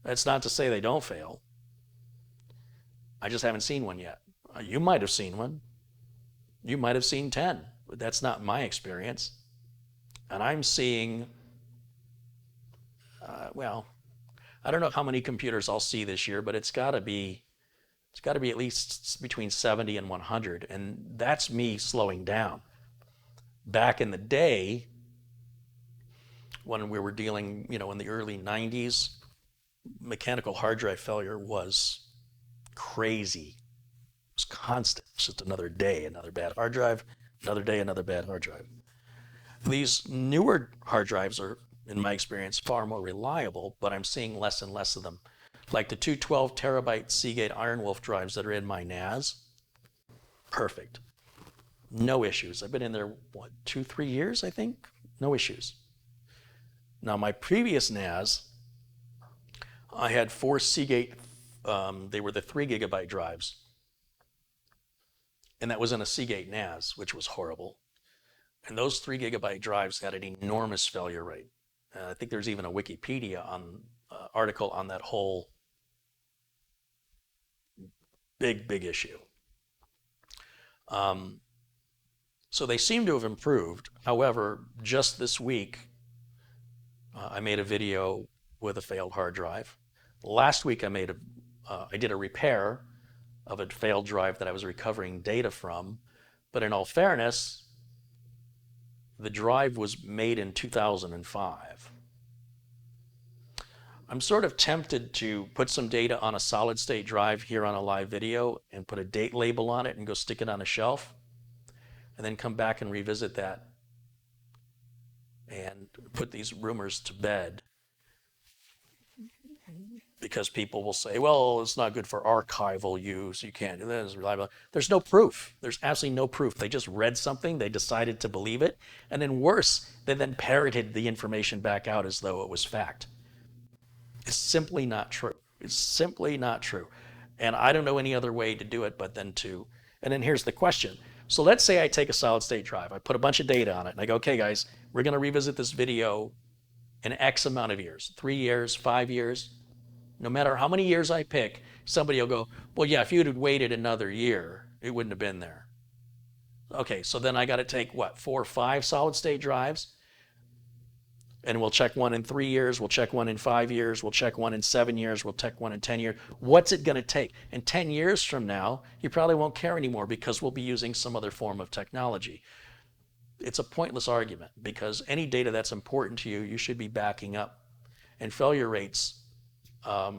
That's not to say they don't fail. I just haven't seen one yet. You might have seen one. You might have seen 10, but that's not my experience. And I'm seeing, well, I don't know how many computers I'll see this year, but it's got to be at least between 70 and 100, and that's me slowing down. Back in the day, when we were dealing, in the early 90s, mechanical hard drive failure was crazy. It was constant. It's just another day, another bad hard drive, another day, another bad hard drive. These newer hard drives are, in my experience, far more reliable, but I'm seeing less and less of them. Like the 212 terabyte Seagate Iron Wolf drives that are in my NAS, perfect. No issues. I've been in there, 2-3 years, I think? No issues. Now, my previous NAS, I had 4 Seagate, they were the 3 gigabyte drives. And that was in a Seagate NAS, which was horrible. And those 3 gigabyte drives had an enormous failure rate. I think there's even a Wikipedia article on that whole big issue. So they seem to have improved. However, just this week, I made a video with a failed hard drive. Last week, I did a repair of a failed drive that I was recovering data from. But in all fairness, the drive was made in 2005. I'm sort of tempted to put some data on a solid state drive here on a live video and put a date label on it and go stick it on a shelf, and then come back and revisit that and put these rumors to bed. Because people will say, well, it's not good for archival use. You can't do that. It's reliable. There's no proof. There's absolutely no proof. They just read something. They decided to believe it. And then worse, they then parroted the information back out as though it was fact. It's simply not true. It's simply not true. And I don't know any other way to do it but then to, and then here's the question. So let's say I take a solid state drive. I put a bunch of data on it. And I go, okay, guys, we're going to revisit this video in X amount of years, 3 years, 5 years. No matter how many years I pick, somebody will go, well, yeah, if you'd have waited another year, it wouldn't have been there. Okay, so then I got to take, 4 or 5 solid state drives? And we'll check one in 3 years, we'll check one in 5 years, we'll check one in 7 years, we'll check one in 10 years. What's it going to take? And 10 years from now, you probably won't care anymore because we'll be using some other form of technology. It's a pointless argument because any data that's important to you, you should be backing up. And failure rates are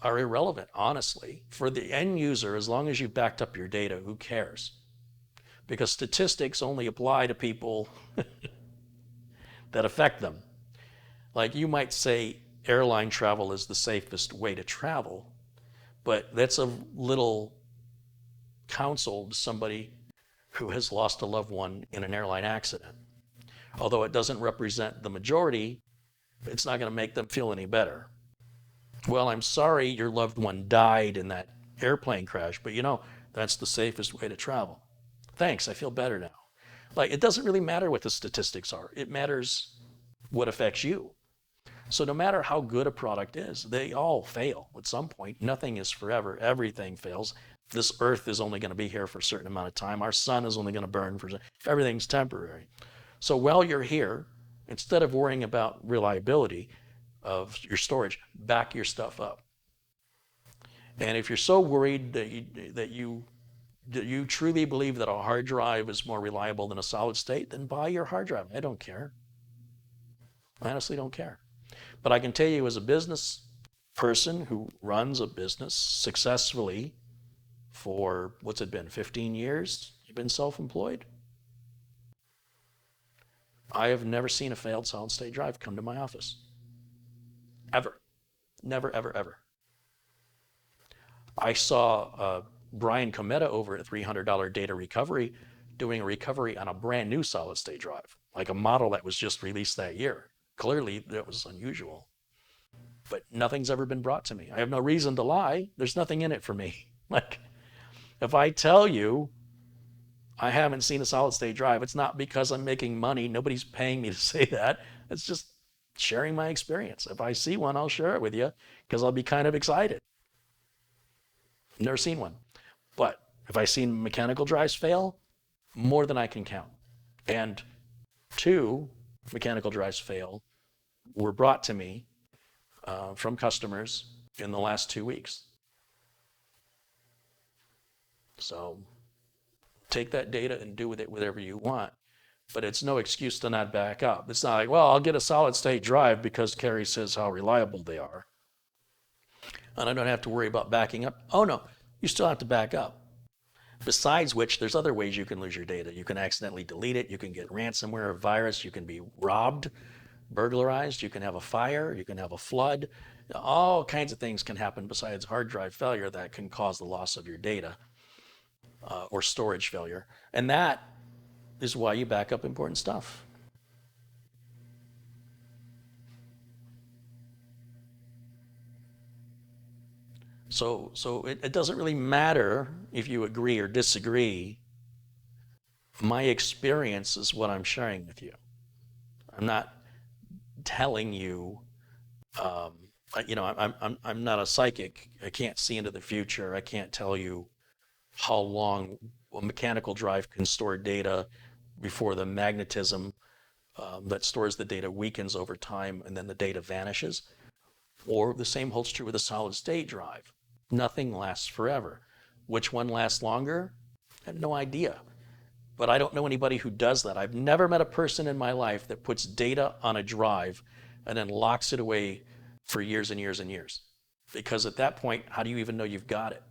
irrelevant, honestly. For the end user, as long as you've backed up your data, who cares? Because statistics only apply to people that affect them. Like you might say airline travel is the safest way to travel, but that's a little counsel to somebody who has lost a loved one in an airline accident. Although it doesn't represent the majority, it's not going to make them feel any better. Well, I'm sorry your loved one died in that airplane crash, but that's the safest way to travel. Thanks, I feel better now. Like, it doesn't really matter what the statistics are. It matters what affects you. So no matter how good a product is, they all fail at some point. Nothing is forever. Everything fails. This earth is only going to be here for a certain amount of time. Our sun is only going to burn for everything's temporary. So while you're here, instead of worrying about reliability of your storage, back your stuff up. And if you're so worried that you truly believe that a hard drive is more reliable than a solid state, then buy your hard drive. I don't care. I honestly don't care. But I can tell you as a business person who runs a business successfully for, what's it been, 15 years? You've been self-employed? I have never seen a failed solid state drive come to my office. Ever. Never, ever, ever. I saw Brian Cometa over at $300 Data Recovery doing a recovery on a brand new solid state drive, like a model that was just released that year. Clearly, that was unusual. But nothing's ever been brought to me. I have no reason to lie. There's nothing in it for me. Like, if I tell you I haven't seen a solid state drive, it's not because I'm making money. Nobody's paying me to say that. It's just sharing my experience. If I see one, I'll share it with you because I'll be kind of excited. Never seen one. But if I've seen mechanical drives fail, more than I can count. And 2 mechanical drives fail were brought to me from customers in the last 2 weeks. So take that data and do with it whatever you want, but it's no excuse to not back up. It's not like, well, I'll get a solid state drive because Kerry says how reliable they are, and I don't have to worry about backing up. Oh no, you still have to back up. Besides which, there's other ways you can lose your data. You can accidentally delete it, you can get ransomware, a virus, you can be robbed, burglarized, you can have a fire, you can have a flood. All kinds of things can happen besides hard drive failure that can cause the loss of your data or storage failure. And that is why you back up important stuff. So it doesn't really matter if you agree or disagree. My experience is what I'm sharing with you. I'm not telling you, I'm not a psychic. I can't see into the future. I can't tell you how long a mechanical drive can store data before the magnetism that stores the data weakens over time and then the data vanishes. Or the same holds true with a solid state drive. Nothing lasts forever. Which one lasts longer? I have no idea. But I don't know anybody who does that. I've never met a person in my life that puts data on a drive and then locks it away for years and years and years. Because at that point, how do you even know you've got it?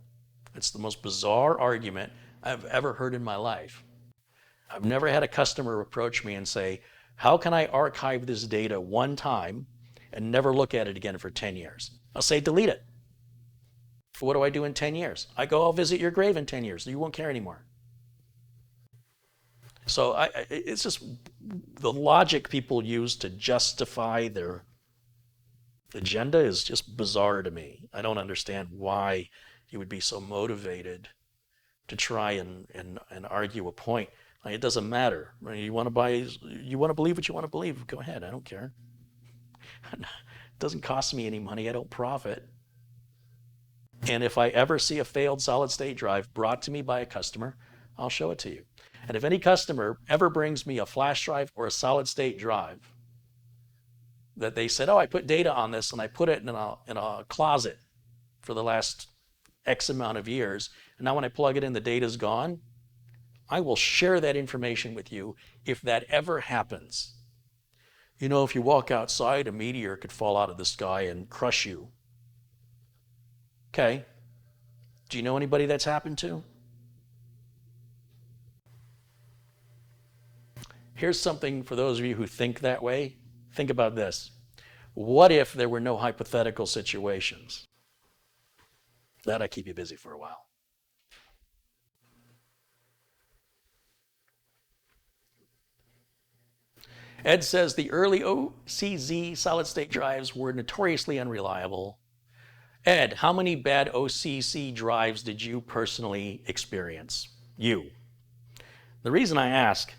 It's the most bizarre argument I've ever heard in my life. I've never had a customer approach me and say, how can I archive this data one time and never look at it again for 10 years? I'll say, delete it. What do I do in 10 years? I go, I'll visit your grave in 10 years. You won't care anymore. So it's just the logic people use to justify their agenda is just bizarre to me. I don't understand why you would be so motivated to try and argue a point. Like, it doesn't matter. You want to believe what you want to believe. Go ahead. I don't care. It doesn't cost me any money. I don't profit. And if I ever see a failed solid state drive brought to me by a customer, I'll show it to you. And if any customer ever brings me a flash drive or a solid state drive that they said, oh, I put data on this and I put it in a closet for the last X amount of years, and now when I plug it in, the data's gone, I will share that information with you if that ever happens. You know, if you walk outside, a meteor could fall out of the sky and crush you. Okay. Do you know anybody that's happened to? Here's something for those of you who think that way. Think about this. What if there were no hypothetical situations? That'll keep you busy for a while. Ed says the early OCZ solid state drives were notoriously unreliable. Ed, how many bad OCZ drives did you personally experience? You. The reason I ask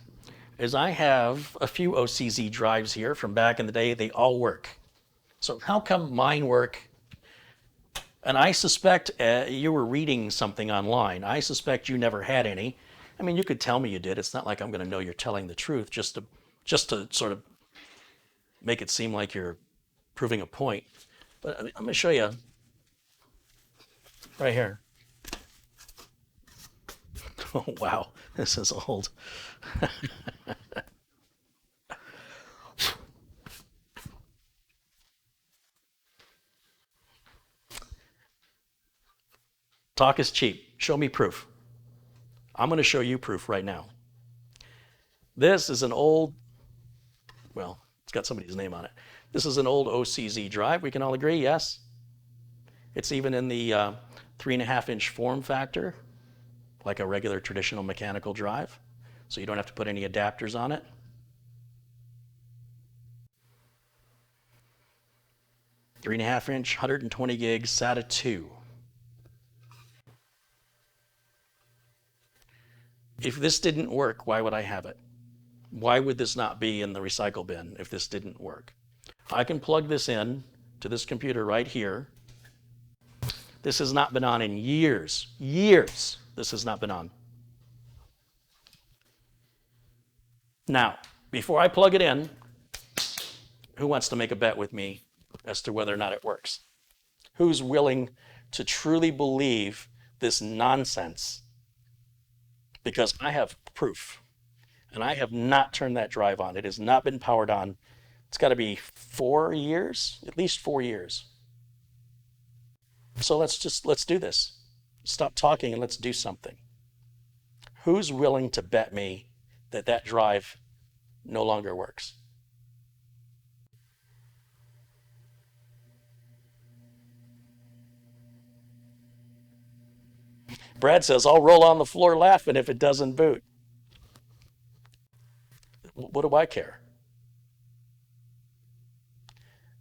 is I have a few OCZ drives here from back in the day. They all work. So how come mine work? And I suspect you were reading something online. I suspect you never had any. I mean, you could tell me you did. It's not like I'm going to know you're telling the truth just to sort of make it seem like you're proving a point. But I'm going to show you right here. Oh, wow. This is old. Talk is cheap. Show me proof. I'm going to show you proof right now. This is an old, well, it's got somebody's name on it. This is an old OCZ drive. We can all agree, yes? It's even in the 3.5-inch form factor, like a regular traditional mechanical drive. so you don't have to put any adapters on it. Three and a half inch, 120 gigs, SATA 2. If this didn't work, why would I have it? Why would this not be in the recycle bin if this didn't work? I can plug this in to this computer right here. This has not been on in years. Years this has not been on. Now, before I plug it in, who wants to make a bet with me as to whether or not it works? Who's willing to truly believe this nonsense? Because I have proof. And I have not turned that drive on. It has not been powered on. It's got to be 4 years, at least 4 years. So let's do this. Stop talking and let's do something. Who's willing to bet me that that drive no longer works? Brad says, I'll roll on the floor laughing if it doesn't boot. What do I care?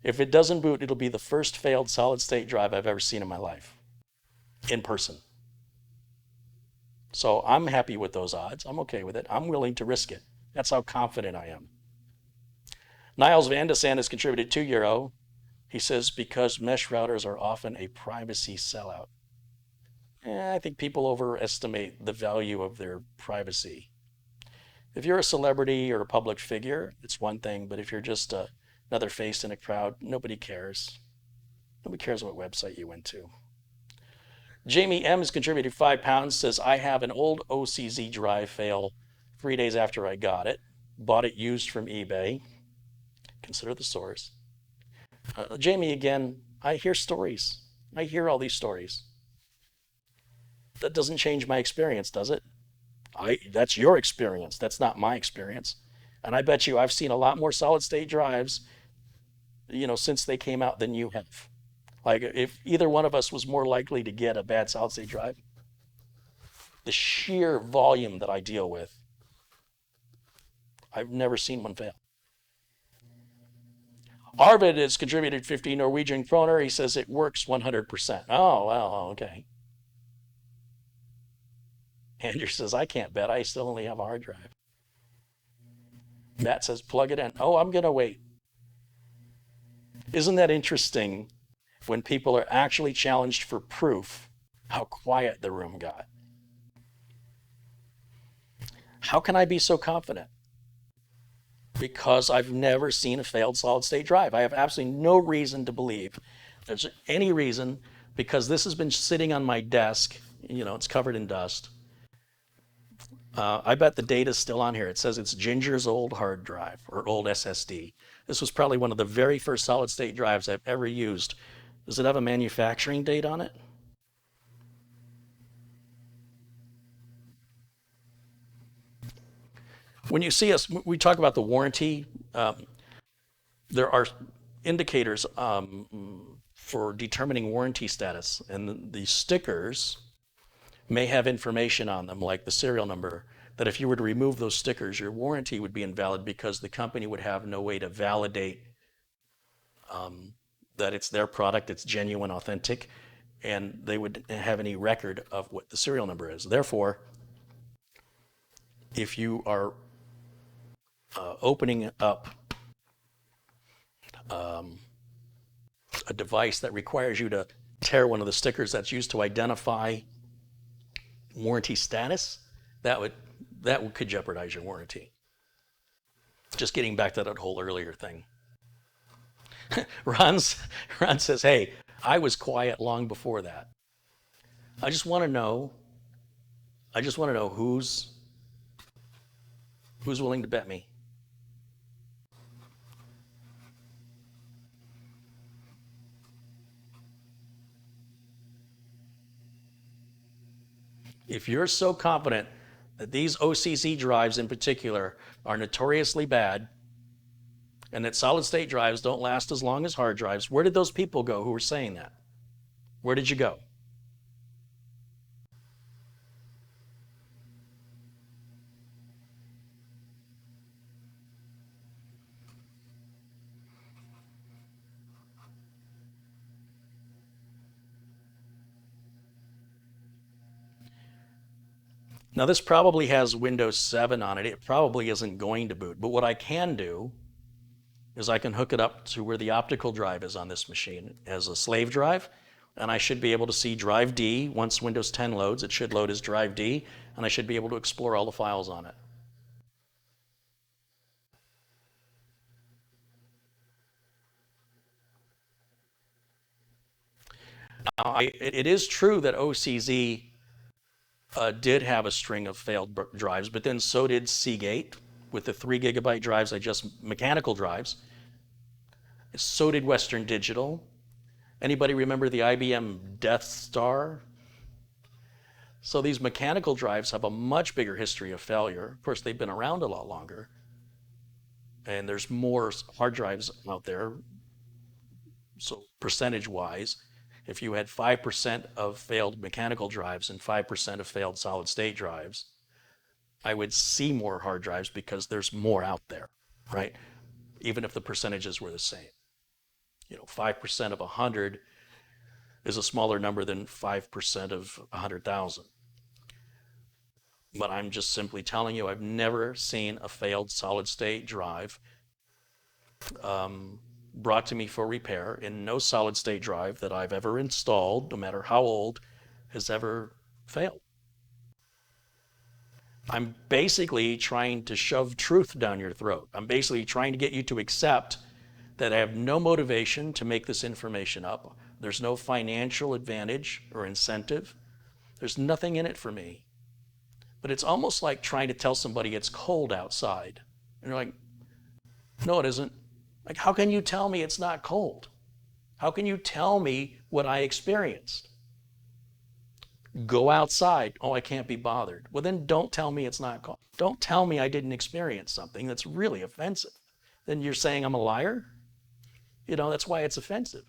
If it doesn't boot, it'll be the first failed solid-state drive I've ever seen in my life, in person. So I'm happy with those odds. I'm okay with it. I'm willing to risk it. That's how confident I am. Niles Van de Sand has contributed €2. He says, because mesh routers are often a privacy sellout. I think people overestimate the value of their privacy. If you're a celebrity or a public figure, it's one thing, but if you're just another face in a crowd, nobody cares. Nobody cares what website you went to. Jamie M has contributed £5, says, I have an old OCZ drive fail 3 days after I got it. Bought it used from eBay. Consider the source. Jamie, again, I hear stories. I hear all these stories. That doesn't change my experience, does it? That's your experience. That's not my experience. And I bet you I've seen a lot more solid state drives, since they came out than you have. Like if either one of us was more likely to get a bad solid state drive, the sheer volume that I deal with, I've never seen one fail. Arvid has contributed 50 Norwegian kroner. He says it works 100%. Oh, well, okay. Andrew says, I can't bet. I still only have a hard drive. Matt says, plug it in. Oh, I'm going to wait. Isn't that interesting when people are actually challenged for proof how quiet the room got? How can I be so confident? Because I've never seen a failed solid state drive. I have absolutely no reason to believe there's any reason, because this has been sitting on my desk, it's covered in dust. I bet the data's still on here. It says it's Ginger's old hard drive or old SSD. This was probably one of the very first solid state drives I've ever used. Does it have a manufacturing date on it? When you see us, we talk about the warranty. There are indicators for determining warranty status, and the stickers may have information on them, like the serial number, that if you were to remove those stickers, your warranty would be invalid because the company would have no way to validate that it's their product, it's genuine, authentic, and they would have any record of what the serial number is. Therefore, if you are opening up a device that requires you to tear one of the stickers that's used to identify warranty status, that could jeopardize your warranty. Just getting back to that whole earlier thing. Ron says, hey, I was quiet long before that. I just want to know who's willing to bet me. If you're so confident that these OCZ drives in particular are notoriously bad and that solid state drives don't last as long as hard drives, where did those people go who were saying that? Where did you go? Now this probably has Windows 7 on it. It probably isn't going to boot. But what I can do is I can hook it up to where the optical drive is on this machine as a slave drive, and I should be able to see drive D. Once Windows 10 loads, it should load as drive D, and I should be able to explore all the files on it. Now, it is true that OCZ did have a string of failed drives, but then so did Seagate with the 3 gigabyte drives, mechanical drives. So did Western Digital. Anybody remember the IBM Death Star? So these mechanical drives have a much bigger history of failure. Of course, they've been around a lot longer, and there's more hard drives out there. So percentage-wise, if you had 5% of failed mechanical drives and 5% of failed solid-state drives, I would see more hard drives because there's more out there, right? Even if the percentages were the same. 5% of 100 is a smaller number than 5% of 100,000. But I'm just simply telling you, I've never seen a failed solid-state drive brought to me for repair, and no solid-state drive that I've ever installed, no matter how old, has ever failed. I'm basically trying to shove truth down your throat. I'm basically trying to get you to accept that I have no motivation to make this information up. There's no financial advantage or incentive. There's nothing in it for me. But it's almost like trying to tell somebody it's cold outside. And you're like, no, it isn't. Like, how can you tell me it's not cold? How can you tell me what I experienced? Go outside. Oh, I can't be bothered. Well, then don't tell me it's not cold. Don't tell me I didn't experience something that's really offensive. Then you're saying I'm a liar? That's why it's offensive.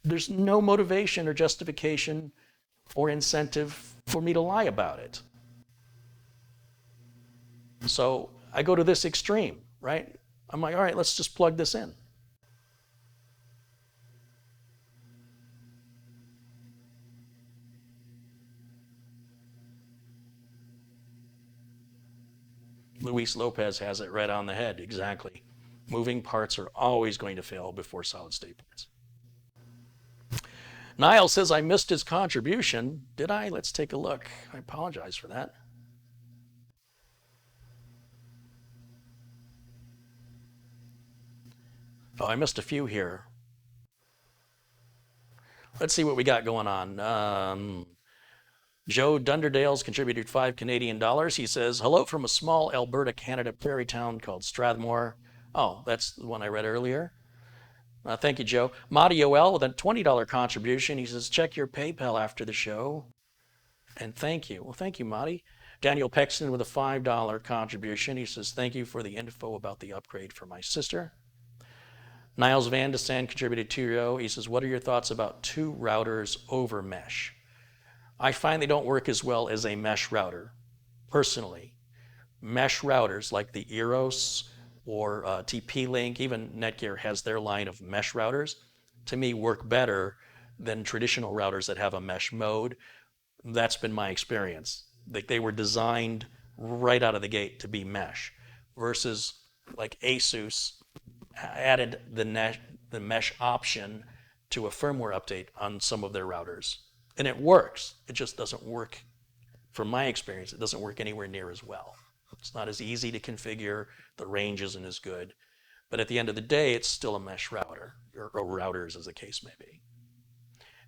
There's no motivation or justification or incentive for me to lie about it. So I go to this extreme, right? I'm like, all right, let's just plug this in. Luis Lopez has it right on the head, exactly. Moving parts are always going to fail before solid-state parts. Niall says, I missed his contribution. Did I? Let's take a look. I apologize for that. Oh, I missed a few here. Let's see what we got going on. Joe Dunderdale's contributed $5 Canadian. He says, hello from a small Alberta, Canada prairie town called Strathmore. Oh, that's the one I read earlier. Thank you, Joe. Madi Yoel with a $20 contribution. He says, check your PayPal after the show. And thank you. Well, thank you, Madi. Daniel Pexton with a $5 contribution. He says, thank you for the info about the upgrade for my sister. Niles Van de Sand contributed €2. He says, what are your thoughts about 2 routers over mesh? I find they don't work as well as a mesh router, personally. Mesh routers like the Eros or TP-Link, even Netgear has their line of mesh routers, to me work better than traditional routers that have a mesh mode. That's been my experience. They were designed right out of the gate to be mesh, versus like ASUS added the mesh option to a firmware update on some of their routers. And it works. It just doesn't work, from my experience, it doesn't work anywhere near as well. It's not as easy to configure. The range isn't as good. But at the end of the day, it's still a mesh router, or routers as the case may be.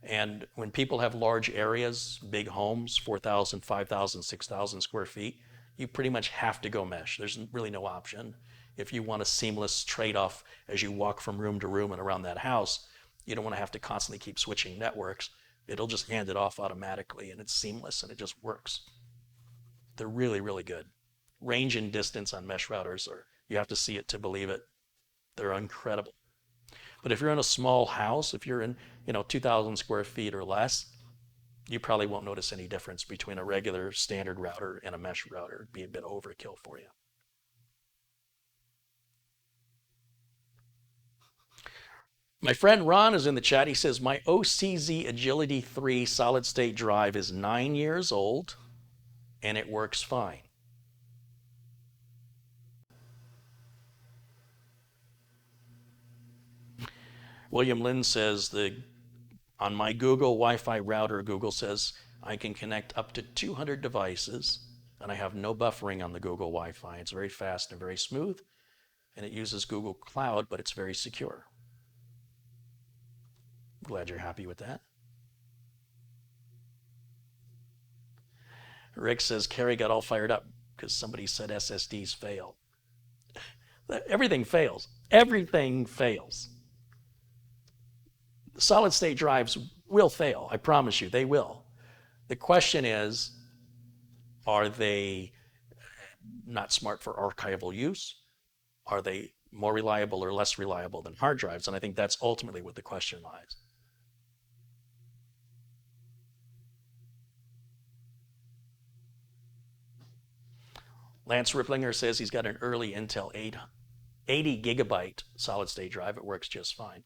And when people have large areas, big homes, 4,000, 5,000, 6,000 square feet, you pretty much have to go mesh. There's really no option. If you want a seamless trade-off as you walk from room to room and around that house, you don't want to have to constantly keep switching networks. It'll just hand it off automatically, and it's seamless, and it just works. They're really, really good. Range and distance on mesh routers, you have to see it to believe it. They're incredible. But if you're in a small house, if you're in 2,000 square feet or less, you probably won't notice any difference between a regular standard router and a mesh router. It'd be a bit overkill for you. My friend Ron is in the chat. He says, my OCZ Agility 3 solid state drive is 9 years old and it works fine. William Lynn says on my Google Wi-Fi router, Google says I can connect up to 200 devices, and I have no buffering on the Google Wi-Fi. It's very fast and very smooth, and it uses Google Cloud, but it's very secure. Glad you're happy with that. Rick says Carrie got all fired up because somebody said SSDs fail. Everything fails. Everything fails. Solid state drives will fail. I promise you, they will. The question is, are they not smart for archival use? Are they more reliable or less reliable than hard drives? And I think that's ultimately what the question lies. Lance Ripplinger says he's got an early Intel 80 gigabyte solid state drive. It works just fine.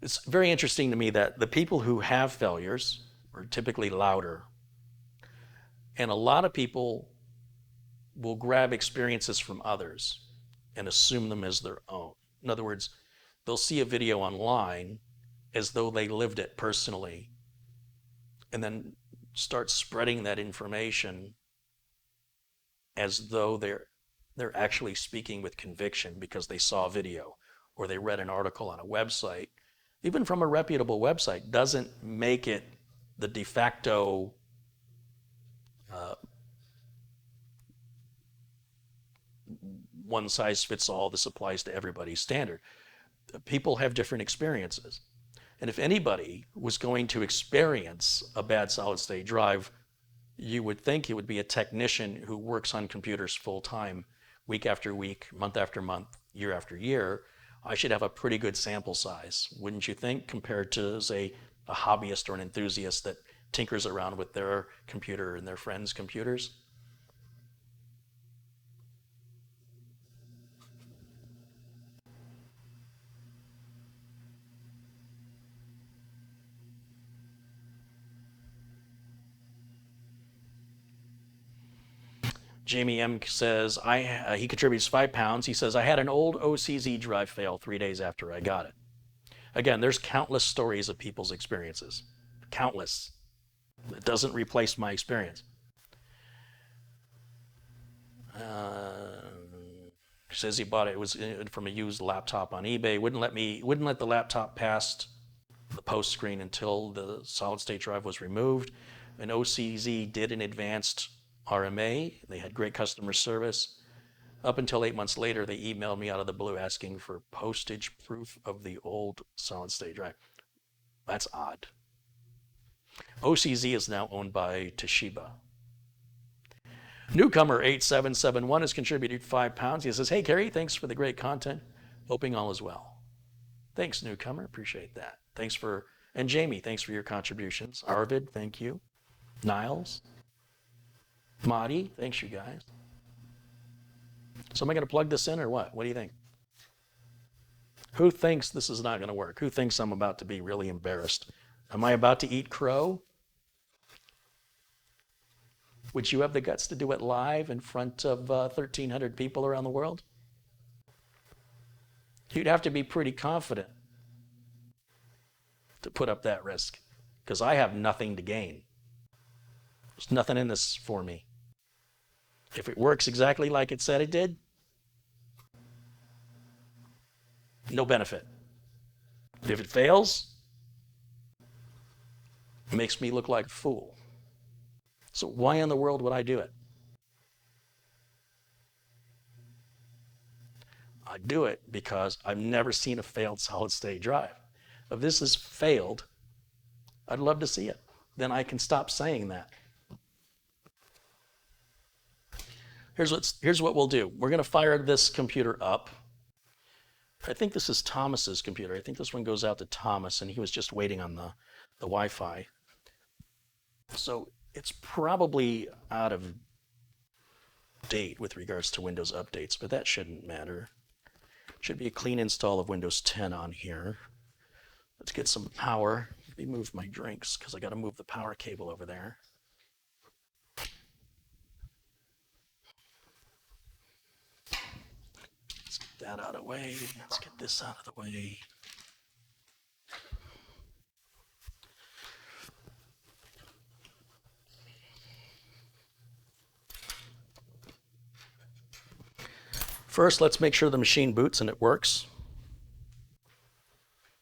It's very interesting to me that the people who have failures are typically louder. And a lot of people will grab experiences from others and assume them as their own. In other words, they'll see a video online as though they lived it personally and then start spreading that information as though they're actually speaking with conviction because they saw a video or they read an article on a website. Even from a reputable website, doesn't make it the de facto one size fits all, this applies to everybody standard. People have different experiences. And if anybody was going to experience a bad solid state drive, you would think it would be a technician who works on computers full time, week after week, month after month, year after year. I should have a pretty good sample size, wouldn't you think, compared to, say, a hobbyist or an enthusiast that tinkers around with their computer and their friends' computers? Jamie M says, he contributes 5 pounds. He says, I had an old OCZ drive fail 3 days after I got it. Again, there's countless stories of people's experiences. Countless. It doesn't replace my experience. He says he bought it. It was from a used laptop on eBay. Wouldn't let the laptop past the post screen until the solid state drive was removed. An OCZ did an advanced RMA. They had great customer service. Up until 8 months later, they emailed me out of the blue asking for postage proof of the old solid state drive. That's odd. OCZ is now owned by Toshiba. Newcomer 8771 has contributed 5 pounds. He says, hey, Carrie, thanks for the great content. Hoping all is well. Thanks, Newcomer. Appreciate that. And Jamie, thanks for your contributions. Arvid, thank you. Niles. Mahdi, thanks you guys. So am I going to plug this in or what? What do you think? Who thinks this is not going to work? Who thinks I'm about to be really embarrassed? Am I about to eat crow? Would you have the guts to do it live in front of 1,300 people around the world? You'd have to be pretty confident to put up that risk, because I have nothing to gain. There's nothing in this for me. If it works exactly like it said it did, no benefit. If it fails, it makes me look like a fool. So why in the world would I do it? I do it because I've never seen a failed solid state drive. If this has failed, I'd love to see it. Then I can stop saying that. Here's what we'll do. We're going to fire this computer up. I think this is Thomas's computer. I think this one goes out to Thomas, and he was just waiting on the Wi-Fi. So it's probably out of date with regards to Windows updates, but that shouldn't matter. Should be a clean install of Windows 10 on here. Let's get some power. Let me move my drinks because I got to move the power cable over there. that out of the way. Let's get this out of the way. First, let's make sure the machine boots and it works,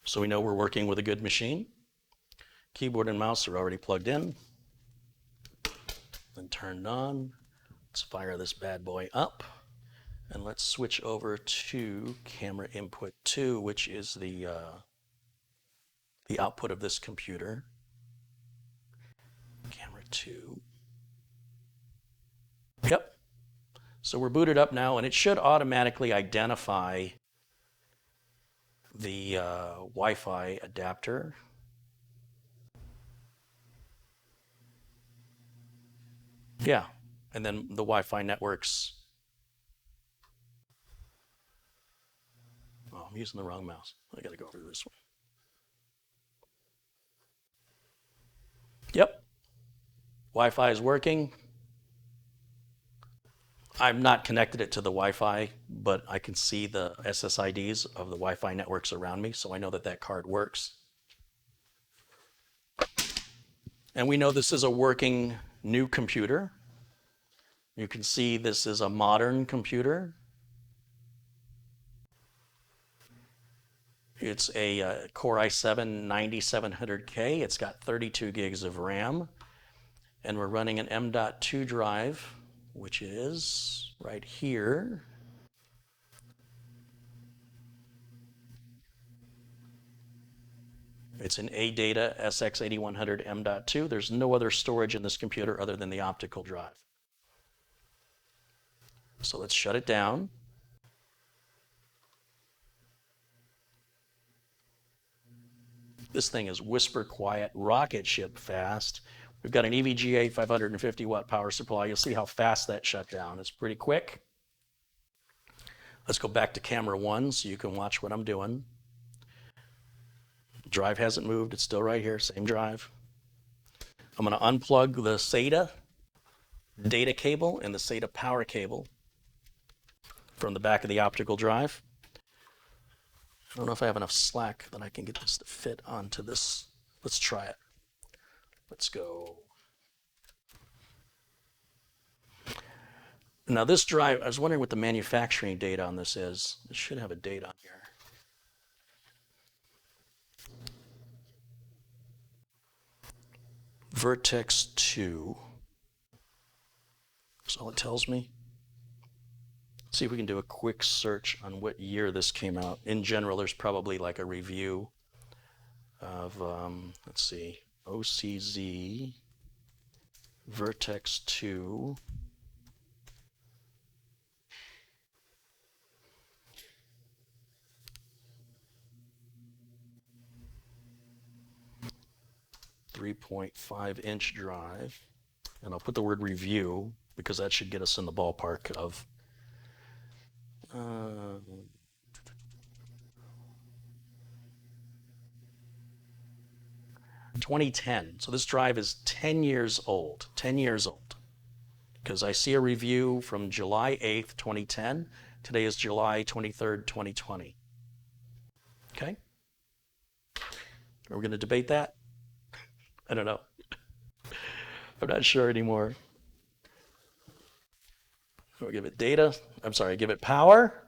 so we know we're working with a good machine. Keyboard and mouse are already plugged in and turned on. Let's fire this bad boy up, and let's switch over to camera input 2, which is the output of this computer. Camera 2. Yep. So we're booted up now, and it should automatically identify the Wi-Fi adapter. Yeah, and then the Wi-Fi networks. Oh, I'm using the wrong mouse. I gotta go over to this one. Yep, Wi-Fi is working. I'm not connected it to the Wi-Fi, but I can see the SSIDs of the Wi-Fi networks around me, so I know that that card works. And we know this is a working new computer. You can see this is a modern computer. It's a Core i7-9700K. It's got 32 gigs of RAM. And we're running an M.2 drive, which is right here. It's an ADATA SX8100 M.2. There's no other storage in this computer other than the optical drive. So let's shut it down. This thing is whisper quiet, rocket ship fast. We've got an EVGA 550 watt power supply. You'll see how fast that shut down. It's pretty quick. Let's go back to camera 1 so you can watch what I'm doing. The drive hasn't moved. It's still right here, same drive. I'm going to unplug the SATA data cable and the SATA power cable from the back of the optical drive. I don't know if I have enough slack that I can get this to fit onto this. Let's try it. Let's go. Now this drive, I was wondering what the manufacturing date on this is. It should have a date on here. Vertex 2. That's all it tells me. See if we can do a quick search on what year this came out. In general, there's probably like a review of, let's see, OCZ, Vertex 2. .5-inch drive, and I'll put the word review because that should get us in the ballpark of 2010. So this drive is 10 years old, 10 years old, because I see a review from July 8th, 2010. Today is July 23rd, 2020. Okay? Are we going to debate that? I don't know. I'm not sure anymore. We'll give it data. I'm sorry, give it power.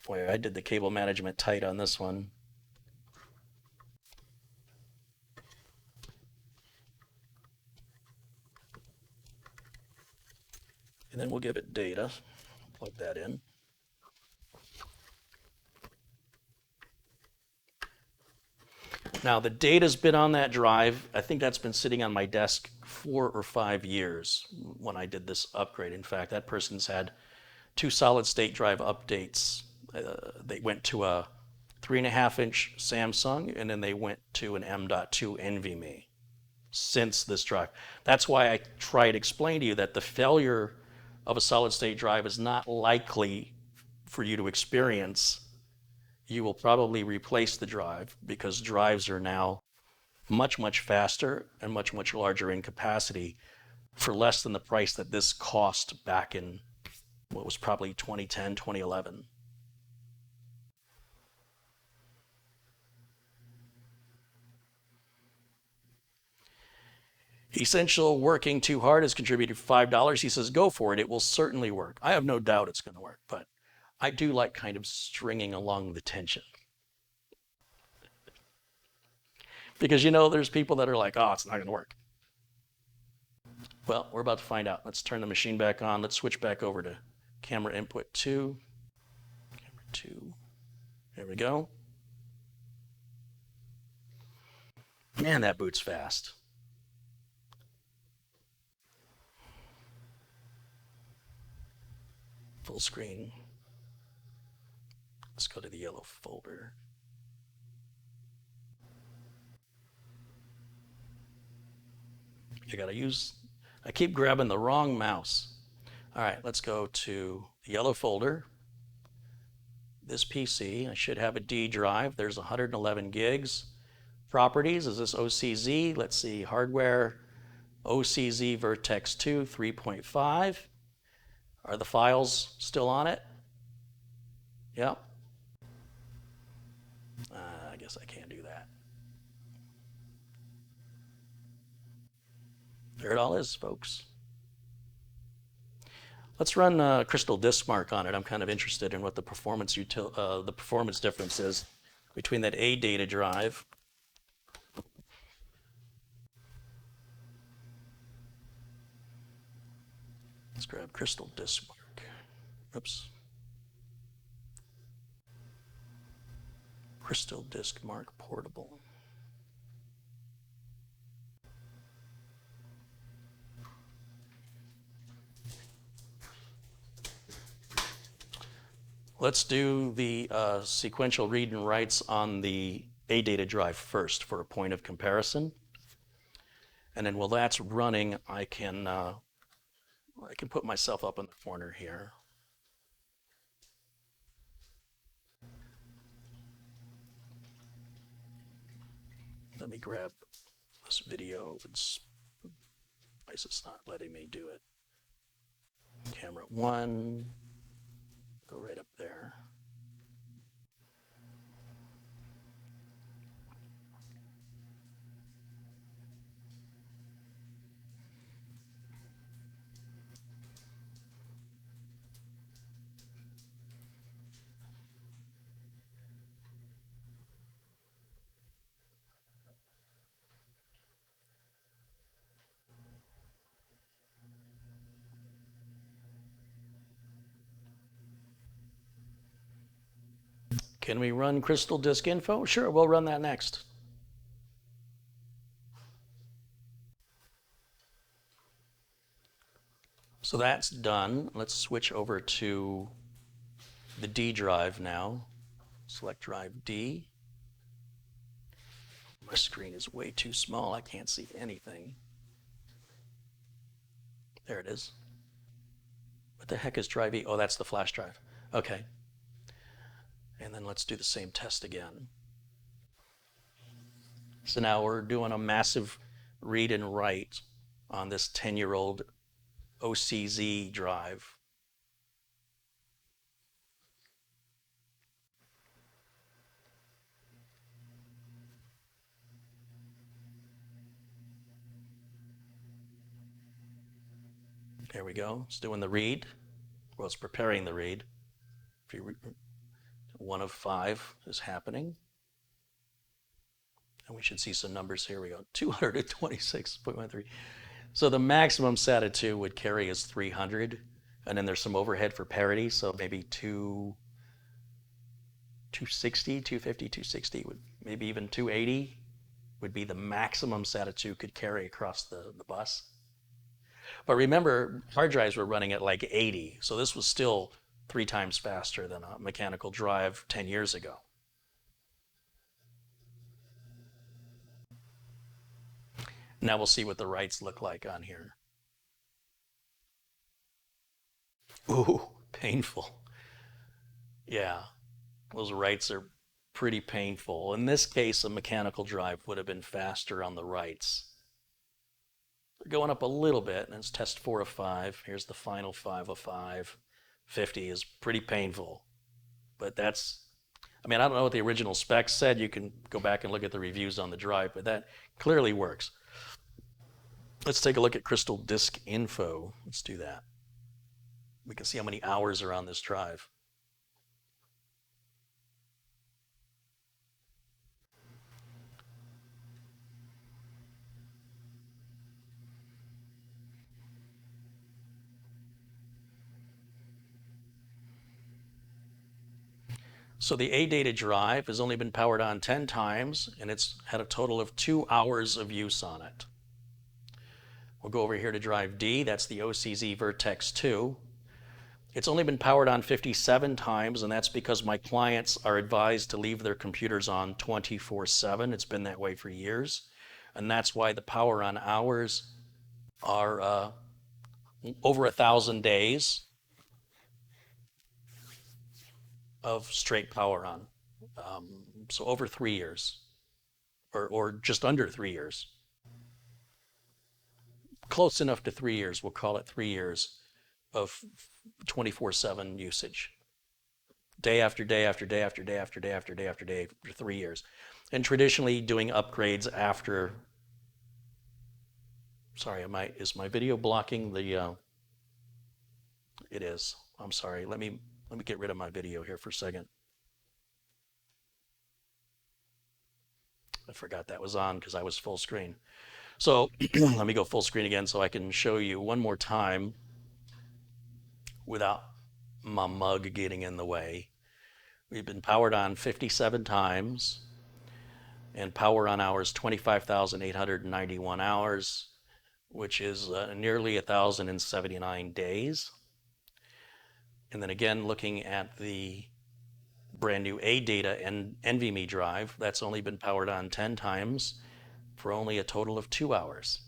Boy, I did the cable management tight on this one. And then we'll give it data. Plug that in. Now the data's been on that drive. I think that's been sitting on my desk 4 or 5 years when I did this upgrade. In fact, that person's had 2 solid state drive updates. They went to a 3.5-inch Samsung, and then they went to an M.2 NVMe since this drive. That's why I try to explain to you that the failure of a solid state drive is not likely for you to experience. You will probably replace the drive because drives are now much, much faster and much, much larger in capacity for less than the price that this cost back in what was probably 2010, 2011. Essential working too hard has contributed $5. He says, go for it. It will certainly work. I have no doubt it's going to work, but I do like kind of stringing along the tension. Because, you know, there's people that are like, oh, it's not going to work. Well, we're about to find out. Let's turn the machine back on. Let's switch back over to camera input 2. Camera 2. There we go. Man, that boots fast. Full screen. Let's go to the yellow folder. I keep grabbing the wrong mouse. All right, let's go to the yellow folder. This PC, I should have a D drive. There's 111 gigs. Properties, is this OCZ? Let's see, hardware, OCZ Vertex 2, 3.5. Are the files still on it? Yep. I guess I can't do that. There it all is, folks. Let's run Crystal Disk Mark on it. I'm kind of interested in what the performance difference is between that A data drive. Let's grab Crystal Disk Mark. Oops. Crystal Disk Mark Portable. Let's do the sequential read and writes on the A data drive first for a point of comparison. And then while that's running, I can put myself up in the corner here. Let me grab this video. Why is it's not letting me do it? Camera 1, go right up there. Can we run Crystal Disk Info? Sure, we'll run that next. So that's done. Let's switch over to the D drive now. Select drive D. My screen is way too small. I can't see anything. There it is. What the heck is drive E? Oh, that's the flash drive. Okay. And then let's do the same test again. So now we're doing a massive read and write on this 10-year-old OCZ drive. There we go. It's doing the read. Well, it's preparing the read. If you 1 of 5 is happening. And we should see some numbers here. We go 226.13. So the maximum SATA 2 would carry is 300. And then there's some overhead for parity. So maybe 260, 250, 260, maybe even 280 would be the maximum SATA 2 could carry across the bus. But remember, hard drives were running at like 80. So this was still 3 times faster than a mechanical drive 10 years ago. Now we'll see what the writes look like on here. Ooh, painful. Yeah, those writes are pretty painful. In this case, a mechanical drive would have been faster on the writes. They're going up a little bit, and it's test 4 of 5. Here's the final 5 of 5. 50 is pretty painful. But that's, I mean, I don't know what the original specs said. You can go back and look at the reviews on the drive, but that clearly works. Let's take a look at Crystal Disk Info. Let's do that. We can see how many hours are on this drive. So the ADATA drive has only been powered on 10 times, and it's had a total of 2 hours of use on it. We'll go over here to drive D. That's the OCZ Vertex 2. It's only been powered on 57 times, and that's because my clients are advised to leave their computers on 24/7. It's been that way for years, and that's why the power on hours are over 1,000 days of straight power on. So over 3 years, or just under 3 years. Close enough to 3 years, we'll call it 3 years of 24/7 usage. Day after day after day after day after day after day after day for 3 years. And traditionally doing upgrades after, sorry, is my video blocking the, it is. I'm sorry, let me get rid of my video here for a second. I forgot that was on because I was full screen. So let me go full screen again so I can show you one more time without my mug getting in the way. We've been powered on 57 times and power on hours 25,891 hours, which is nearly 1,079 days. And then again, looking at the brand new ADATA and NVMe drive, that's only been powered on 10 times for only a total of 2 hours.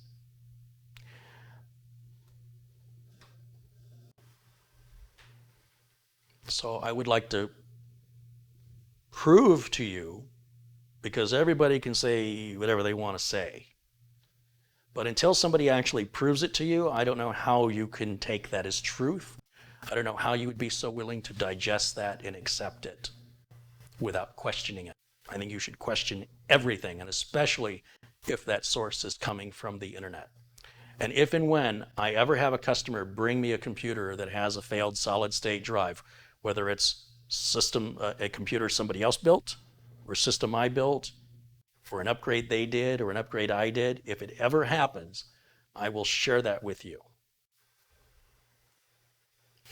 So I would like to prove to you, because everybody can say whatever they want to say, but until somebody actually proves it to you, I don't know how you can take that as truth. I don't know how you would be so willing to digest that and accept it without questioning it. I think you should question everything, and especially if that source is coming from the internet. And if and when I ever have a customer bring me a computer that has a failed solid state drive, whether it's a computer somebody else built, or a system I built, or an upgrade they did, or an upgrade I did, if it ever happens, I will share that with you.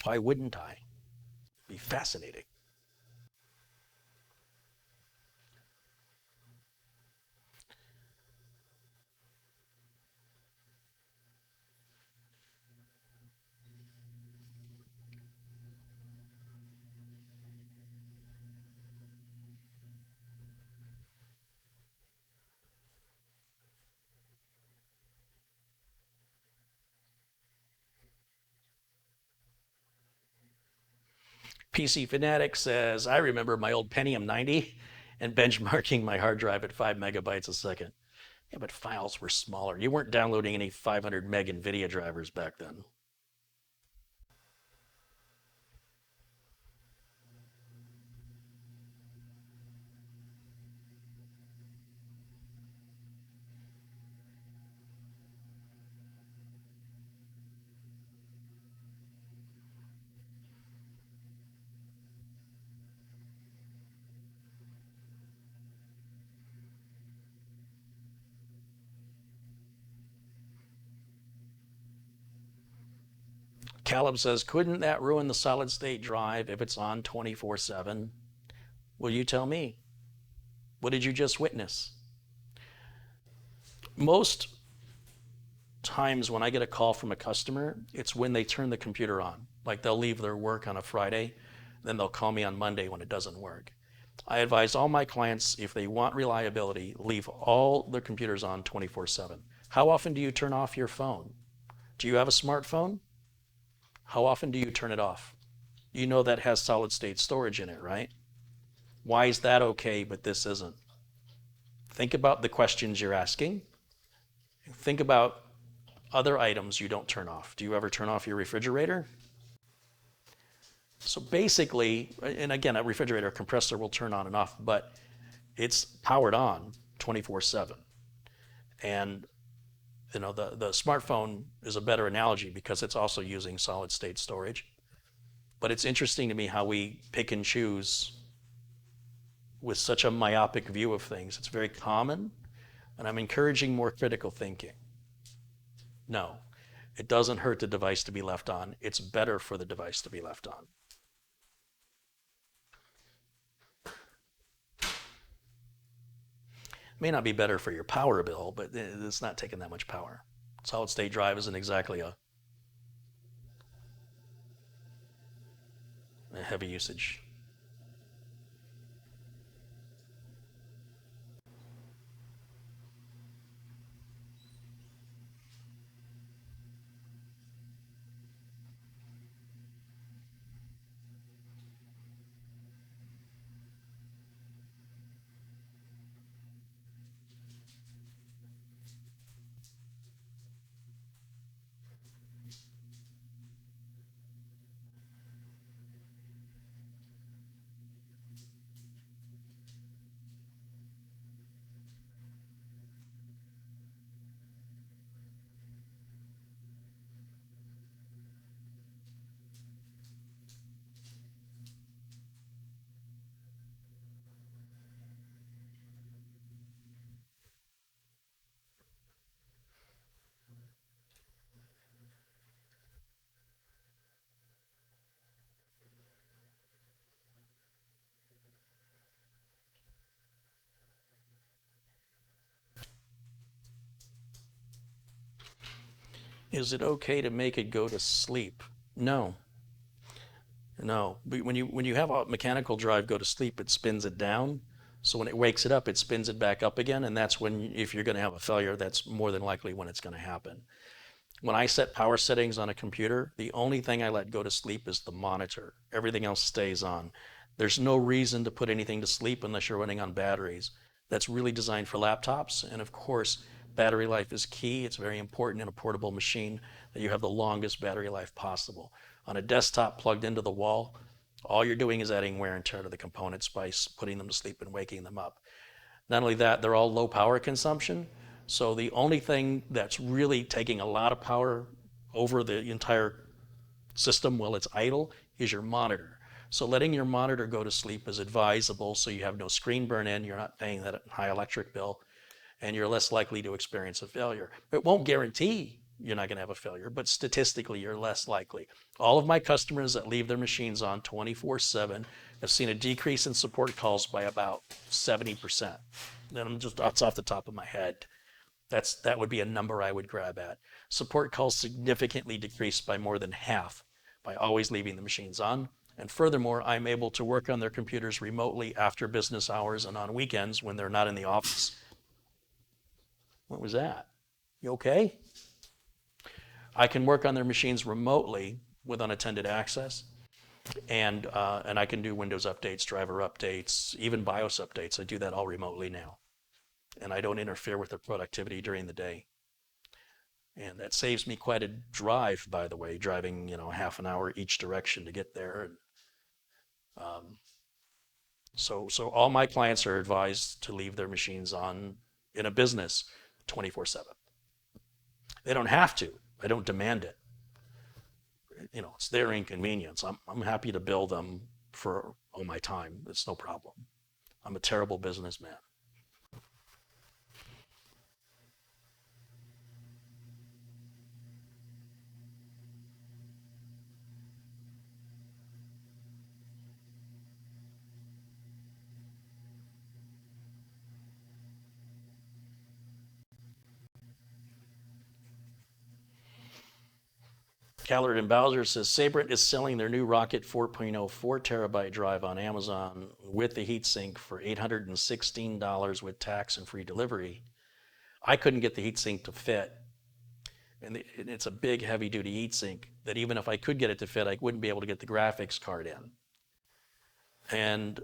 Why wouldn't I? It'd be fascinating. PC Fanatic says, I remember my old Pentium 90 and benchmarking my hard drive at 5 megabytes a second. Yeah, but files were smaller. You weren't downloading any 500 meg NVIDIA drivers back then. Caleb says, couldn't that ruin the solid state drive if it's on 24/7? Well, you tell me. What did you just witness? Most times when I get a call from a customer, it's when they turn the computer on. Like they'll leave their work on a Friday, then they'll call me on Monday when it doesn't work. I advise all my clients, if they want reliability, leave all their computers on 24/7. How often do you turn off your phone? Do you have a smartphone? How often do you turn it off? You know that has solid state storage in it, right? Why is that okay, but this isn't? Think about the questions you're asking. Think about other items you don't turn off. Do you ever turn off your refrigerator? So basically, and again, a refrigerator compressor will turn on and off, but it's powered on 24/7. And the smartphone is a better analogy because it's also using solid state storage. But it's interesting to me how we pick and choose with such a myopic view of things. It's very common, and I'm encouraging more critical thinking. No, it doesn't hurt the device to be left on. It's better for the device to be left on. It may not be better for your power bill, but it's not taking that much power. Solid state drive isn't exactly a heavy usage. Is it okay to make it go to sleep? No, no. But when you have a mechanical drive go to sleep, it spins it down. So when it wakes it up, it spins it back up again, and that's when, if you're going to have a failure, that's more than likely when it's going to happen. When I set power settings on a computer, the only thing I let go to sleep is the monitor. Everything else stays on. There's no reason to put anything to sleep unless you're running on batteries. That's really designed for laptops. And of course, battery life is key. It's very important in a portable machine that you have the longest battery life possible. On a desktop plugged into the wall, all you're doing is adding wear and tear to the components by putting them to sleep and waking them up. Not only that, they're all low power consumption. So the only thing that's really taking a lot of power over the entire system while it's idle is your monitor. So letting your monitor go to sleep is advisable so you have no screen burn in, you're not paying that high electric bill, and you're less likely to experience a failure. It won't guarantee you're not going to have a failure, but statistically you're less likely. All of my customers that leave their machines on 24/7 have seen a decrease in support calls by about 70%. And that's off the top of my head. That would be a number I would grab at. Support calls significantly decreased by more than half by always leaving the machines on. And furthermore, I'm able to work on their computers remotely after business hours and on weekends when they're not in the office. What was that? You okay? I can work on their machines remotely with unattended access, and I can do Windows updates, driver updates, even BIOS updates. I do that all remotely now, and I don't interfere with their productivity during the day. And that saves me quite a drive, by the way, driving half an hour each direction to get there. And so all my clients are advised to leave their machines on in a business 24/7. They don't have to. I don't demand it. It's their inconvenience. I'm happy to bill them for all my time. It's no problem. I'm a terrible businessman. Callard and Bowser says Sabrent is selling their new Rocket 4.0 4 terabyte drive on Amazon with the heatsink for $816 with tax and free delivery. I couldn't get the heatsink to fit. And it's a big, heavy duty heatsink that even if I could get it to fit, I wouldn't be able to get the graphics card in. And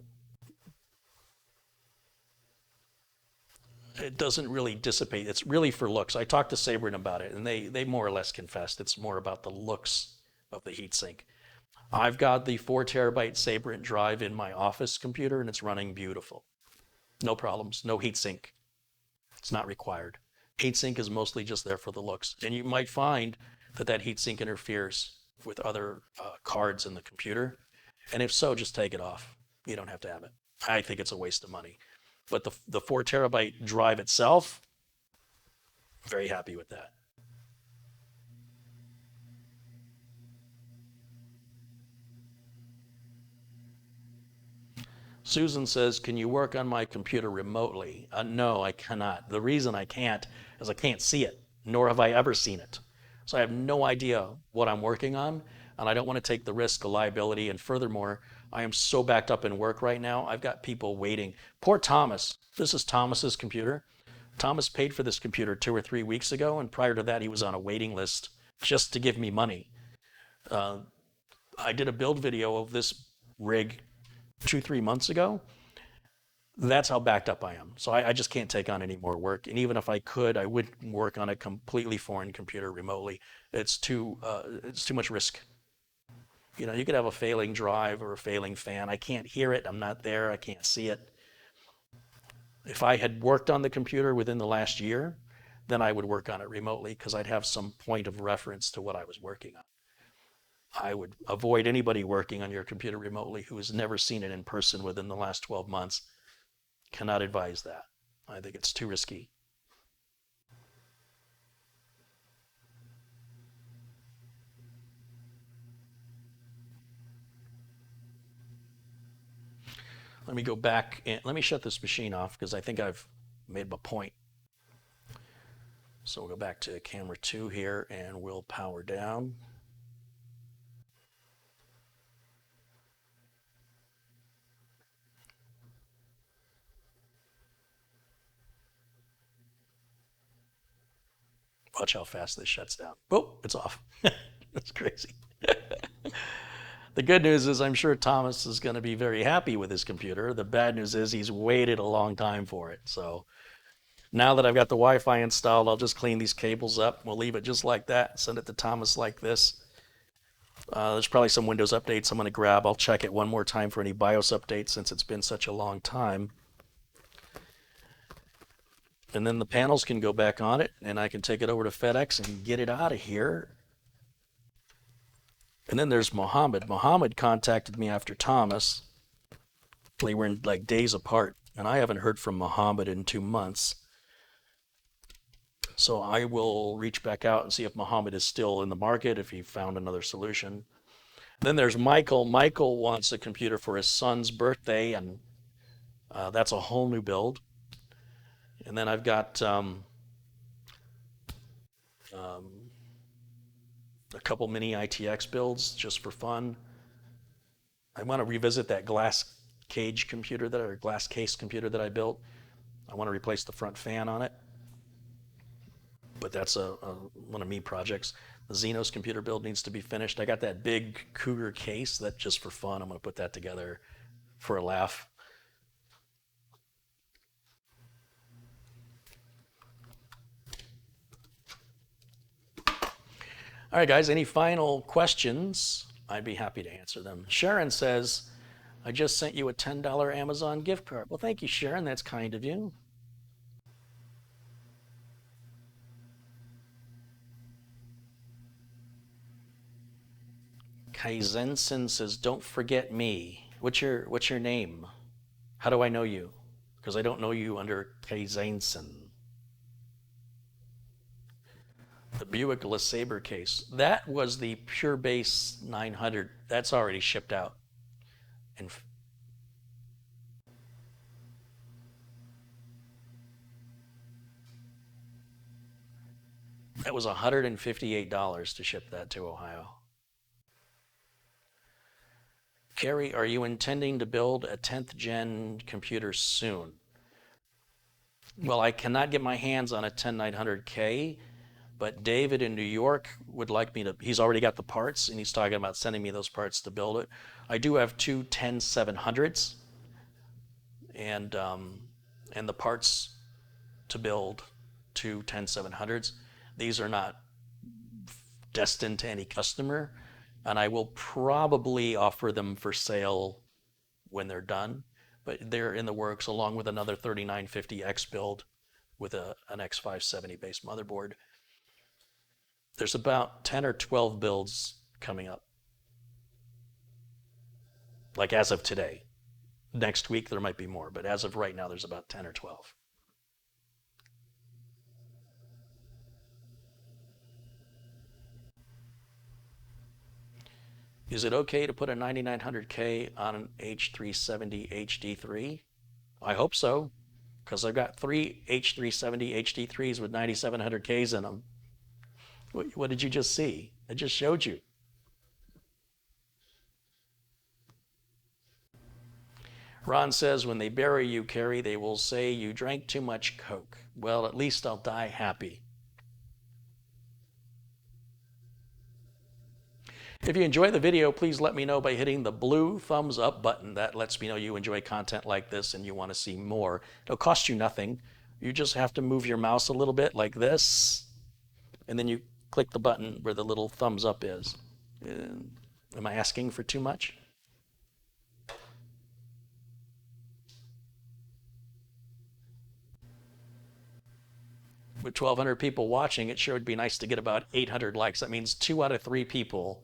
it doesn't really dissipate. It's really for looks. I talked to Sabrent about it, and they more or less confessed it's more about the looks of the heatsink. I've got the 4 terabyte Sabrent drive in my office computer and it's running beautiful. No problems, no heatsink. It's not required. Heatsink is mostly just there for the looks. And you might find that that heatsink interferes with other cards in the computer. And if so, just take it off. You don't have to have it. I think it's a waste of money. But the 4 terabyte drive itself, very happy with that. Susan says, can you work on my computer remotely? No, I cannot. The reason I can't is I can't see it, nor have I ever seen it. So I have no idea what I'm working on, and I don't want to take the risk of liability. And furthermore, I am so backed up in work right now. I've got people waiting. Poor Thomas. This is Thomas's computer. Thomas paid for this computer 2 or 3 weeks ago, and prior to that, he was on a waiting list just to give me money. I did a build video of this rig 2, 3 months ago. That's how backed up I am. So I just can't take on any more work. And even if I could, I wouldn't work on a completely foreign computer remotely. It's too much risk. You know, you could have a failing drive or a failing fan. I can't hear it. I'm not there. I can't see it. If I had worked on the computer within the last year, then I would work on it remotely because I'd have some point of reference to what I was working on. I would avoid anybody working on your computer remotely who has never seen it in person within the last 12 months. Cannot advise that. I think it's too risky. Let me go back and let me shut this machine off because I think I've made my point. So we'll go back to camera 2 here and we'll power down. Watch how fast this shuts down. Oh, it's off. That's crazy. The good news is I'm sure Thomas is going to be very happy with his computer. The bad news is he's waited a long time for it. So now that I've got the Wi-Fi installed, I'll just clean these cables up. We'll leave it just like that, send it to Thomas like this. There's probably some Windows updates I'm going to grab. I'll check it one more time for any BIOS updates since it's been such a long time. And then the panels can go back on it, and I can take it over to FedEx and get it out of here. And then there's Mohammed. Mohammed contacted me after Thomas. They were in like days apart, and I haven't heard from Mohammed in 2 months. So I will reach back out and see if Mohammed is still in the market, if he found another solution. Then there's Michael. Michael wants a computer for his son's birthday, and that's a whole new build. And then I've got a couple mini ITX builds just for fun. I want to revisit that glass cage computer or glass case computer that I built. I want to replace the front fan on it. But that's one of me projects. The Xenos computer build needs to be finished. I got that big Cougar case that just for fun. I'm going to put that together for a laugh. All right, guys, any final questions? I'd be happy to answer them. Sharon says, I just sent you a $10 Amazon gift card. Well, thank you, Sharon. That's kind of you. Kaizensen says, don't forget me. What's your name? How do I know you? Because I don't know you under Kaizensen. The Buick LeSabre case. That was the Pure Base 900. That's already shipped out. And that was $158 to ship that to Ohio. Carrie, are you intending to build a 10th gen computer soon? Well, I cannot get my hands on a 10900K, but David in New York would like me to, he's already got the parts and he's talking about sending me those parts to build it. I do have two 10700s and the parts to build two 10700s. These are not destined to any customer. and I will probably offer them for sale when they're done, but they're in the works along with another 3950X build with an X570 based motherboard. There's about 10 or 12 builds coming up, like as of today. Next week there might be more, but as of right now there's about 10 or 12. Is it okay to put a 9900K on an H370 HD3? I hope so, because I've got three H370 HD3s with 9700Ks in them. What did you just see? I just showed you. Ron says, when they bury you, Carrie, they will say you drank too much Coke. Well, at least I'll die happy. If you enjoy the video, please let me know by hitting the blue thumbs up button. That lets me know you enjoy content like this and you want to see more. It'll cost you nothing. You just have to move your mouse a little bit like this, and then you click the button where the little thumbs up is. Am I asking for too much? With 1,200 people watching, it sure would be nice to get about 800 likes. That means 2 out of 3 people.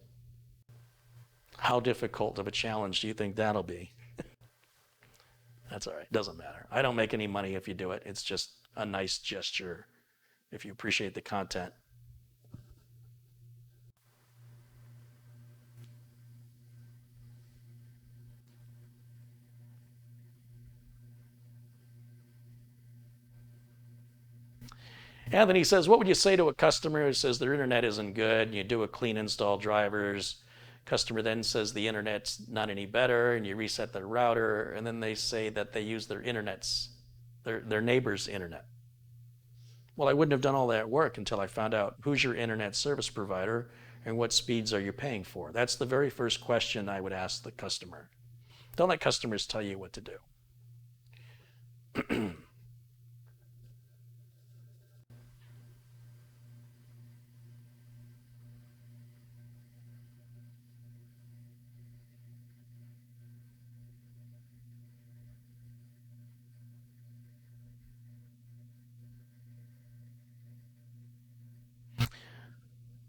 How difficult of a challenge do you think that'll be? That's all right. Doesn't matter. I don't make any money if you do it. It's just a nice gesture if you appreciate the content. Anthony says, what would you say to a customer who says their internet isn't good? You do a clean install drivers. Customer then says the internet's not any better, and you reset their router, and then they say that they use their neighbor's internet. Well, I wouldn't have done all that work until I found out who's your internet service provider and what speeds are you paying for. That's the very first question I would ask the customer. Don't let customers tell you what to do.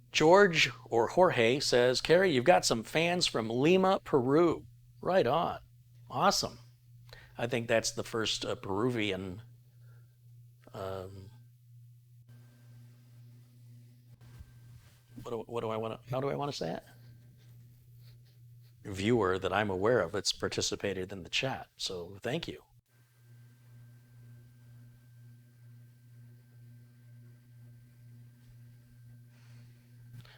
George or Jorge says, Carrie, you've got some fans from Lima, Peru. Right on. Awesome. I think that's the first Peruvian what do I want to, how do I want to say it? Viewer that I'm aware of that's participated in the chat. So thank you.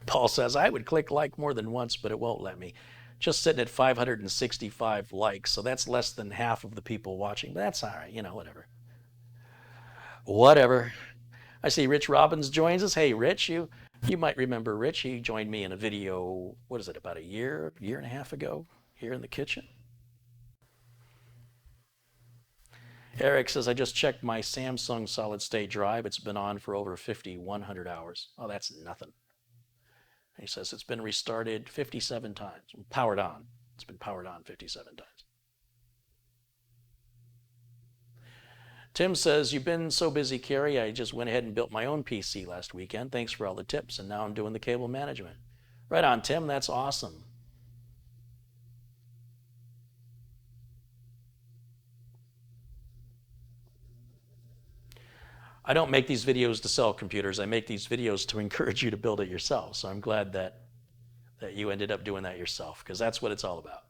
Paul says, I would click like more than once, but it won't let me. Just sitting at 565 likes, so that's less than half of the people watching. But that's all right, whatever. Whatever. I see Rich Robbins joins us. Hey, Rich, you might remember Rich. He joined me in a video, what is it, about a year and a half ago, here in the kitchen. Eric says, I just checked my Samsung solid state drive. It's been on for over 5,100 hours. Oh, that's nothing. He says it's been restarted 57 times, powered on. It's been powered on 57 times. Tim says, you've been so busy, Carrie, I just went ahead and built my own PC last weekend. Thanks for all the tips, and now I'm doing the cable management. Right on, Tim. That's awesome. I don't make these videos to sell computers. I make these videos to encourage you to build it yourself. So I'm glad that you ended up doing that yourself, because that's what it's all about.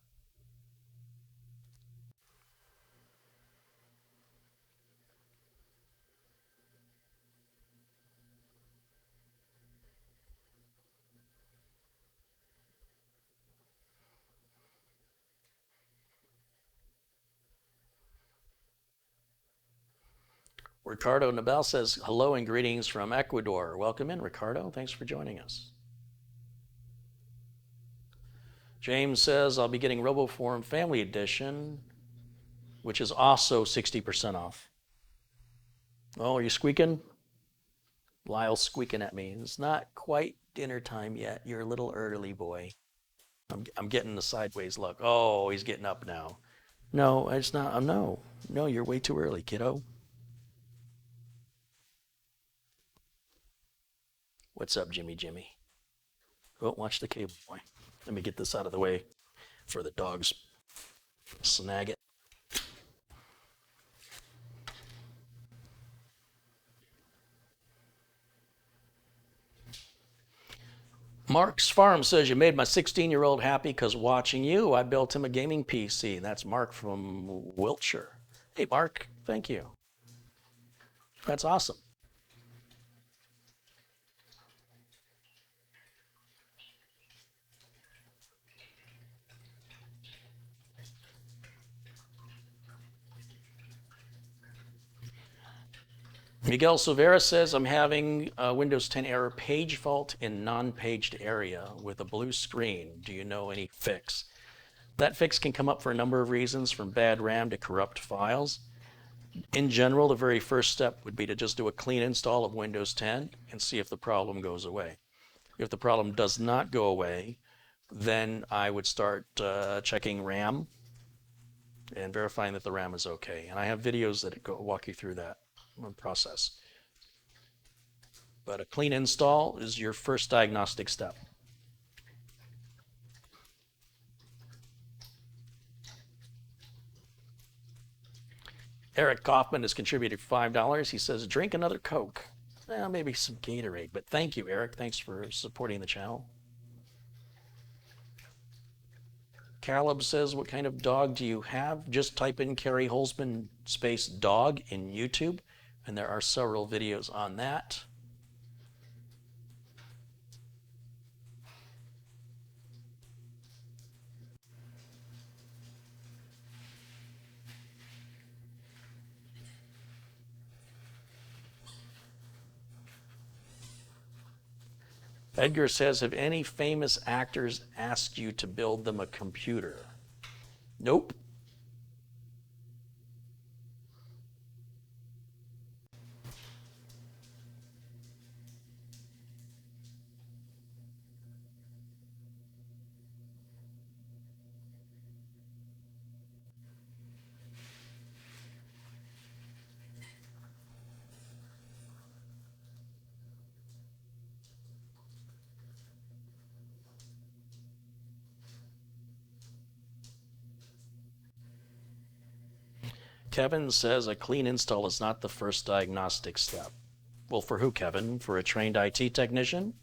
Ricardo Nabel says, hello and greetings from Ecuador. Welcome in, Ricardo. Thanks for joining us. James says, I'll be getting RoboForm Family Edition, which is also 60% off. Oh, are you squeaking? Lyle's squeaking at me. It's not quite dinner time yet. You're a little early, boy. I'm getting the sideways look. Oh, he's getting up now. No, it's not. No, no, you're way too early, kiddo. What's up, Jimmy? Jimmy? Oh, watch the cable boy. Let me get this out of the way for the dogs. Snag it. Mark's Farm says, you made my 16-year-old happy because watching you, I built him a gaming PC. That's Mark from Wiltshire. Hey, Mark, thank you. That's awesome. Miguel Silvera says, I'm having a Windows 10 error page fault in non-paged area with a blue screen. Do you know any fix? That fix can come up for a number of reasons, from bad RAM to corrupt files. In general, the very first step would be to just do a clean install of Windows 10 and see if the problem goes away. If the problem does not go away, then I would start checking RAM and verifying that the RAM is okay. And I have videos that walk you through that process. But a clean install is your first diagnostic step. Eric Kaufman has contributed $5. He says, drink another Coke. Well, maybe some Gatorade. But thank you, Eric. Thanks for supporting the channel. Caleb says, what kind of dog do you have? Just type in Carrie Holzman space dog in YouTube, and there are several videos on that. Edgar says, have any famous actors asked you to build them a computer? Nope. Kevin says a clean install is not the first diagnostic step. Well, for who, Kevin? For a trained IT technician?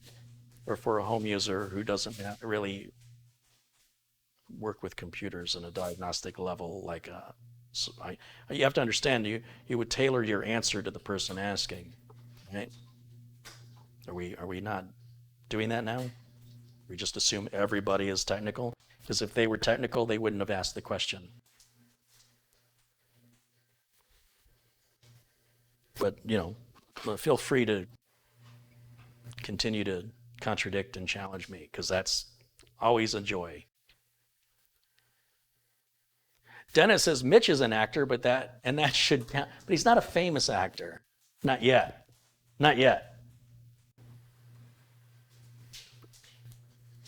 Or for a home user who doesn't really work with computers on a diagnostic level? Like you have to understand, you would tailor your answer to the person asking, right? Are we not doing that now? We just assume everybody is technical? Because if they were technical, they wouldn't have asked the question. But, feel free to continue to contradict and challenge me, because that's always a joy. Dennis says Mitch is an actor, but that should count. But he's not a famous actor. Not yet. Not yet.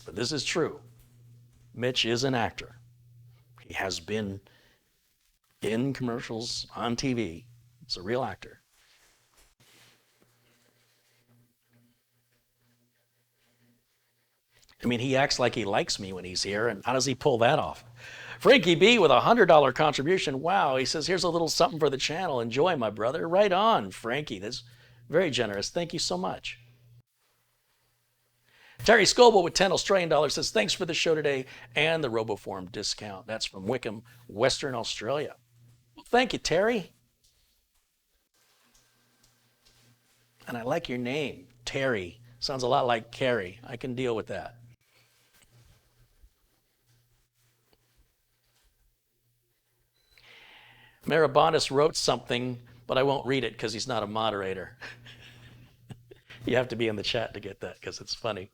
But this is true. Mitch is an actor. He has been in commercials, on TV. He's a real actor. I mean, he acts like he likes me when he's here, and how does he pull that off? Frankie B with a $100 contribution. Wow, he says, here's a little something for the channel. Enjoy, my brother. Right on, Frankie. That's very generous. Thank you so much. Terry Scoble with 10 Australian dollars says, thanks for the show today and the RoboForm discount. That's from Wickham, Western Australia. Well, thank you, Terry. And I like your name, Terry. Sounds a lot like Carrie. I can deal with that. Marabonis wrote something, but I won't read it because he's not a moderator. You have to be in the chat to get that because it's funny.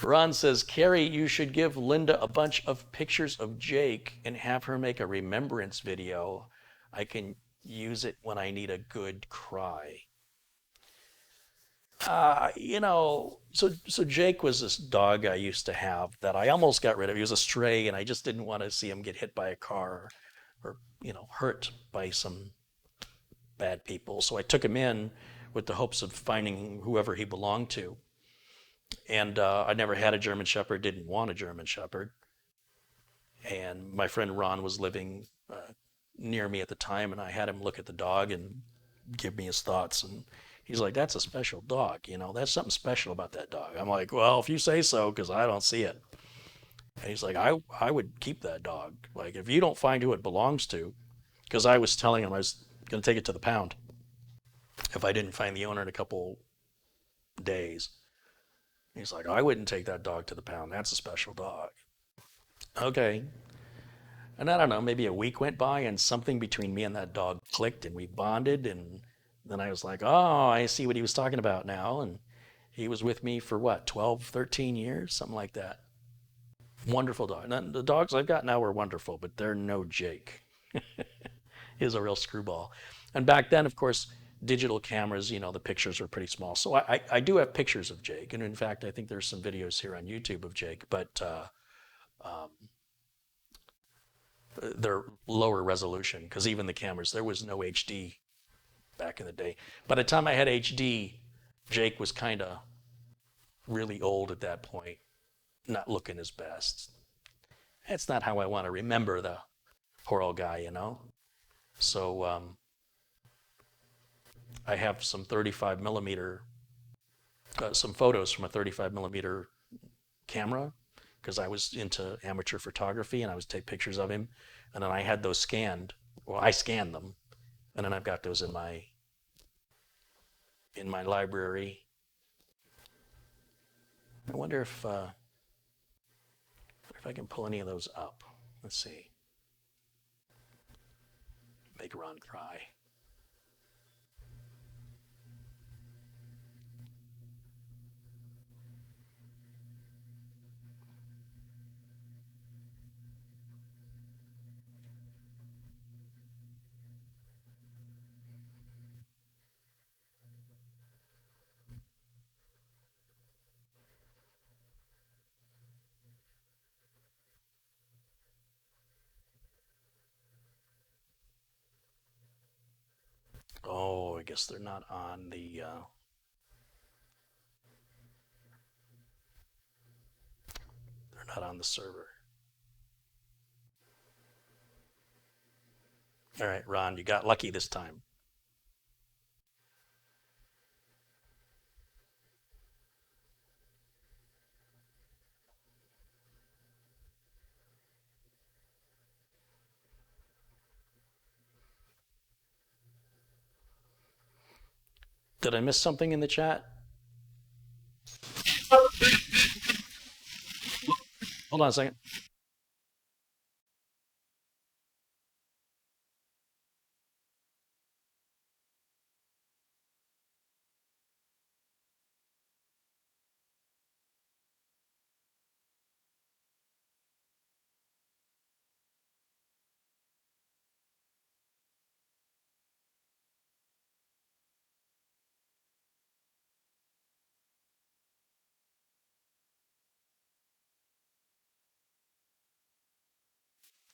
Ron says, Carrie, you should give Linda a bunch of pictures of Jake and have her make a remembrance video. I can use it when I need a good cry. So Jake was this dog I used to have that I almost got rid of. He was a stray, and I just didn't want to see him get hit by a car or hurt by some bad people. So I took him in with the hopes of finding whoever he belonged to. And I never had a German Shepherd, didn't want a German Shepherd. And my friend Ron was living near me at the time, and I had him look at the dog and give me his thoughts. And he's like, "That's a special dog, that's something special about that dog." I'm like, "Well, if you say so, because I don't see it." And he's like, I would keep that dog. Like, if you don't find who it belongs to, because I was telling him I was going to take it to the pound if I didn't find the owner in a couple days. He's like, "I wouldn't take that dog to the pound. That's a special dog." Okay. And I don't know, maybe a week went by and something between me and that dog clicked and we bonded. And then I was like, "Oh, I see what he was talking about now." And he was with me for what, 12, 13 years, something like that. Wonderful dog. And the dogs I've got now are wonderful, but they're no Jake. He's a real screwball. And back then, of course, digital cameras, the pictures were pretty small. So I do have pictures of Jake. And in fact, I think there's some videos here on YouTube of Jake, but um, they're lower resolution because even the cameras, there was no HD back in the day. By the time I had HD, Jake was kind of really old at that point, not looking his best. That's not how I want to remember the poor old guy. So I have some 35 millimeter, some photos from a 35 millimeter camera because I was into amateur photography and I was take pictures of him. And then I had those scanned. Well, I scanned them, and then I've got those in my library. I wonder if I can pull any of those up. Let's see. Make Ron cry. Oh, I guess they're not on the. They're not on the server. All right, Ron, you got lucky this time. Did I miss something in the chat? Hold on a second.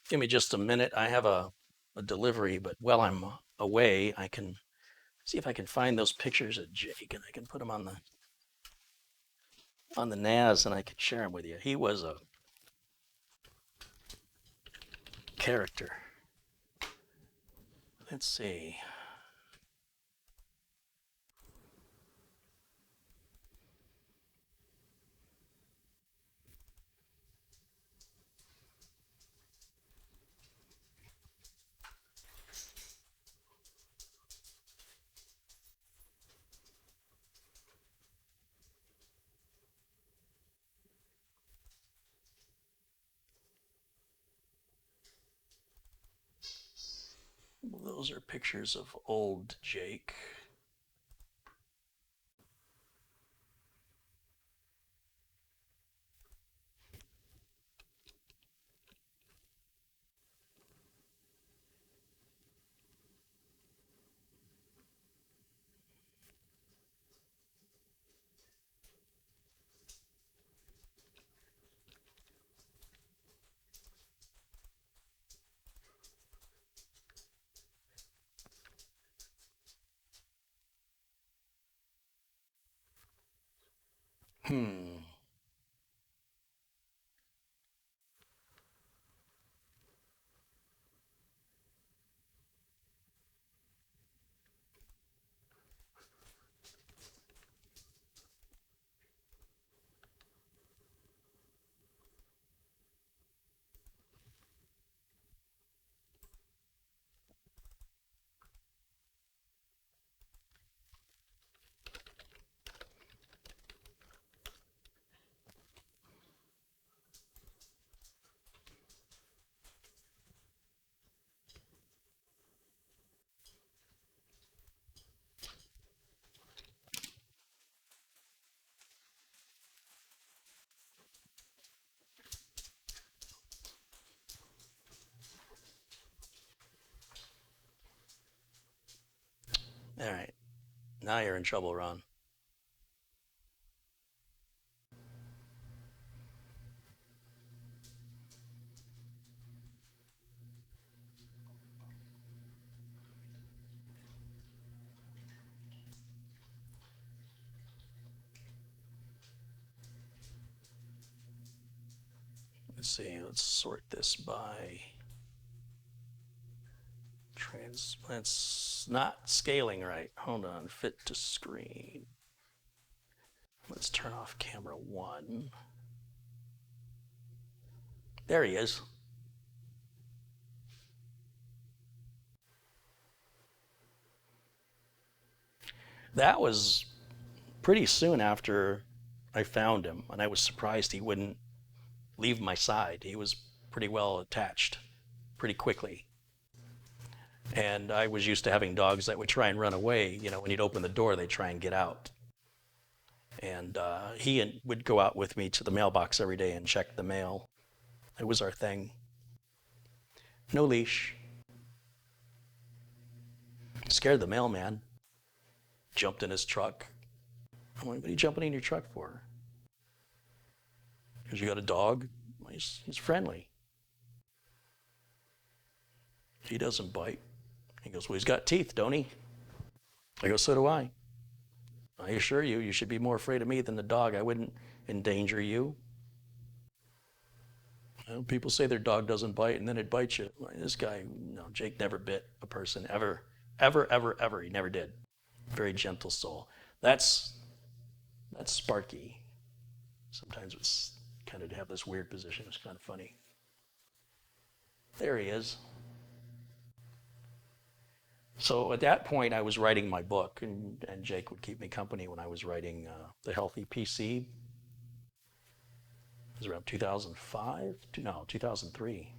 Give me just a minute. I have a delivery, but while I'm away, I can see if I can find those pictures of Jake and I can put them on the NAS and I can share them with you. He was a character. Let's see. Those are pictures of old Jake. Hmm. All right. Now you're in trouble, Ron. Let's see. Let's sort this by It's not scaling right. Hold on. Fit to screen. Let's turn off camera one. There he is. That was pretty soon after I found him, and I was surprised he wouldn't leave my side. He was pretty well attached pretty quickly. And I was used to having dogs that would try and run away. You know, when you'd open the door, they'd try and get out. And he would go out with me to the mailbox every day and check the mail. It was our thing. No leash. Scared the mailman. Jumped in his truck. I'm like, what are you jumping in your truck for? Because you got a dog? Well, he's friendly. He doesn't bite. He goes, well, he's got teeth, don't he? I go, so do I. I assure you, you should be more afraid of me than the dog. I wouldn't endanger you. Well, people say their dog doesn't bite and then it bites you. This guy, no, Jake never bit a person ever, ever, ever, ever. He never did. Very gentle soul. That's Sparky. Sometimes it's kind of have this weird position. It's kind of funny. There he is. So at that point, I was writing my book, and Jake would keep me company when I was writing The Healthy PC. It was around 2005? No, 2003.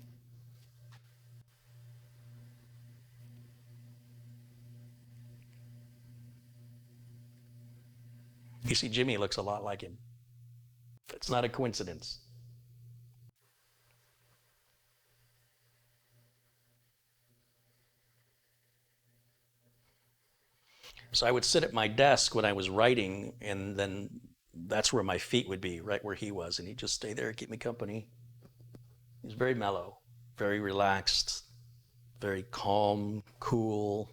You see, Jimmy looks a lot like him. It's not a coincidence. So I would sit at my desk when I was writing, and then that's where my feet would be, right where he was, and he'd just stay there and keep me company. He's very mellow, very relaxed, very calm, cool.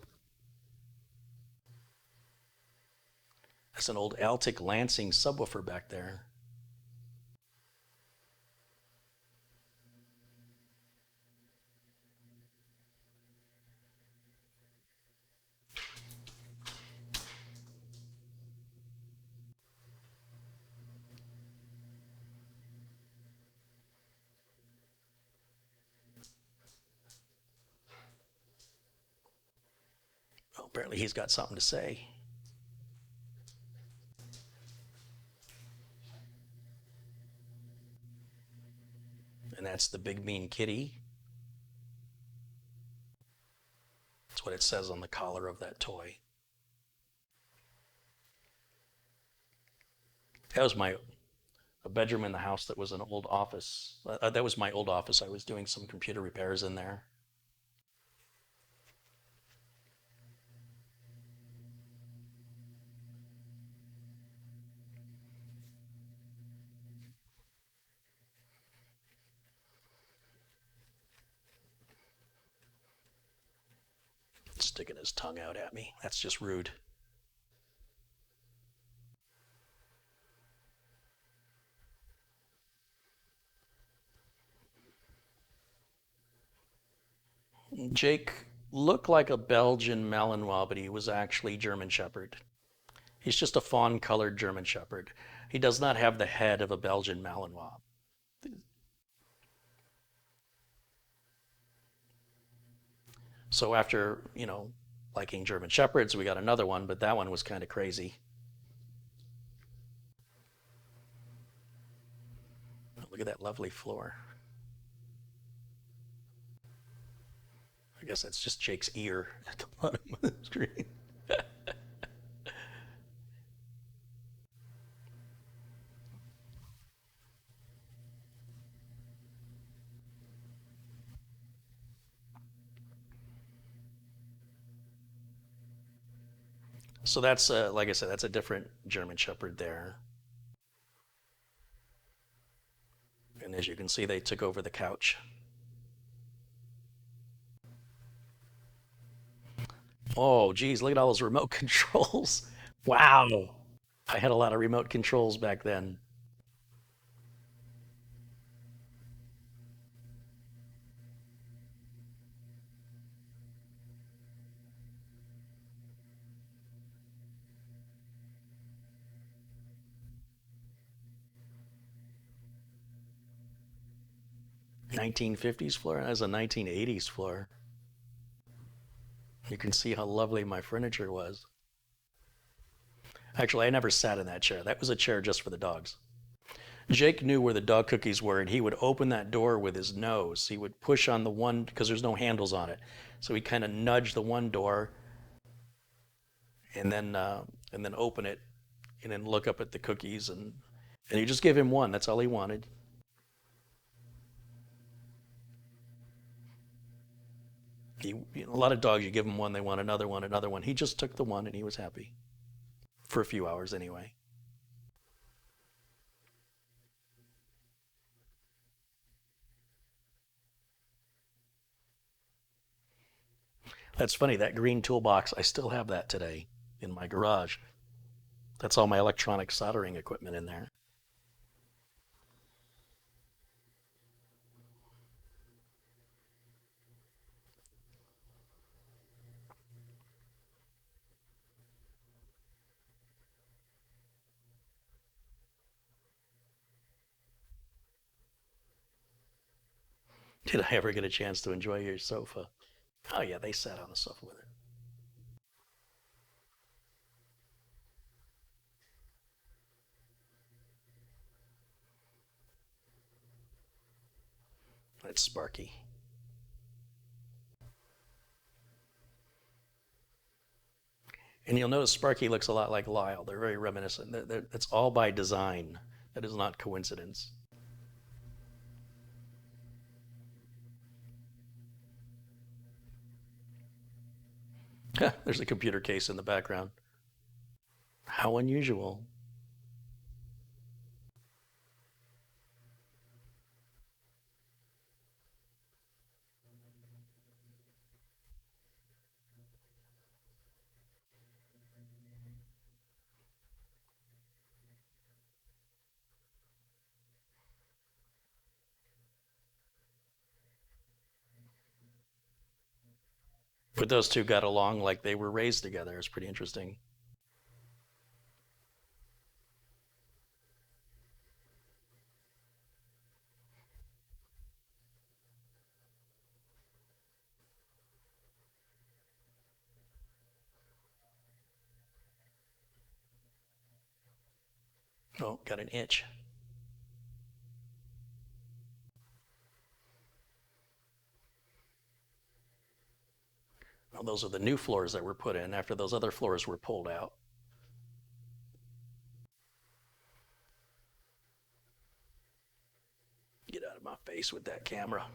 That's an old Altic Lansing subwoofer back there. Well, apparently he's got something to say. And that's the big mean kitty. That's what it says on the collar of that toy. That was my a bedroom in the house that was an old office. That was my old office. I was doing some computer repairs in there. Sticking his tongue out at me. That's just rude. Jake looked like a Belgian Malinois, but he was actually German Shepherd. He's just a fawn-colored German Shepherd. He does not have the head of a Belgian Malinois. So after, liking German Shepherds, we got another one, but that one was kind of crazy. Look at that lovely floor. I guess that's just Jake's ear at the bottom of the screen. So that's, like I said, that's a different German Shepherd there. And as you can see, they took over the couch. Oh, geez, look at all those remote controls. Wow. I had a lot of remote controls back then. 1950s floor as a 1980s floor. You can see how lovely my furniture was. Actually, I never sat in that chair. That was a chair just for the dogs. Jake knew where the dog cookies were, and he would open that door with his nose. He would push on the one because there's no handles on it, so he kind of nudged the one door, and then open it, and then look up at the cookies, and you just give him one. That's all he wanted. A lot of dogs, you give them one, they want another one, another one. He just took the one, and he was happy for a few hours anyway. That's funny. That green toolbox, I still have that today in my garage. That's all my electronic soldering equipment in there. Did I ever get a chance to enjoy your sofa? Oh, yeah, they sat on the sofa with it. It's Sparky. And you'll notice Sparky looks a lot like Lyle. They're very reminiscent. That's all by design. That is not coincidence. There's a computer case in the background. How unusual. But those two got along like they were raised together. It's pretty interesting. Oh, got an itch. Well, those are the new floors that were put in after those other floors were pulled out. Get out of my face with that camera.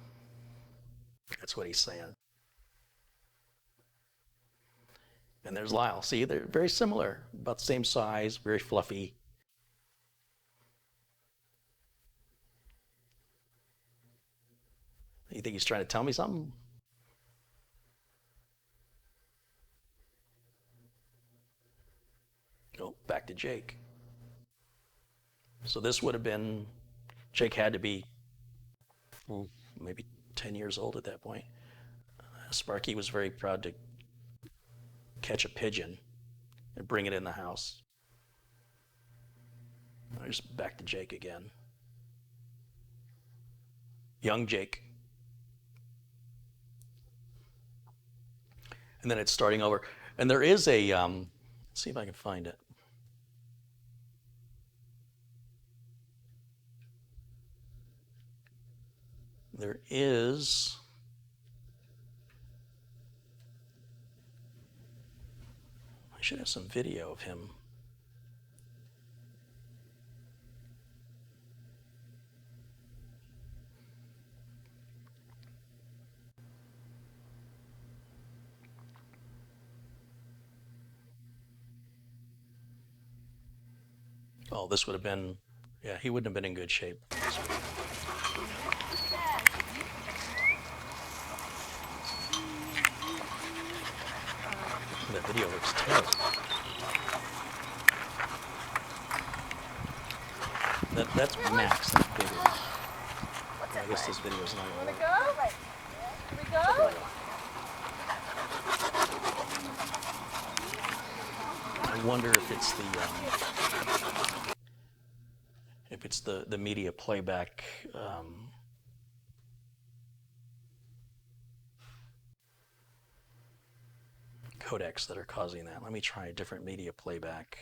That's what he's saying. And there's Lyle. See, they're very similar, about the same size, very fluffy. You think he's trying to tell me something? Oh, back to Jake. So this would have been, Jake had to be maybe 10 years old at that point. Sparky was very proud to catch a pigeon and bring it in the house. There's back to Jake again. Young Jake. And then it's starting over. And there is a, let's see if I can find it. There is, I should have some video of him. Oh, this would have been, yeah, he wouldn't have been in good shape. That video looks terrible. That's Max, that's bigger. I guess this video is not going to work. Here we go? I wonder if it's the media playback codecs that are causing that. Let me try a different media playback.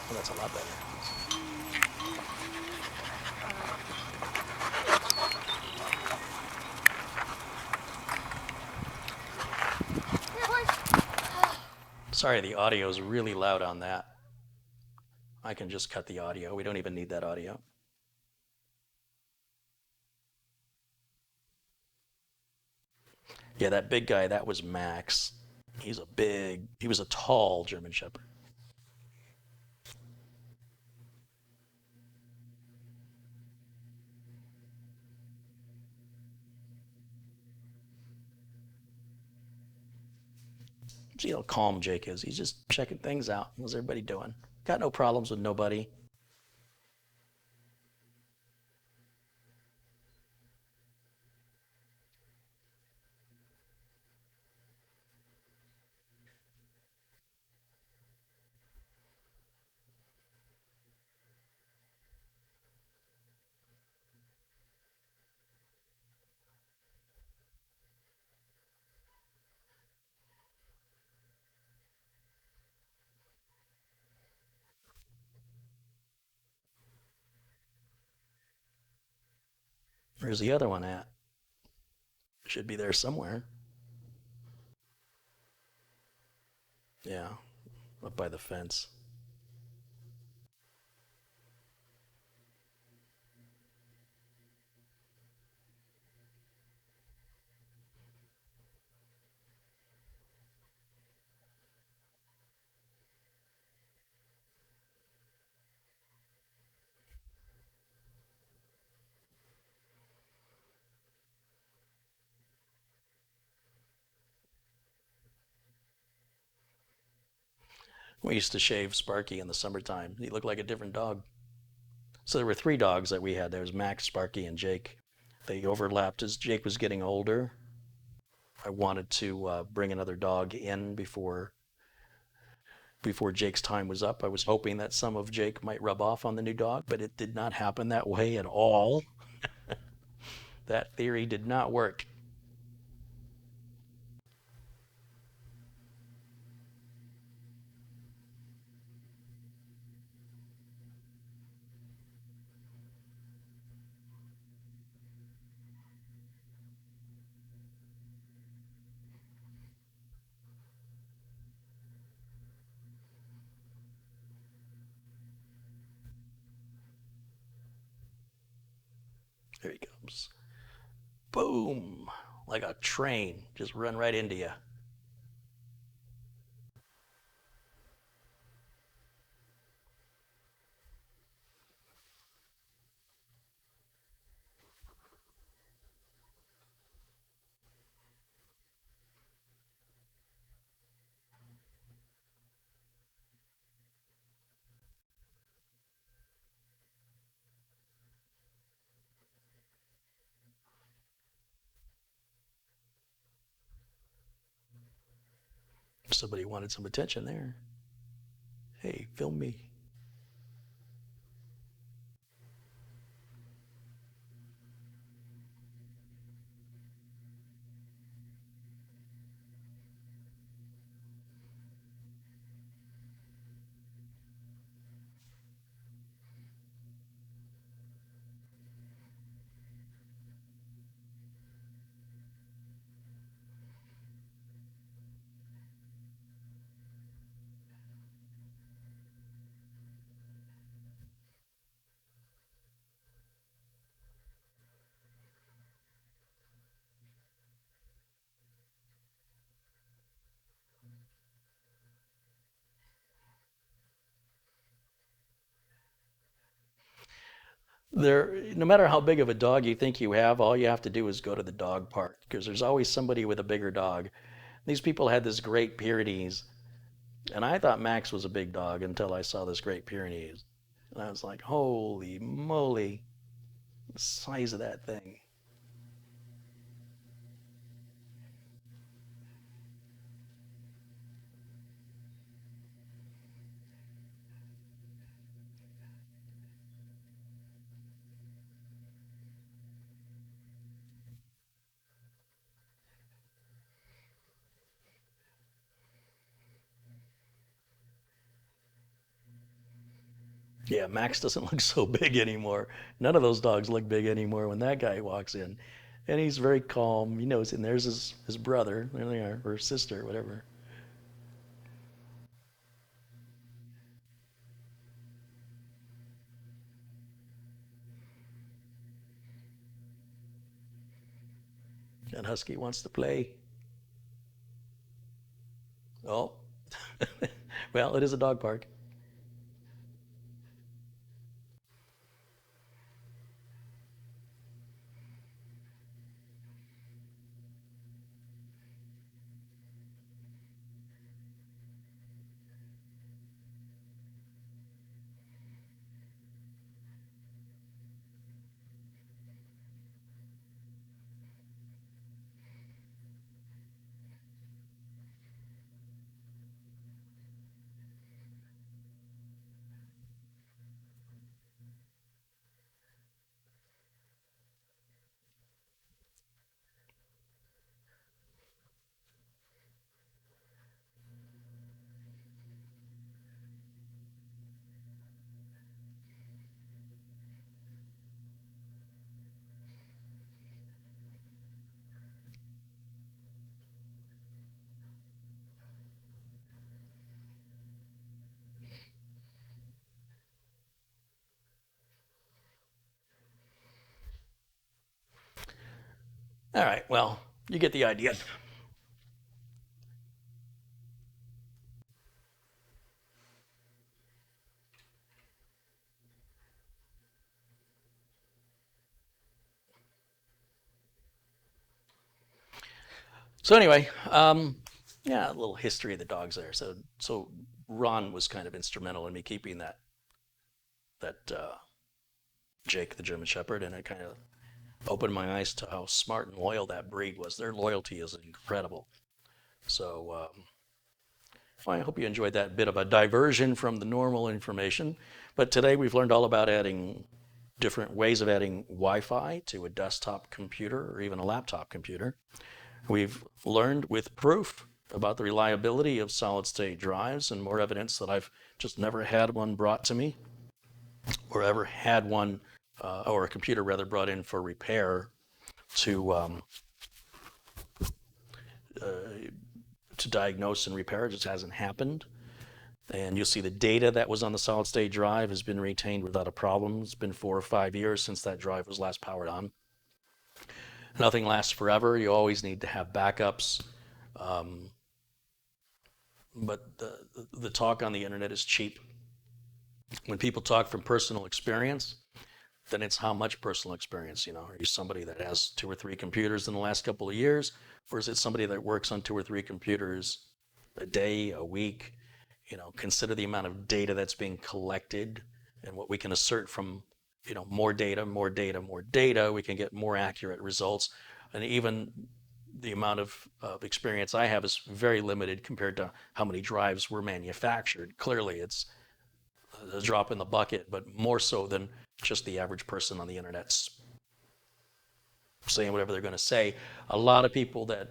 Well, that's a lot better. Sorry, the audio is really loud on that. I can just cut the audio. We don't even need that audio. Yeah, that big guy, that was Max. He was a tall German Shepherd. See how calm Jake is. He's just checking things out. How's everybody doing? Got no problems with nobody. Where's the other one at? Should be there somewhere. Yeah, up by the fence. We used to shave Sparky in the summertime. He looked like a different dog. So there were 3 dogs that we had. There was Max, Sparky, and Jake. They overlapped as Jake was getting older. I wanted to bring another dog in before Jake's time was up. I was hoping that some of Jake might rub off on the new dog, but it did not happen that way at all. That theory did not work. There he comes. Boom! Like a train, just run right into you. Somebody wanted some attention there. Hey, film me. No matter how big of a dog you think you have, all you have to do is go to the dog park because there's always somebody with a bigger dog. These people had this Great Pyrenees, and I thought Max was a big dog until I saw this Great Pyrenees. And I was like, holy moly, the size of that thing. Yeah, Max doesn't look so big anymore. None of those dogs look big anymore when that guy walks in. And he's very calm. He knows, and there's his brother, there they are, or sister, whatever. And Husky wants to play. Oh, well, it is a dog park. All right, well, you get the idea. So anyway, yeah, a little history of the dogs there. So Ron was kind of instrumental in me keeping that Jake, the German Shepherd, and it kind of opened my eyes to how smart and loyal that breed was. Their loyalty is incredible. So I hope you enjoyed that bit of a diversion from the normal information. But today we've learned all about adding different ways of adding Wi-Fi to a desktop computer or even a laptop computer. We've learned with proof about the reliability of solid-state drives and more evidence that I've just never had one brought to me or ever had one or a computer rather brought in for repair to to diagnose and repair. It just hasn't happened. And you'll see the data that was on the solid state drive has been retained without a problem. It's been 4 or 5 years since that drive was last powered on. Nothing lasts forever. You always need to have backups. But the talk on the internet is cheap. When people talk from personal experience, then it's how much personal experience. Are you somebody that has 2 or 3 computers in the last couple of years, or is it somebody that works on 2 or 3 computers a day, a week? Consider the amount of data that's being collected and what we can assert from, more data, more data, more data. We can get more accurate results, and even the amount of experience I have is very limited compared to how many drives were manufactured. Clearly, it's a drop in the bucket, but more so than just the average person on the internet's saying whatever they're going to say. A lot of people that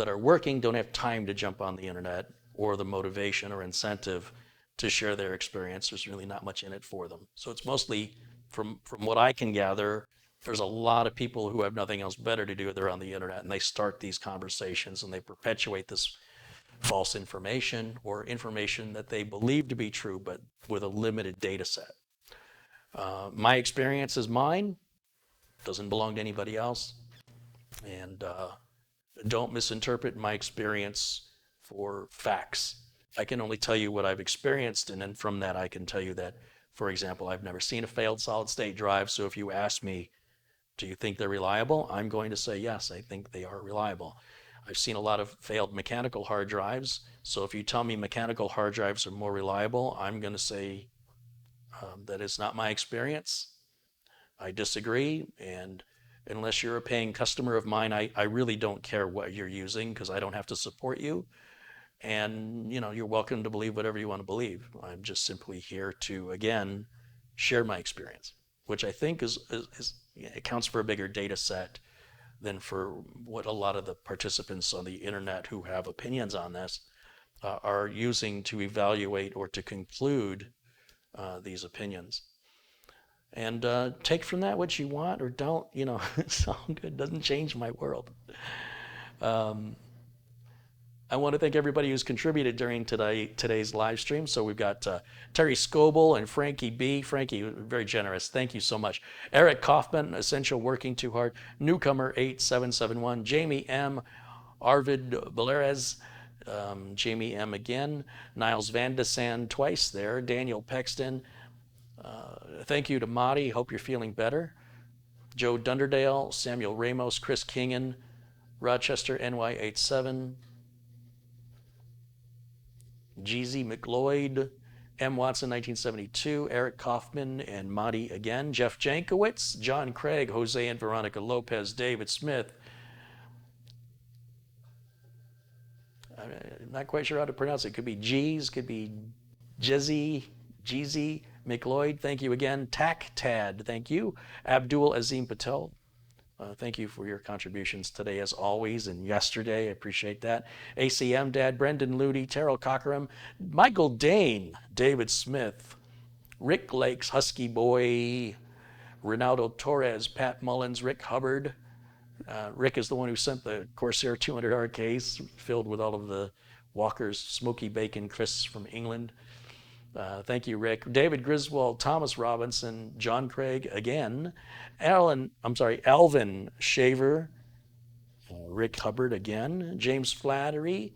are working don't have time to jump on the internet or the motivation or incentive to share their experience. There's really not much in it for them. So it's mostly, from what I can gather, there's a lot of people who have nothing else better to do. They're on the internet and they start these conversations and they perpetuate this false information or information that they believe to be true, but with a limited data set. My experience is mine, doesn't belong to anybody else. And don't misinterpret my experience for facts. I can only tell you what I've experienced, and then from that I can tell you that, for example, I've never seen a failed solid state drive, so if you ask me, do you think they're reliable? I'm going to say yes, I think they are reliable. I've seen a lot of failed mechanical hard drives, so if you tell me mechanical hard drives are more reliable, I'm going to say that is not my experience. I disagree, and unless you're a paying customer of mine, I really don't care what you're using because I don't have to support you. And you're welcome to believe whatever you want to believe. I'm just simply here to, again, share my experience, which I think is accounts for a bigger data set than for what a lot of the participants on the internet who have opinions on this are using to evaluate or to conclude these opinions. And take from that what you want or don't, it's all good. Doesn't change my world. I want to thank everybody who's contributed during today's live stream. So we've got Terry Scoble and Frankie B. Frankie, very generous. Thank you so much. Eric Kaufman, Essential Working Too Hard. Newcomer 8771. Jamie M. Arvid Belarez. Jamie M. again. Niles Van de Sand twice there. Daniel Pexton. Thank you to Marty. Hope you're feeling better. Joe Dunderdale, Samuel Ramos, Chris Kingan, Rochester NY87, GZ McLeod, M. Watson 1972, Eric Kaufman and Marty again, Jeff Jankowitz, John Craig, Jose and Veronica Lopez, David Smith. I'm not quite sure how to pronounce it. Could be G's, could be Jizzy, Jeezy. McLeod, thank you again. Tac Tad, thank you. Abdul Azim Patel, thank you for your contributions today as always and yesterday. I appreciate that. ACM Dad, Brendan Ludy, Terrell Cockerham, Michael Dane, David Smith, Rick Lakes, Husky Boy, Ronaldo Torres, Pat Mullins, Rick Hubbard. Rick is the one who sent the Corsair 200R case filled with all of the Walker's Smoky Bacon crisps from England. Thank you, Rick. David Griswold, Thomas Robinson, John Craig again, Alvin Shaver, Rick Hubbard again, James Flattery,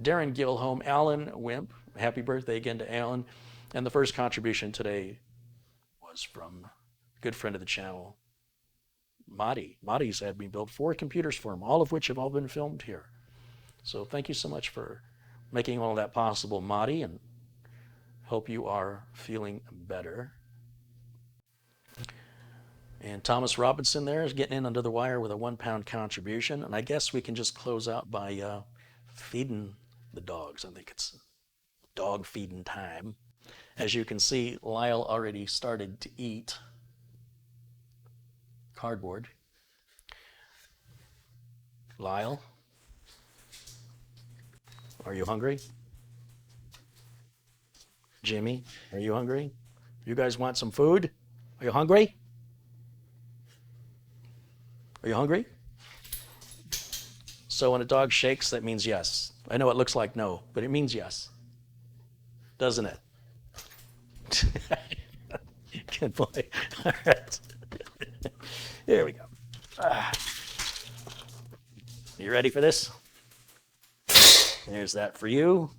Darren Gilholm, Alan Wimp. Happy birthday again to Alan. And the first contribution today was from a good friend of the channel, Marty. Marty's had me build 4 computers for him, all of which have all been filmed here. So thank you so much for making all that possible, Marty, and hope you are feeling better. And Thomas Robinson there is getting in under the wire with a £1 contribution. And I guess we can just close out by feeding the dogs. I think it's dog feeding time. As you can see, Lyle already started to eat cardboard. Lyle, are you hungry? Jimmy, are you hungry? You guys want some food? Are you hungry? Are you hungry? So when a dog shakes, that means yes. I know it looks like no, but it means yes. Doesn't it? Good boy. All right. Here we go. You ready for this? There's that for you.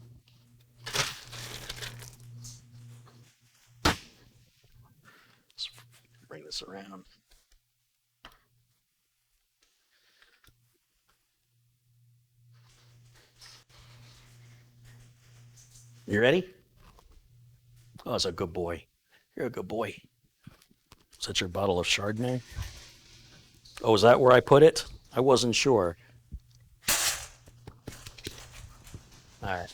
Let's bring this around. You ready? Oh, that's a good boy. You're a good boy. Is that your bottle of Chardonnay? Oh, is that where I put it? I wasn't sure. All right.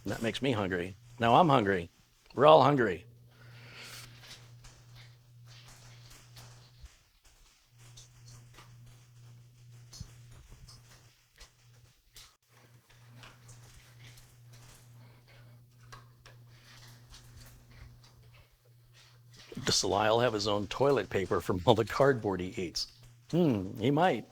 That makes me hungry. Now I'm hungry. We're all hungry. Does Lyle have his own toilet paper from all the cardboard he eats? He might.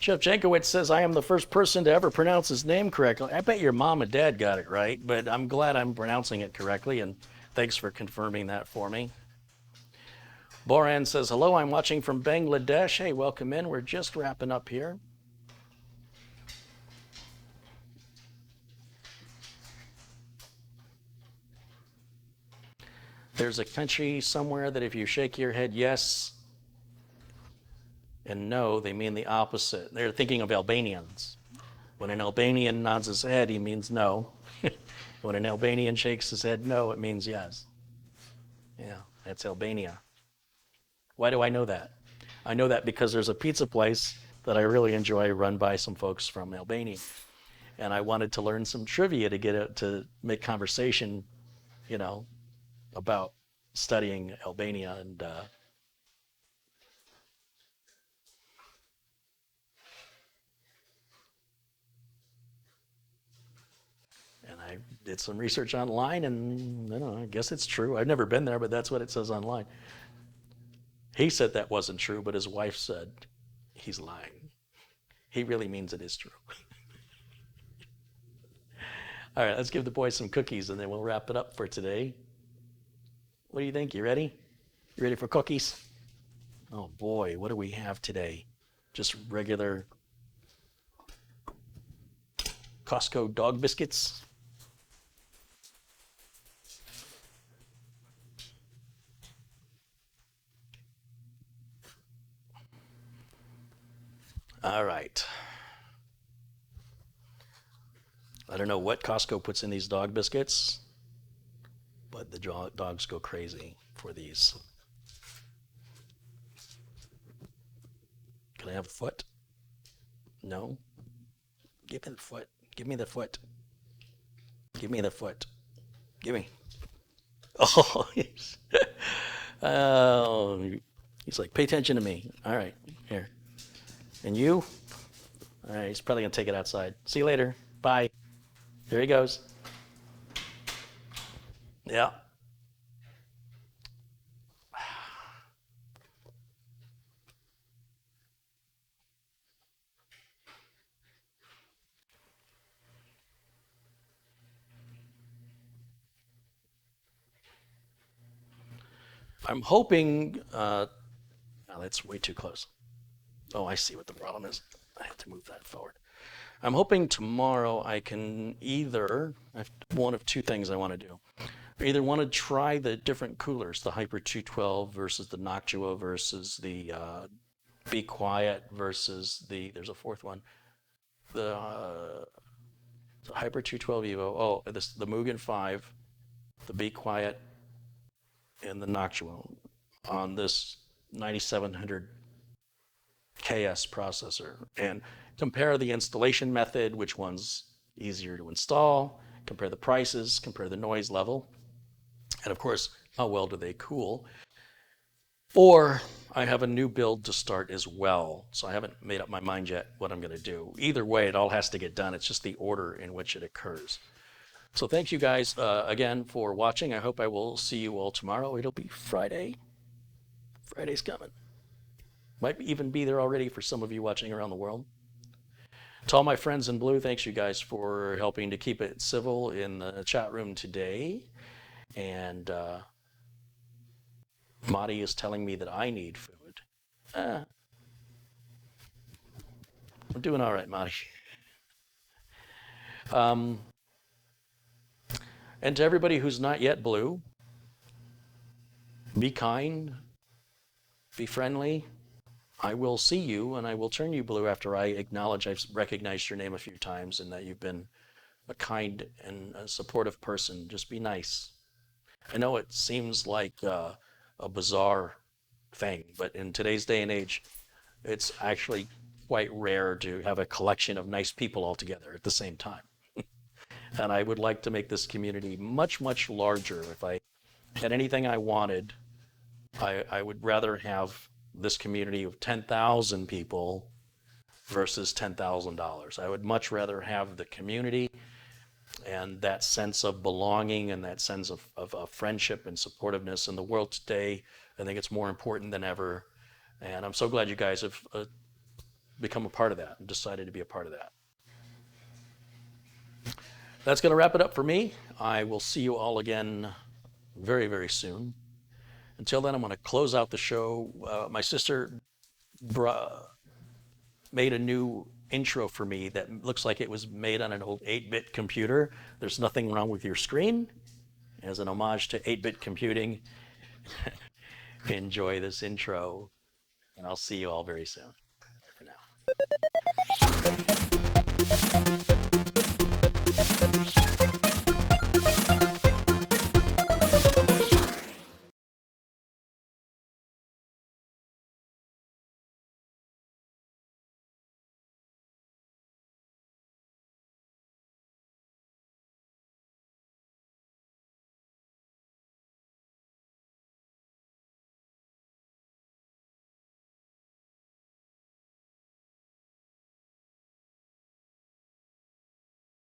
Jeff Jankowitz says, I am the first person to ever pronounce his name correctly. I bet your mom and dad got it right, but I'm glad I'm pronouncing it correctly, and thanks for confirming that for me. Boran says, hello, I'm watching from Bangladesh. Hey, welcome in. We're just wrapping up here. There's a country somewhere that if you shake your head yes and no, they mean the opposite. They're thinking of Albanians. When an Albanian nods his head, he means no. When an Albanian shakes his head no, it means yes. Yeah, that's Albania. Why do I know that? I know that because there's a pizza place that I really enjoy run by some folks from Albania. And I wanted to learn some trivia to get it to make conversation, you know, about studying Albania and I did some research online, and I don't know, I guess it's true. I've never been there, but that's what it says online. He said that wasn't true, but his wife said he's lying. He really means it is true. All right, let's give the boys some cookies, and then we'll wrap it up for today. What do you think? You ready? You ready for cookies? Oh boy, what do we have today? Just regular Costco dog biscuits. All right. I don't know what Costco puts in these dog biscuits, but the dogs go crazy for these. Can I have a foot? No. Give me the foot. Give me the foot. Give me the foot. Give me. Oh, oh, he's like, pay attention to me. All right, here. And you? All right, he's probably going to take it outside. See you later. Bye. There he goes. Yeah. I'm hoping, oh, that's way too close. Oh, I see what the problem is. I have to move that forward. I'm hoping tomorrow I can I have one of two things I want to do. I either want to try the different coolers, the Hyper 212 versus the Noctua versus the Be Quiet versus there's a fourth one, the Hyper 212 Evo. Oh, the Mugen 5, the Be Quiet, and the Noctua on this 9700 KS processor, and compare the installation method, which one's easier to install, compare the prices, compare the noise level, and of course, how well do they cool? Or I have a new build to start as well, so I haven't made up my mind yet what I'm going to do. Either way, it all has to get done. It's just the order in which it occurs. So thank you guys again for watching. I hope I will see you all tomorrow. It'll be Friday. Friday's coming. Might even be there already for some of you watching around the world. To all my friends in blue, thanks you guys for helping to keep it civil in the chat room today. And Madi is telling me that I need food. I'm doing all right, Monty. And to everybody who's not yet blue, be kind, be friendly. I will see you and I will turn you blue after I acknowledge I've recognized your name a few times and that you've been a kind and a supportive person. Just be nice. I know it seems like a bizarre thing, but in today's day and age, it's actually quite rare to have a collection of nice people all together at the same time. And I would like to make this community much, much larger. If I had anything I wanted, I would rather have this community of 10,000 people versus $10,000. I would much rather have the community and that sense of belonging and that sense of friendship and supportiveness in the world today. I think it's more important than ever. And I'm so glad you guys have become a part of that and decided to be a part of that. That's going to wrap it up for me. I will see you all again very, very soon. Until then, I'm going to close out the show. My sister made a new intro for me that looks like it was made on an old 8-bit computer. There's nothing wrong with your screen. As an homage to 8-bit computing, enjoy this intro, and I'll see you all very soon. Bye for now.